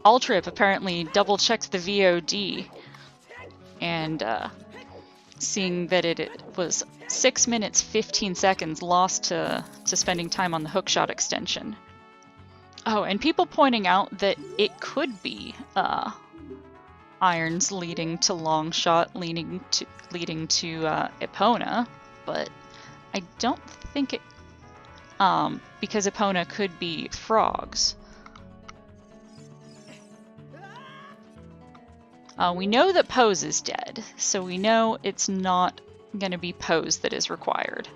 Altrip apparently double checked the VOD and seeing that it was 6 minutes 15 seconds lost to spending time on the hookshot extension. Oh, and people pointing out that it could be irons leading to Longshot, leading to Epona, but I don't think it, because Epona could be frogs. We know that Pose is dead, so we know it's not going to be Pose that is required.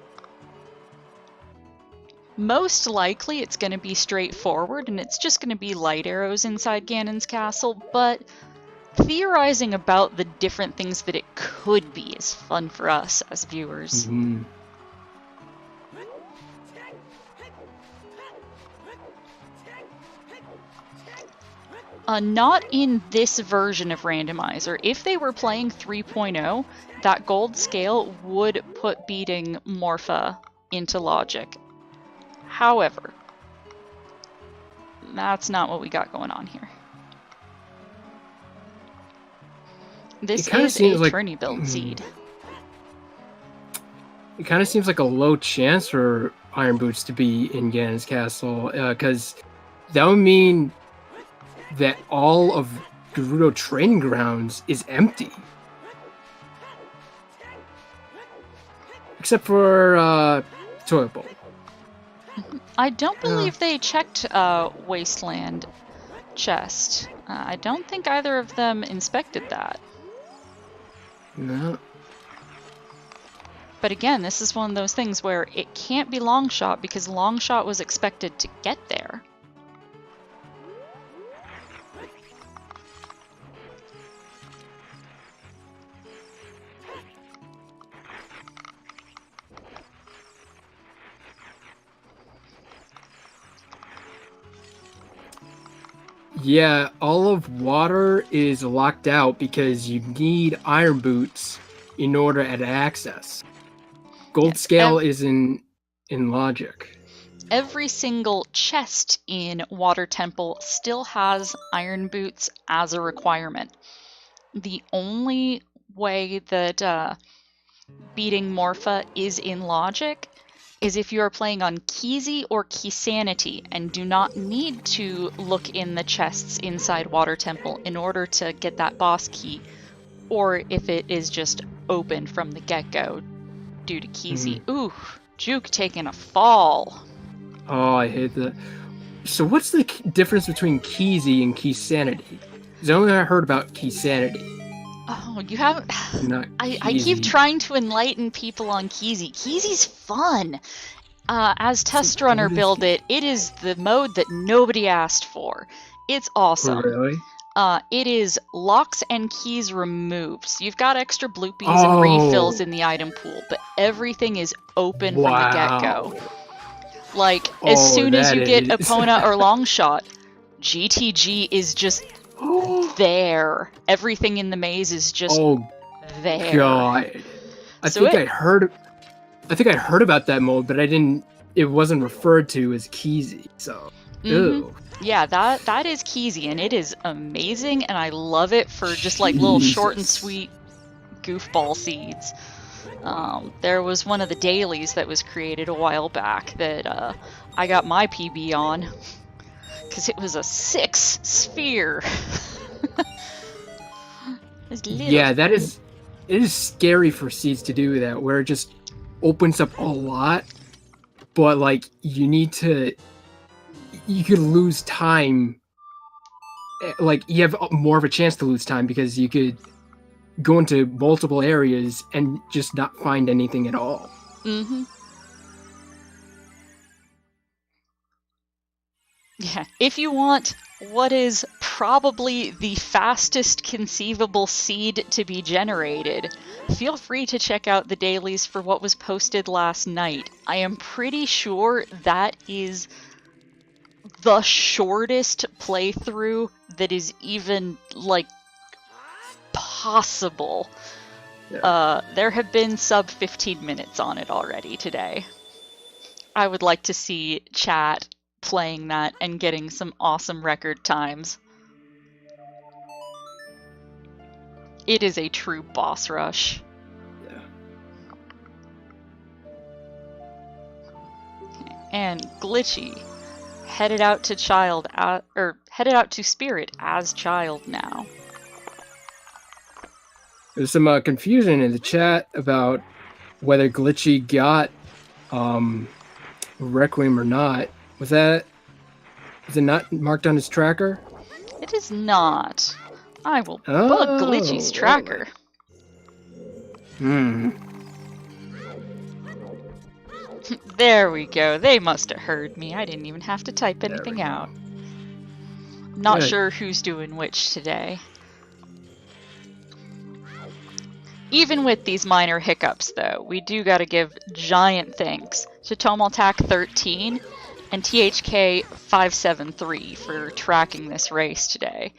Most likely it's going to be straightforward, and it's just going to be light arrows inside Ganon's castle, but theorizing about the different things that it could be is fun for us as viewers. Mm-hmm. Not in this version of Randomizer. If they were playing 3.0, that gold scale would put beating Morpha into logic. However, that's not what we got going on here. This is a like, tourney build seed. It kind of seems like a low chance for Iron Boots to be in Ganon's castle, because that would mean that all of Gerudo Training Grounds is empty. Except for Toilet Bowl. I don't believe they checked Wasteland chest. I don't think either of them inspected that. No. But again, this is one of those things where it can't be Longshot because Longshot was expected to get there. Yeah, all of water is locked out because you need Iron Boots in order to access. Gold scale is in logic. Every single chest in Water Temple still has Iron Boots as a requirement. The only way that beating Morpha is in logic is if you are playing on Keezy or Keysanity and do not need to look in the chests inside Water Temple in order to get that boss key, or if it is just open from the get-go due to Keezy. Ooh, Juke taking a fall. Oh, I hate that. So what's the difference between Keezy and Keysanity? Because I only heard about Keysanity. Oh, you haven't... I keep trying to enlighten people on Keezy. Keezy's fun. As Test Runner build it is the mode that nobody asked for. It's awesome. Really? It is locks and keys removed. So you've got extra bloopies and refills in the item pool, but everything is open from the get-go. Like, as soon as you get Epona or Longshot, GTG is just there. Everything in the maze is just there. God. I think I heard about that mode, but it wasn't referred to as Keezy, so ew. Yeah, that is Keezy, and it is amazing, and I love it for just like little short and sweet goofball seeds. There was one of the dailies that was created a while back that I got my PB on because it was a 6 sphere. Yeah, it is scary for seeds to do that, where it just opens up a lot, but like you could lose time. Like you have more of a chance to lose time because you could go into multiple areas and just not find anything at all. Yeah, if you want what is probably the fastest conceivable seed to be generated, feel free to check out the dailies for what was posted last night. I am pretty sure that is the shortest playthrough that is even, like, possible. Yeah. There have been sub 15 minutes on it already today. I would like to see chat playing that and getting some awesome record times. It is a true boss rush. Yeah. and Glitchy headed out to headed out to Spirit as Child now. There's some confusion in the chat about whether Glitchy got Requiem or not. Is it not marked on his tracker? It is not. I will bug Glitchy's tracker. There we go. They must have heard me. I didn't even have to type anything out. Not sure who's doing which today. Even with these minor hiccups, though, we do gotta give giant thanks to Tomaltac13 and THK573 for tracking this race today.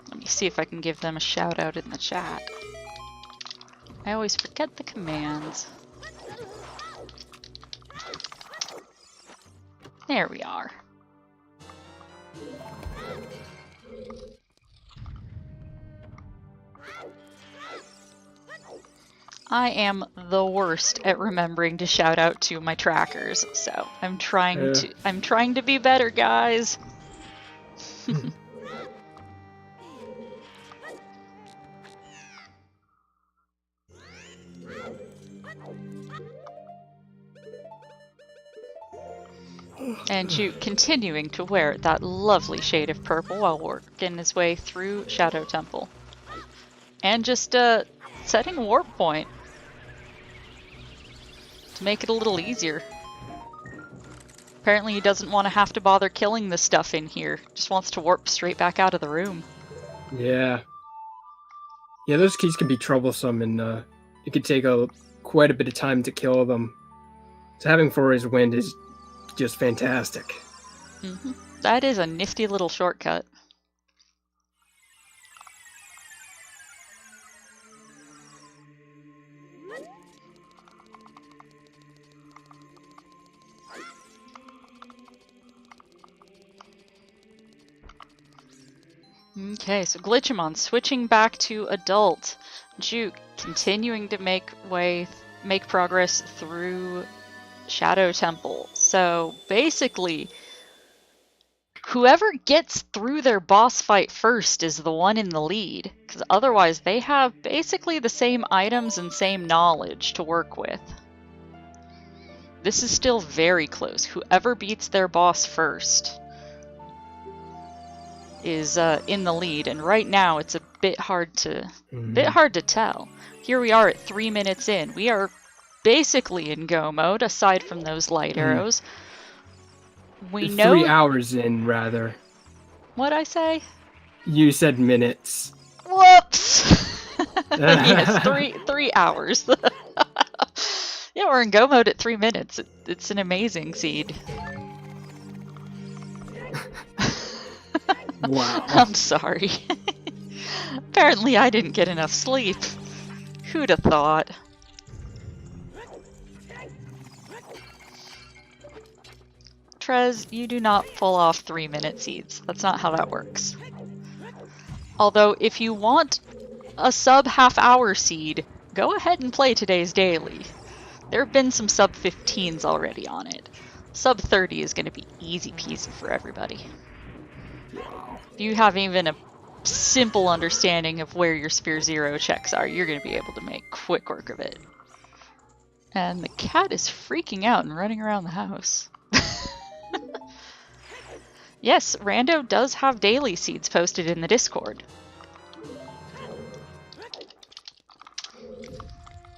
Let me see if I can give them a shout out in the chat. I always forget the commands. There we are. I am the worst at remembering to shout out to my trackers, so I'm trying to be better, guys. And Juke continuing to wear that lovely shade of purple while working his way through Shadow Temple. And just setting a warp point to make it a little easier. Apparently he doesn't want to have to bother killing the stuff in here. Just wants to warp straight back out of the room. Yeah. Yeah, those keys can be troublesome, and it could take quite a bit of time to kill them. So having Forays Wind is just fantastic. Mm-hmm. That is a nifty little shortcut. Okay, so Glitchymon switching back to adult. Juke continuing to make progress through Shadow Temple. So basically, whoever gets through their boss fight first is the one in the lead, because otherwise they have basically the same items and same knowledge to work with. This is still very close. Whoever beats their boss first is in the lead, and right now it's a bit hard to tell. Here we are at 3 minutes in. We are basically in go mode, aside from those light arrows. We know 3 hours in, rather. What'd I say? You said minutes. Whoops. Yes, 3 hours. Yeah, we're in go mode at 3 minutes. It's an amazing seed. Wow. I'm sorry. Apparently I didn't get enough sleep. Who'd have thought? Trez, you do not pull off 3-minute seeds. That's not how that works. Although, if you want a sub half-hour seed, go ahead and play today's daily. There have been some sub 15s already on it. Sub 30 is going to be easy peasy for everybody. If you have even a simple understanding of where your Sphere Zero checks are, you're going to be able to make quick work of it. And the cat is freaking out and running around the house. Yes, Rando does have daily seeds posted in the Discord.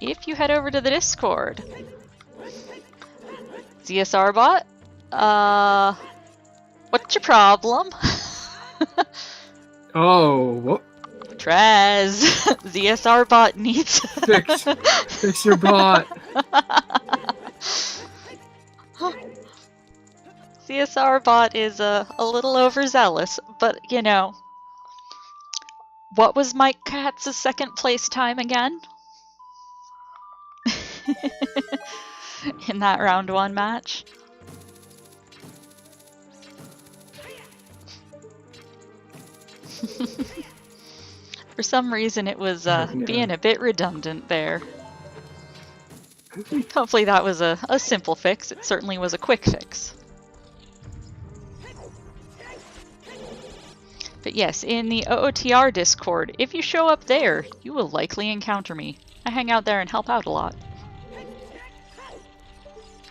If you head over to the Discord, ZSR bot, what's your problem? Oh, what? Trez, ZSR bot needs fix your bot. CSR bot is a little overzealous, but you know. What was Mike Katz's second place time again? In that round 1 match? For some reason, it was Yeah. being a bit redundant there. Hopefully that was a simple fix. It certainly was a quick fix. But yes, in the OOTR Discord, if you show up there, you will likely encounter me. I hang out there and help out a lot.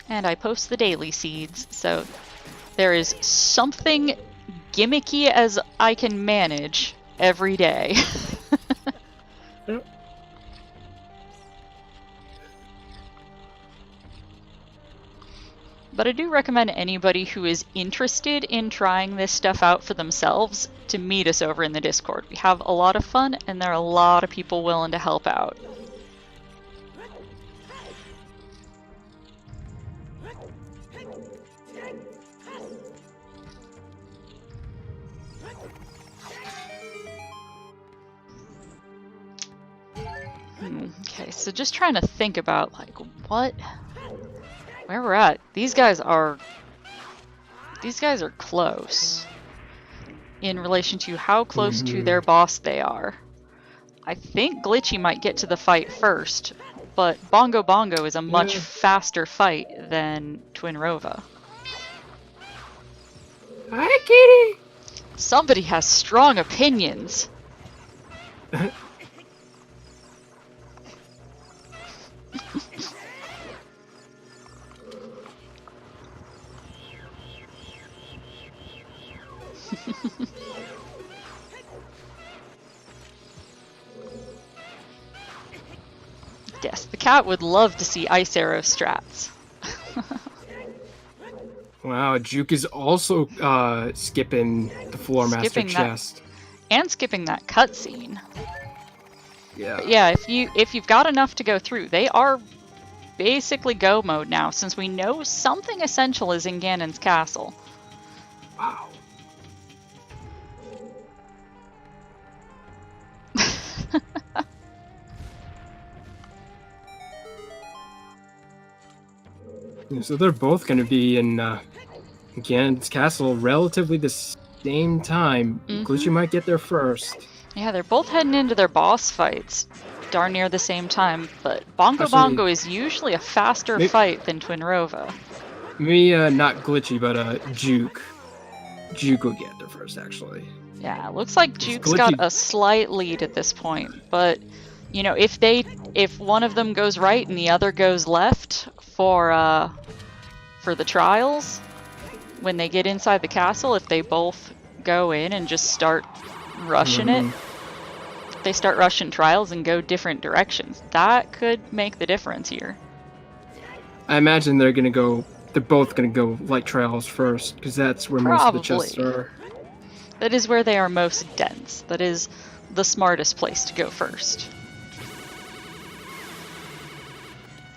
And I post the daily seeds, so there is something gimmicky as I can manage every day. Yep. But I do recommend anybody who is interested in trying this stuff out for themselves to meet us over in the Discord. We have a lot of fun, and there are a lot of people willing to help out. Okay, so just trying to think about, like, where we're at. These guys are close in relation to how close to their boss they are. I think Glitchy might get to the fight first, but Bongo Bongo is a much faster fight than Twinrova. Hi, Kitty! Somebody has strong opinions. Yes, the cat would love to see ice arrow strats. Wow, Juke is also skipping the Floor Master Skipping that- chest. And skipping that cutscene. Yeah. But yeah, if you've got enough to go through, they are basically go mode now, since we know something essential is in Ganon's castle. Wow. So they're both going to be in Ganon's castle relatively the same time. Glitchy might get there first. Yeah, they're both heading into their boss fights darn near the same time, but Bongo Actually, Bongo is usually a faster fight than Twinrova. Maybe not Glitchy, but Juke. Juke will get there first, actually. Yeah, looks like Juke's Glitchy- got a slight lead at this point, but you know, if one of them goes right and the other goes left for the trials, when they get inside the castle, if they both go in and just start rushing it, if they start rushing trials and go different directions, that could make the difference here. I imagine they're both gonna go light trials first, because that's where most of the chests Probably. are. That is where they are most dense. That is the smartest place to go first.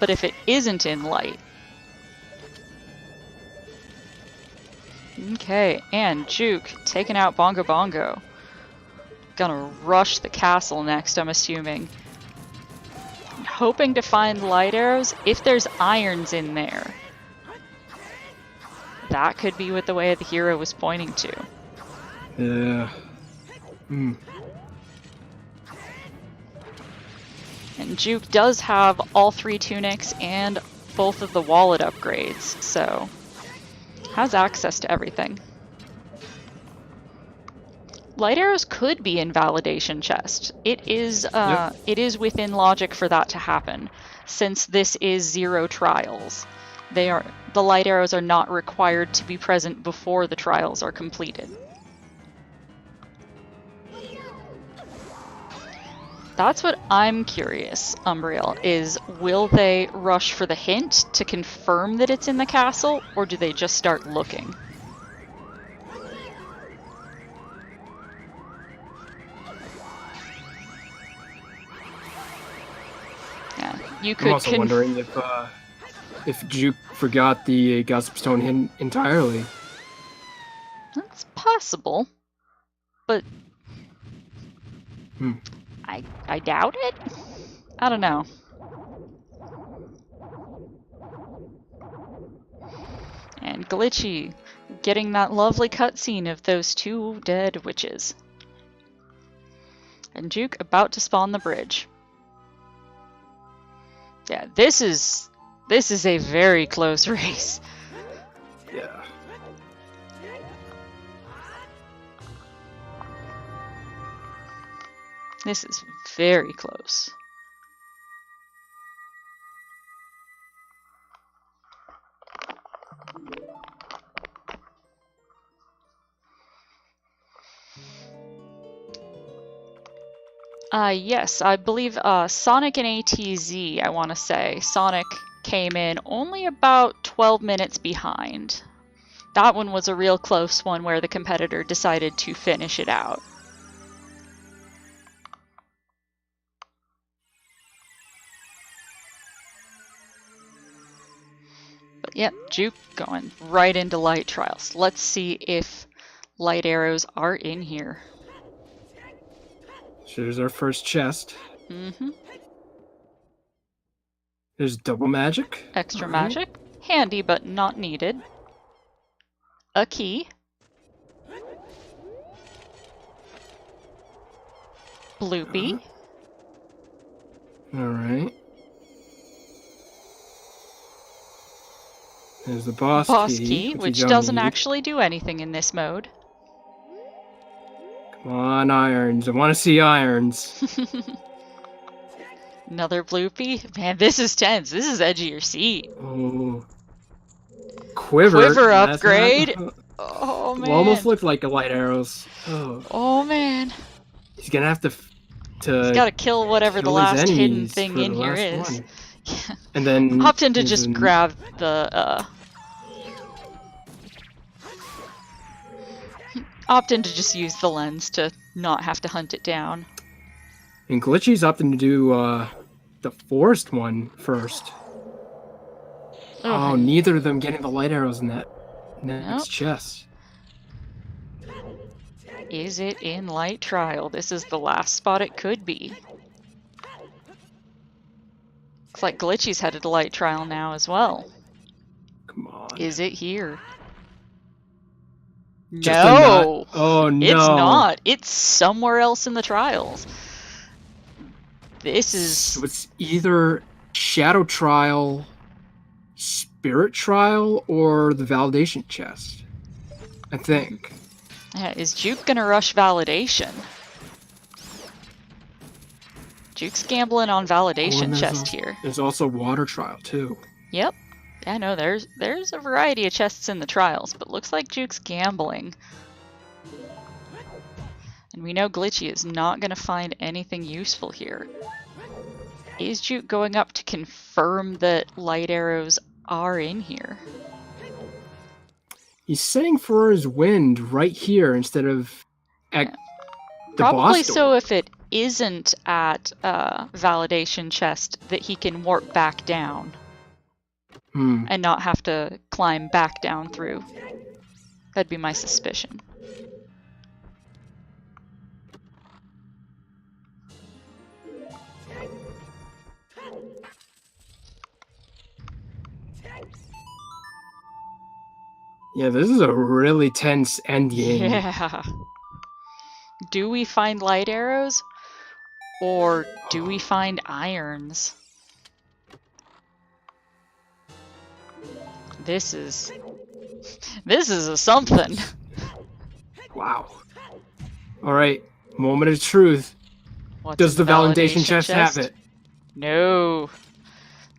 But if it isn't in light... Okay, and Juke taking out Bongo Bongo. Gonna rush the castle next, I'm assuming. Hoping to find light arrows if there's irons in there. That could be what the way of the hero was pointing to. Yeah. And Juke does have all 3 tunics and both of the wallet upgrades, so has access to everything. Light arrows could be in validation chest. It is within logic for that to happen, since this is 0 trials. The light arrows are not required to be present before the trials are completed. That's what I'm curious, Umbriel, is will they rush for the hint to confirm that it's in the castle, or do they just start looking? Yeah, you could I'm also wondering if Juke forgot the Gossip Stone hint entirely. That's possible, but I doubt it? I don't know. And Glitchy getting that lovely cutscene of those 2 dead witches. And Juke about to spawn the bridge. Yeah, this is a very close race. Yeah. This is very close. Yes, I believe Sonic and ATZ, I want to say. Sonic came in only about 12 minutes behind. That one was a real close one where the competitor decided to finish it out. But yep, Juke going right into light trials. Let's see if light arrows are in here. So there's our first chest. Mm-hmm. There's double magic. Extra magic. Handy, but not needed. A key. Bloopy. Alright. There's the boss key, which you don't doesn't need. actually do anything in this mode. Come on, irons. I want to see irons. Another bloopy. Man, this is tense. This is edge of your seat. Oh. Quiver. Quiver That's upgrade. not- Oh, man. Well, almost looked like a light arrows. Oh. Oh, man. He's gonna have to He's got to kill whatever the kill his last hidden enemies thing for in the here last is. one. And then Opted to he's just in- grab the, Opted to just use the lens to not have to hunt it down. And Glitchy's opting to do the forest one first. Oh, neither of them getting the light arrows in that next Nope. chest. Is it in light trial? This is the last spot it could be. Looks like Glitchy's headed to light trial now as well. Come on. Is it here? Just a No! nut. Oh no. It's not. It's somewhere else in the trials. This is... So it's either Shadow Trial, Spirit Trial, or the Validation Chest. I think. Yeah, is Juke gonna rush validation? Juke's gambling on Oh, validation and chest here. There's also Water Trial too. Yep. Yeah, no, there's a variety of chests in the trials, but looks like Juke's gambling. And we know Glitchy is not going to find anything useful here. Is Juke going up to confirm that light arrows are in here? He's setting for his wind right here instead of at the Probably boss door. so if it isn't at validation chest that he can warp back down. And not have to climb back down through. That'd be my suspicion. Yeah, this is a really tense end game. Yeah. Do we find light arrows? Or do we find irons? This is a something. Wow. Alright, moment of truth. What's Does in the validation chest have it? No.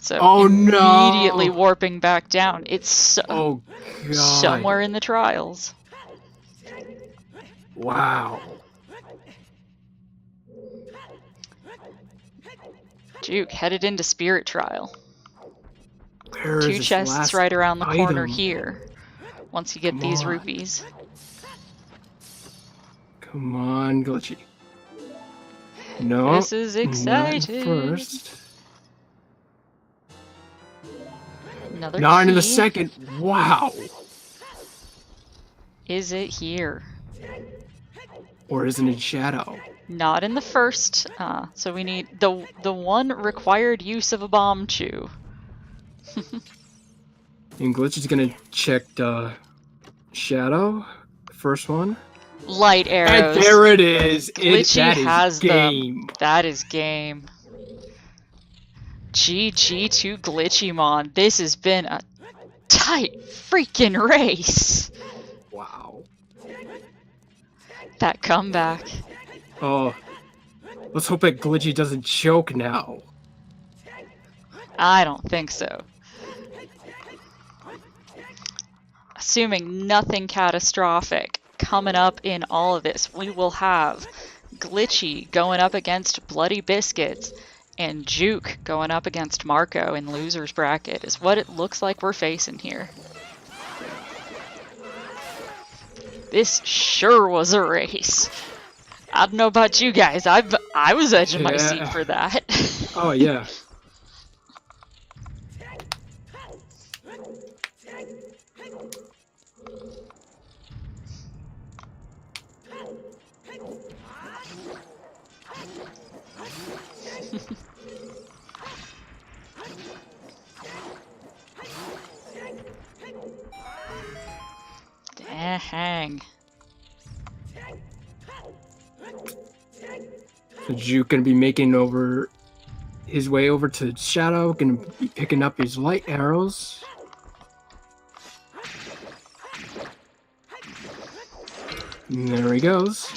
So Oh, no. immediately warping back down. It's Oh god. somewhere in the trials. Wow. Juke headed into Spirit Trial. Where is 2 this chests last right around the corner item? here. Once you get Come these on. rupees. Come on, Glitchy. No. This is not exciting. first. Another Not into the key. second. Wow. Is it here? Or isn't it Shadow? Not in the first. So we need the one required use of a bomb chew. And Glitch is gonna check the Shadow, the first one. light And arrows. there it is. Glitchy That has is game. them. That is game. GG to Glitchymon. This has been a tight freaking race. Wow. That comeback. Oh, let's hope that Glitchy doesn't choke now. I don't think so. Assuming nothing catastrophic coming up in all of this, we will have Glitchy going up against Bloody Biscuits and juwk going up against Marco in loser's bracket is what it looks like we're facing here. This sure was a race. I don't know about you guys. I was edging my seat for that. Oh yeah. Dang. So juwk gonna be making his way over to Shadow, gonna be picking up his light arrows. And there he goes.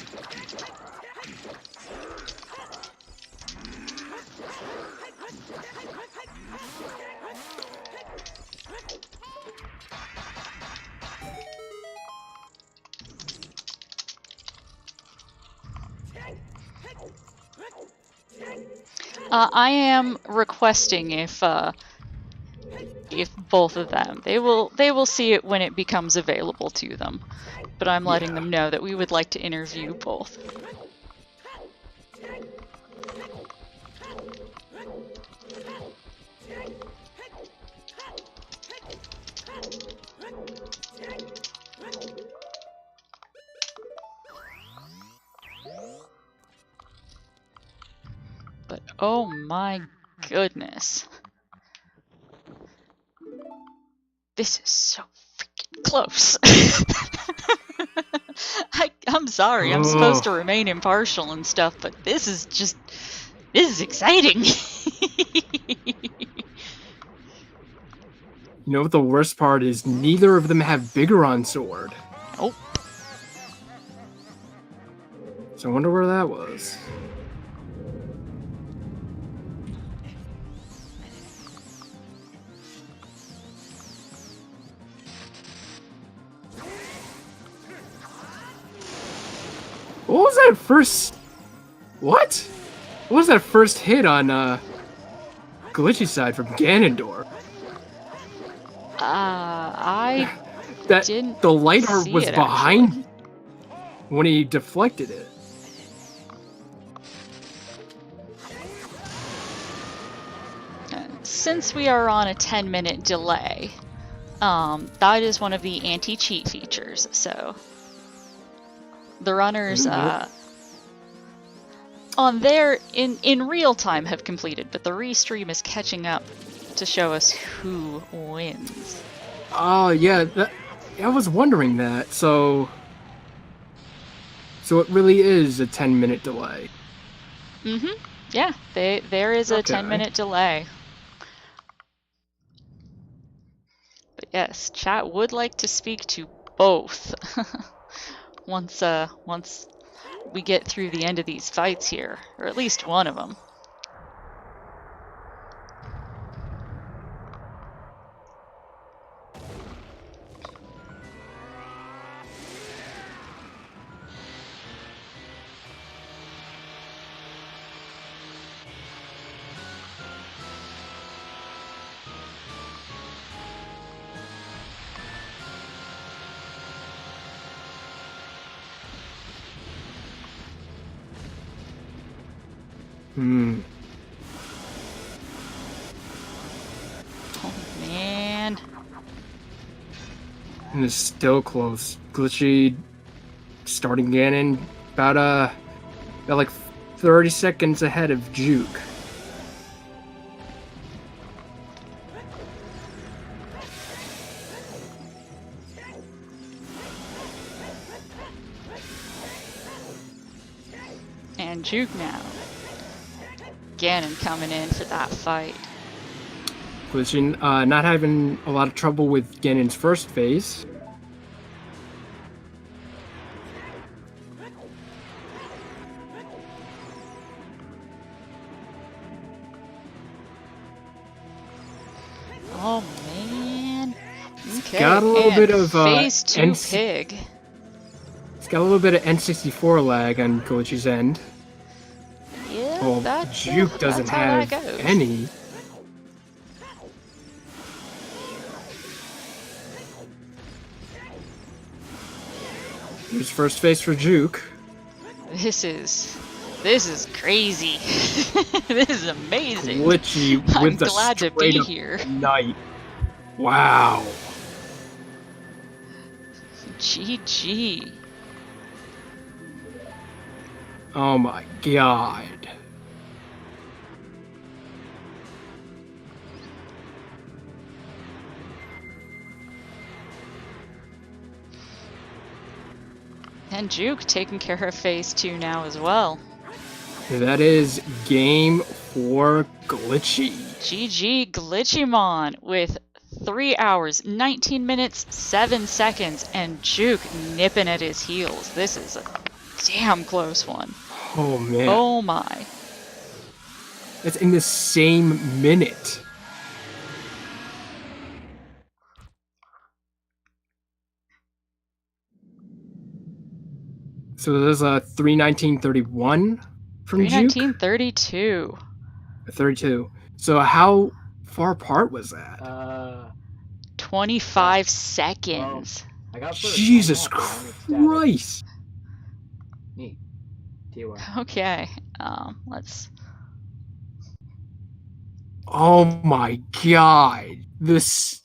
I am requesting if both of them, they will see it when it becomes available to them, but I'm letting them know that we would like to interview both. But oh my goodness. This is so freaking close. I'm sorry, I'm supposed to remain impartial and stuff, but this is exciting. You know what the worst part is? Neither of them have Bigoron sword. Oh. So I wonder where that was. What was that first... What? What was that first hit on, Glitchy side from Ganondorf? I that didn't the light orb see was it, behind actually. when he deflected it. Since we are on a 10-minute delay, that is one of the anti-cheat features, so the runners on there in real time have completed, but the restream is catching up to show us who wins. Oh yeah, I was wondering that. So it really is a 10-minute delay. Mm-hmm. Yeah, there is a 10-minute delay. But yes, chat would like to speak to both once we get through the end of these fights here, or at least one of them. Oh man. And it's still close. Glitchy starting Ganon about like 30 seconds ahead of juwk. And juke now. Ganon coming in for that fight. Glitching, not having a lot of trouble with Ganon's first phase. Oh man. Okay. Got a little bit of phase 2 pig. It's got a little bit of N64 lag on Glitchy's end. Yeah, Oh, Juke doesn't have any. Here's first phase for Juke. This is crazy. This is amazing. Glitchy with I'm the glad to be here. Night. Wow. GG. Oh my god. And Juke taking care of phase 2 now as well. That is game for Glitchy. GG Glitchymon with 3 hours, 19 minutes, 7 seconds, and Juke nipping at his heels. This is a damn close one. Oh man. Oh my. It's in the same minute. So there's a 3:19:31 from Juke. 3:19:32. 32. So how far apart was that? 25 seconds. I got first. Jesus I'm happy. Christ! Neat. TY. Okay. Let's. Oh my god! This.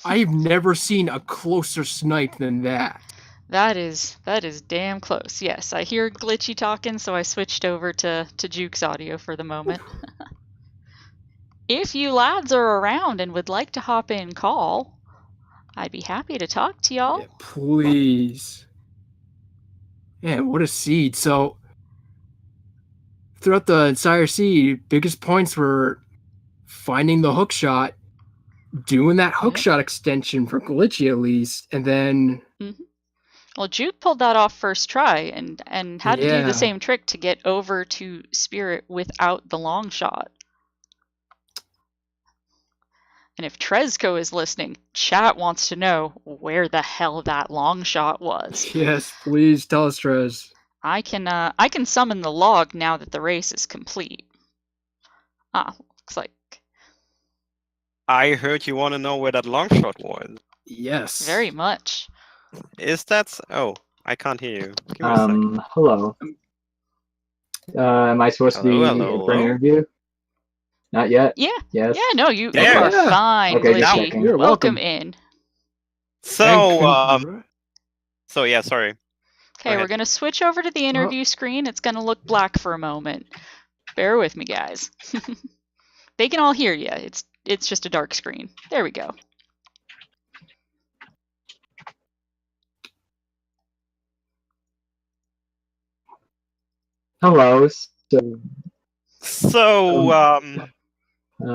I've never seen a closer snipe than that. That is damn close. Yes, I hear Glitchy talking, so I switched over to Juke's audio for the moment. If you lads are around and would like to hop in and call, I'd be happy to talk to y'all. Yeah, please. Man, what a seed. So, throughout the entire seed, biggest points were finding the hook shot, doing that hook shot extension for Glitchy at least, and then... Well, Juke pulled that off first try and had to do Yeah. the same trick to get over to Spirit without the long shot. And if Trezco is listening, chat wants to know where the hell that long shot was. Yes, please tell us, Trez. I can summon the log now that the race is complete. Looks like I heard you want to know where that long shot was. Yes. very much. Is that... Oh, I can't hear you. Give me a second. Hello. Am I supposed to be Hello. for an interview? Not yet? Yeah. Yes? Yeah, no, you There. are Yeah. fine, Okay, just Glitchy. checking. You're Welcome welcome. in. So yeah, sorry. Okay, ahead. we're going to switch over to the interview screen. It's going to look black for a moment. Bear with me, guys. They can all hear you. It's just a dark screen. There we go. Hello. So,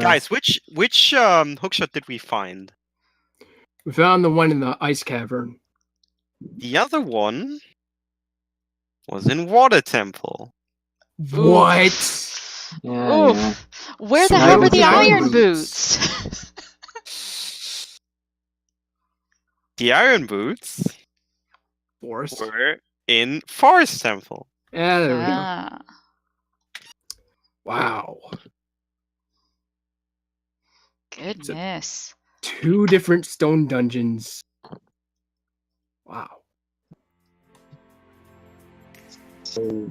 guys, Uh, which hookshot did we find? We found the one in the ice cavern. The other one was in Water Temple. What? yeah. Oof. Where the So hell where were the were the iron iron boots? The Iron Boots Force. were in Forest Temple. Yeah, there we go. Ah, Wow. goodness. 2 different stone dungeons. Wow. So,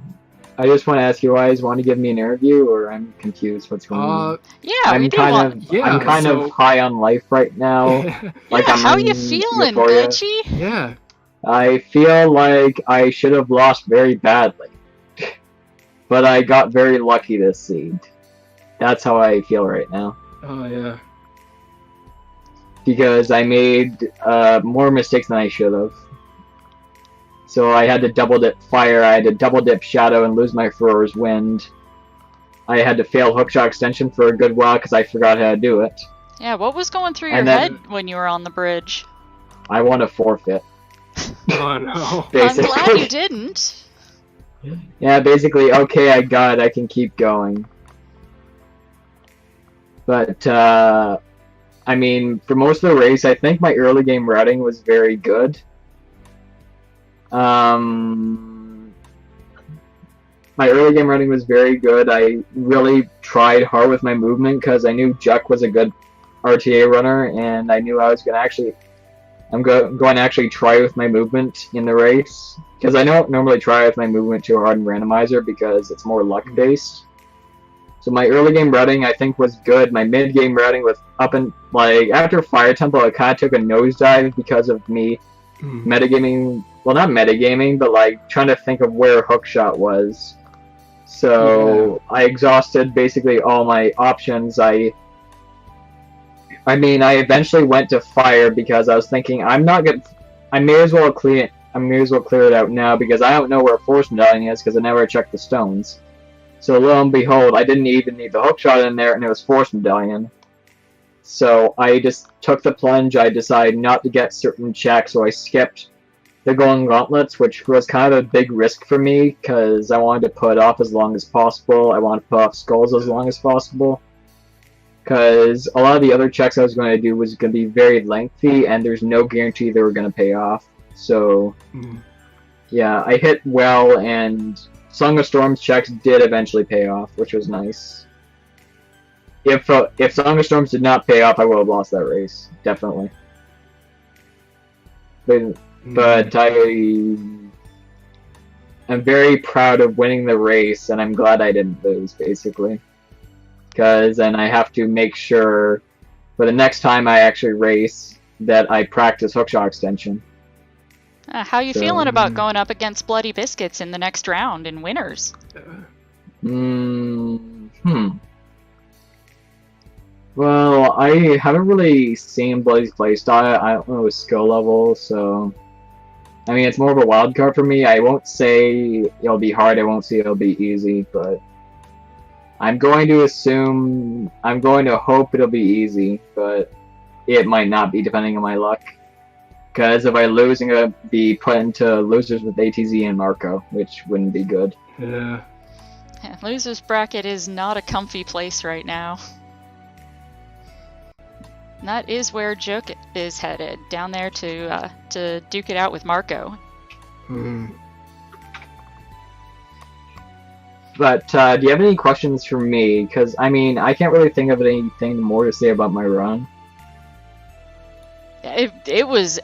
I just want to ask you guys, want to give me an interview, or I'm confused what's going on? Yeah, we I'm do kind want. of, yeah, I'm kind so- of high on life right now. Like Yeah, I'm how you in feeling, euphoria. Glitchy? yeah. I feel like I should have lost very badly, but I got very lucky this seed. That's how I feel right now. Oh, yeah. Because I made more mistakes than I should have. So I had to double dip fire, I had to double dip shadow and lose my Furor's wind. I had to fail hookshot extension for a good while because I forgot how to do it. Yeah, what was going through your And then- head when you were on the bridge? I want to forfeit. Oh no. I'm glad you didn't. Yeah, basically, okay, I got it, I can keep going. But, I mean, for most of the race, I think my early game routing was very good. My early game routing was very good. I really tried hard with my movement because I knew juwk was a good RTA runner, and I knew I was going to actually... I'm going to actually try with my movement in the race. Because I don't normally try with my movement too hard in Randomizer because it's more luck-based. So my early game routing, I think, was good. My mid game routing was up and like after Fire Temple, I kind of took a nosedive because of me metagaming. Well, not metagaming, but like trying to think of where hookshot was. So I exhausted basically all my options. I mean, I eventually went to fire because I was thinking I may as well clear it out now because I don't know where Force Medallion is because I never checked the stones. So lo and behold, I didn't even need the hookshot in there, and it was Force Medallion. So I just took the plunge. I decided not to get certain checks, so I skipped the Golden Gauntlets, which was kind of a big risk for me because I wanted to put off as long as possible. I wanted to put off skulls as long as possible. Because a lot of the other checks I was going to do was going to be very lengthy, and there's no guarantee they were going to pay off. So, yeah, I hit well, and Song of Storms checks did eventually pay off, which was nice. If Song of Storms did not pay off, I would have lost that race, definitely. But I am very proud of winning the race, and I'm glad I didn't lose, basically. Because then I have to make sure for the next time I actually race that I practice hookshot extension. How you feeling about going up against Bloody Biscuits in the next round in winners? Well, I haven't really seen Bloody's playstyle. I don't know his skill level, so... I mean, it's more of a wild card for me. I won't say it'll be hard, I won't say it'll be easy, but... I'm going to hope it'll be easy, but it might not be depending on my luck. Because if I lose, I'm going to be put into losers with ATZ and Marco, which wouldn't be good. Yeah. Losers bracket is not a comfy place right now. And that is where juwk is headed, down there to duke it out with Marco. But do you have any questions for me? Because, I mean, I can't really think of anything more to say about my run. It was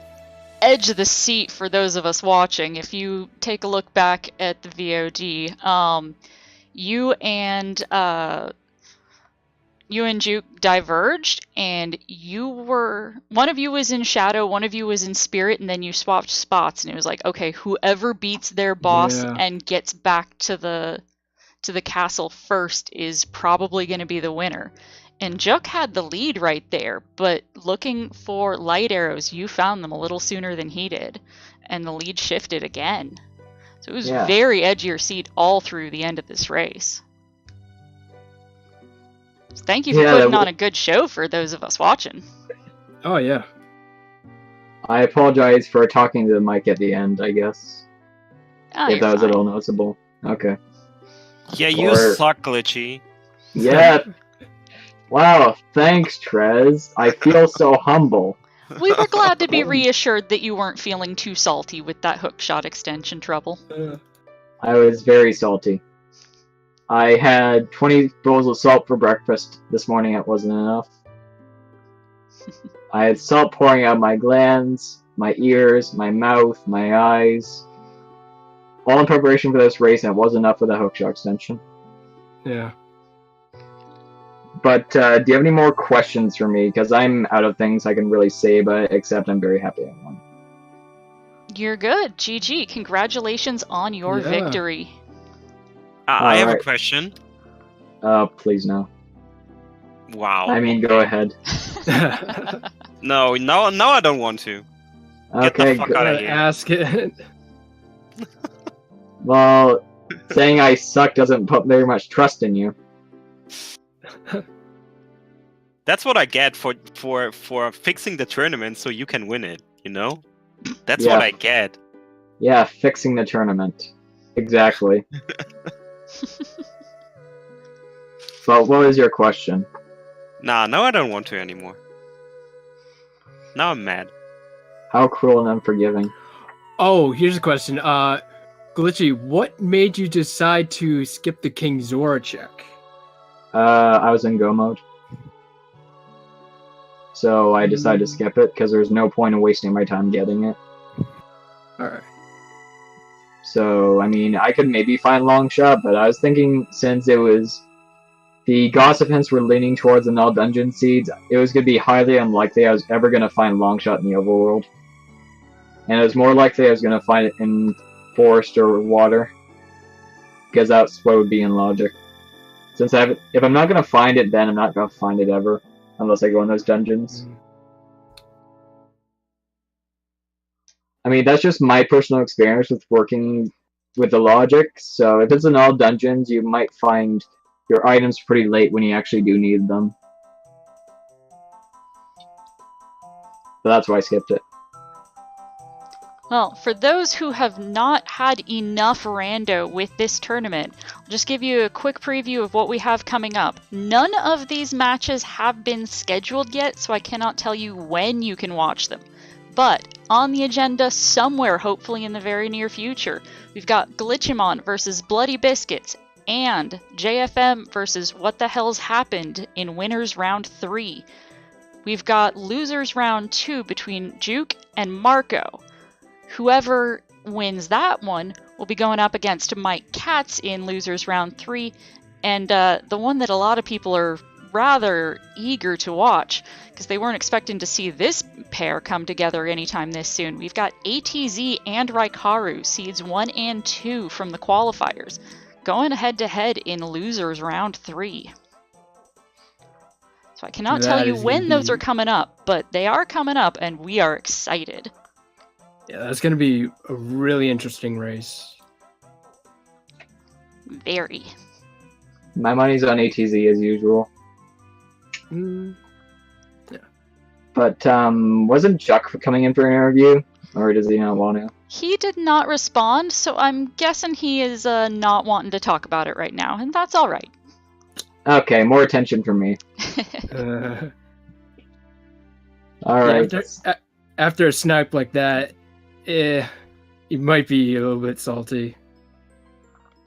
edge of the seat for those of us watching. If you take a look back at the VOD, you and juwk diverged, and one of you was in shadow, one of you was in spirit, and then you swapped spots, and it was like, okay, whoever beats their boss and gets back to the castle first is probably going to be the winner. And juwk had the lead right there, but looking for light arrows, you found them a little sooner than he did, and the lead shifted again. So it was very edge of your seat all through the end of this race. So thank you for putting on a good show for those of us watching. Oh, yeah. I apologize for talking to the mic at the end, I guess. If that was at all noticeable. Okay. Yeah, you suck, Glitchy. Yeah. Wow, thanks, Trez. I feel so humble. We were glad to be reassured that you weren't feeling too salty with that hookshot extension trouble. I was very salty. I had 20 bowls of salt for breakfast this morning. It wasn't enough. I had salt pouring out my glands, my ears, my mouth, my eyes. All in preparation for this race, and it wasn't enough for the hookshot extension. Yeah. But do you have any more questions for me? Because I'm out of things I can really say about it, except I'm very happy I won. You're good. GG. Congratulations on your victory. I have a question. Please no. Wow. I mean, go ahead. No, I don't want to. Okay, Get the fuck out of here. Ask it. Well, saying I suck doesn't put very much trust in you. That's what I get for fixing the tournament so you can win it, you know? That's Yeah. what I get. Yeah, fixing the tournament. Exactly. But what was your question? Nah, now I don't want to anymore. Now I'm mad. How cruel and unforgiving. Oh, here's a question. Glitchy, what made you decide to skip the King Zora check? I was in go mode. So I decided to skip it because there's no point in wasting my time getting it. Alright. So, I mean, I could maybe find long shot, but I was thinking since it was the gossip hints were leaning towards the null dungeon seeds, it was going to be highly unlikely I was ever going to find long shot in the overworld. And it was more likely I was going to find it in forest or water. Because that's what would be in logic. Since if I'm not going to find it, then I'm not going to find it ever. Unless I go in those dungeons. I mean, that's just my personal experience with working with the logic. So if it's in all dungeons, you might find your items pretty late when you actually do need them. So that's why I skipped it. Well, for those who have not had enough rando with this tournament, I'll just give you a quick preview of what we have coming up. None of these matches have been scheduled yet, so I cannot tell you when you can watch them. But on the agenda somewhere, hopefully in the very near future, we've got Glitchymon versus Bloody Biscuits and JFM versus What the Hell's Happened in Winners Round 3. We've got Losers Round 2 between juwk and Marco. Whoever wins that one will be going up against Mike Katz in Losers Round 3, and the one that a lot of people are rather eager to watch, because they weren't expecting to see this pair come together anytime this soon. We've got ATZ and Raikaru, seeds 1 and 2 from the qualifiers, going head-to-head in Losers Round 3. So I cannot tell you when those are coming up, but they are coming up, and we are excited. Yeah, that's going to be a really interesting race. Very. My money's on ATZ as usual. Yeah. But wasn't juwk coming in for an interview? Or does he not want to? He did not respond, so I'm guessing he is not wanting to talk about it right now, and that's all right. Okay, more attention from me. Alright. Yeah, after a snipe like that, it might be a little bit salty.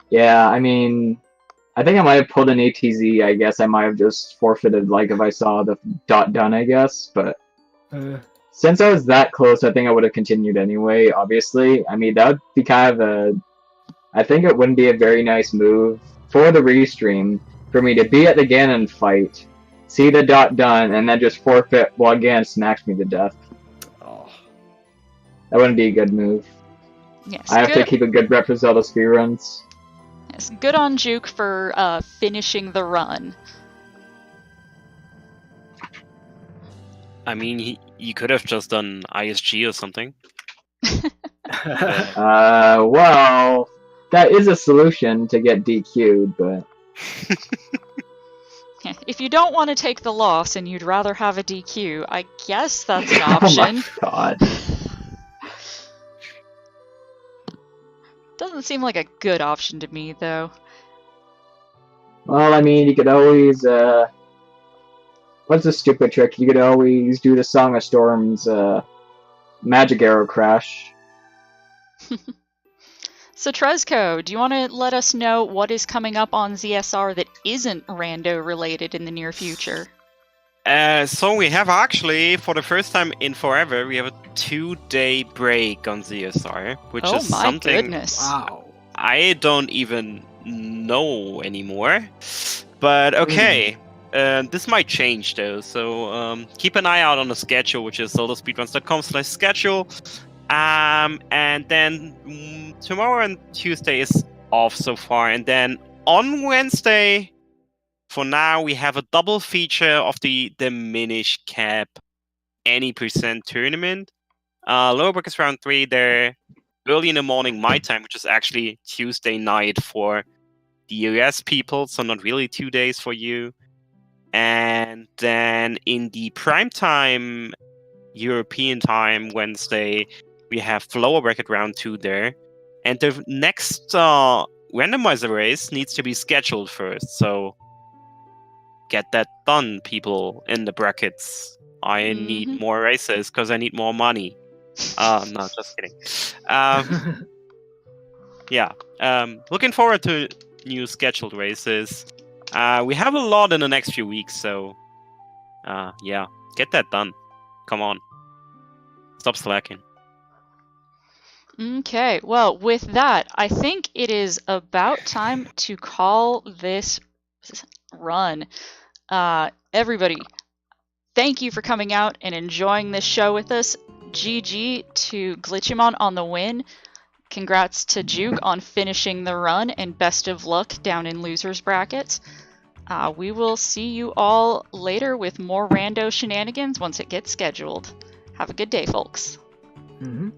Yeah, I mean, I think I might have pulled an ATZ. I guess I might have just forfeited, like, if I saw the dot done, I guess. But since I was that close, I think I would have continued anyway, obviously. I mean, that would be kind of I think it wouldn't be a very nice move for the restream for me to be at the Ganon fight, see the dot done, and then just forfeit while Ganon smacks me to death. That wouldn't be a good move. Yes, I have to keep a good rep for ZeldaSpeedRuns. Yes, good on juwk for finishing the run. I mean, you could have just done ISG or something. Well, that is a solution to get DQ'd, but... If you don't want to take the loss and you'd rather have a DQ, I guess that's an option. Oh my god. Doesn't seem like a good option to me, though. Well, I mean, you could always, what's a stupid trick? You could always do the Song of Storm's, Magic Arrow Crash. So, Trezco, do you want to let us know what is coming up on ZSR that isn't rando-related in the near future? So we have actually, for the first time in forever, we have a 2-day break on ZSR, which is something goodness. Wow. I don't even know anymore. But okay, this might change though, so keep an eye out on the schedule, which is ZeldaSpeedRuns.com/schedule. And then tomorrow and Tuesday is off so far, and then on Wednesday, for now, we have a double feature of the diminished cap any percent tournament. Lower brackets round 3 there. early in the morning my time, which is actually Tuesday night for the US people, so not really 2 days for you. And then in the prime time, European time, Wednesday, we have the lower bracket round 2 there. And the next randomizer race needs to be scheduled first, so get that done, people in the brackets. I need more races because I need more money. No, just kidding. Yeah, looking forward to new scheduled races. We have a lot in the next few weeks, so yeah, get that done. Come on. Stop slacking. Okay, well, with that, I think it is about time to call this run. Everybody, thank you for coming out and enjoying this show with us. GG to Glitchymon on the win. Congrats to juwk on finishing the run, and best of luck down in losers brackets. We will see you all later with more rando shenanigans once it gets scheduled. Have a good day, folks. Mm-hmm.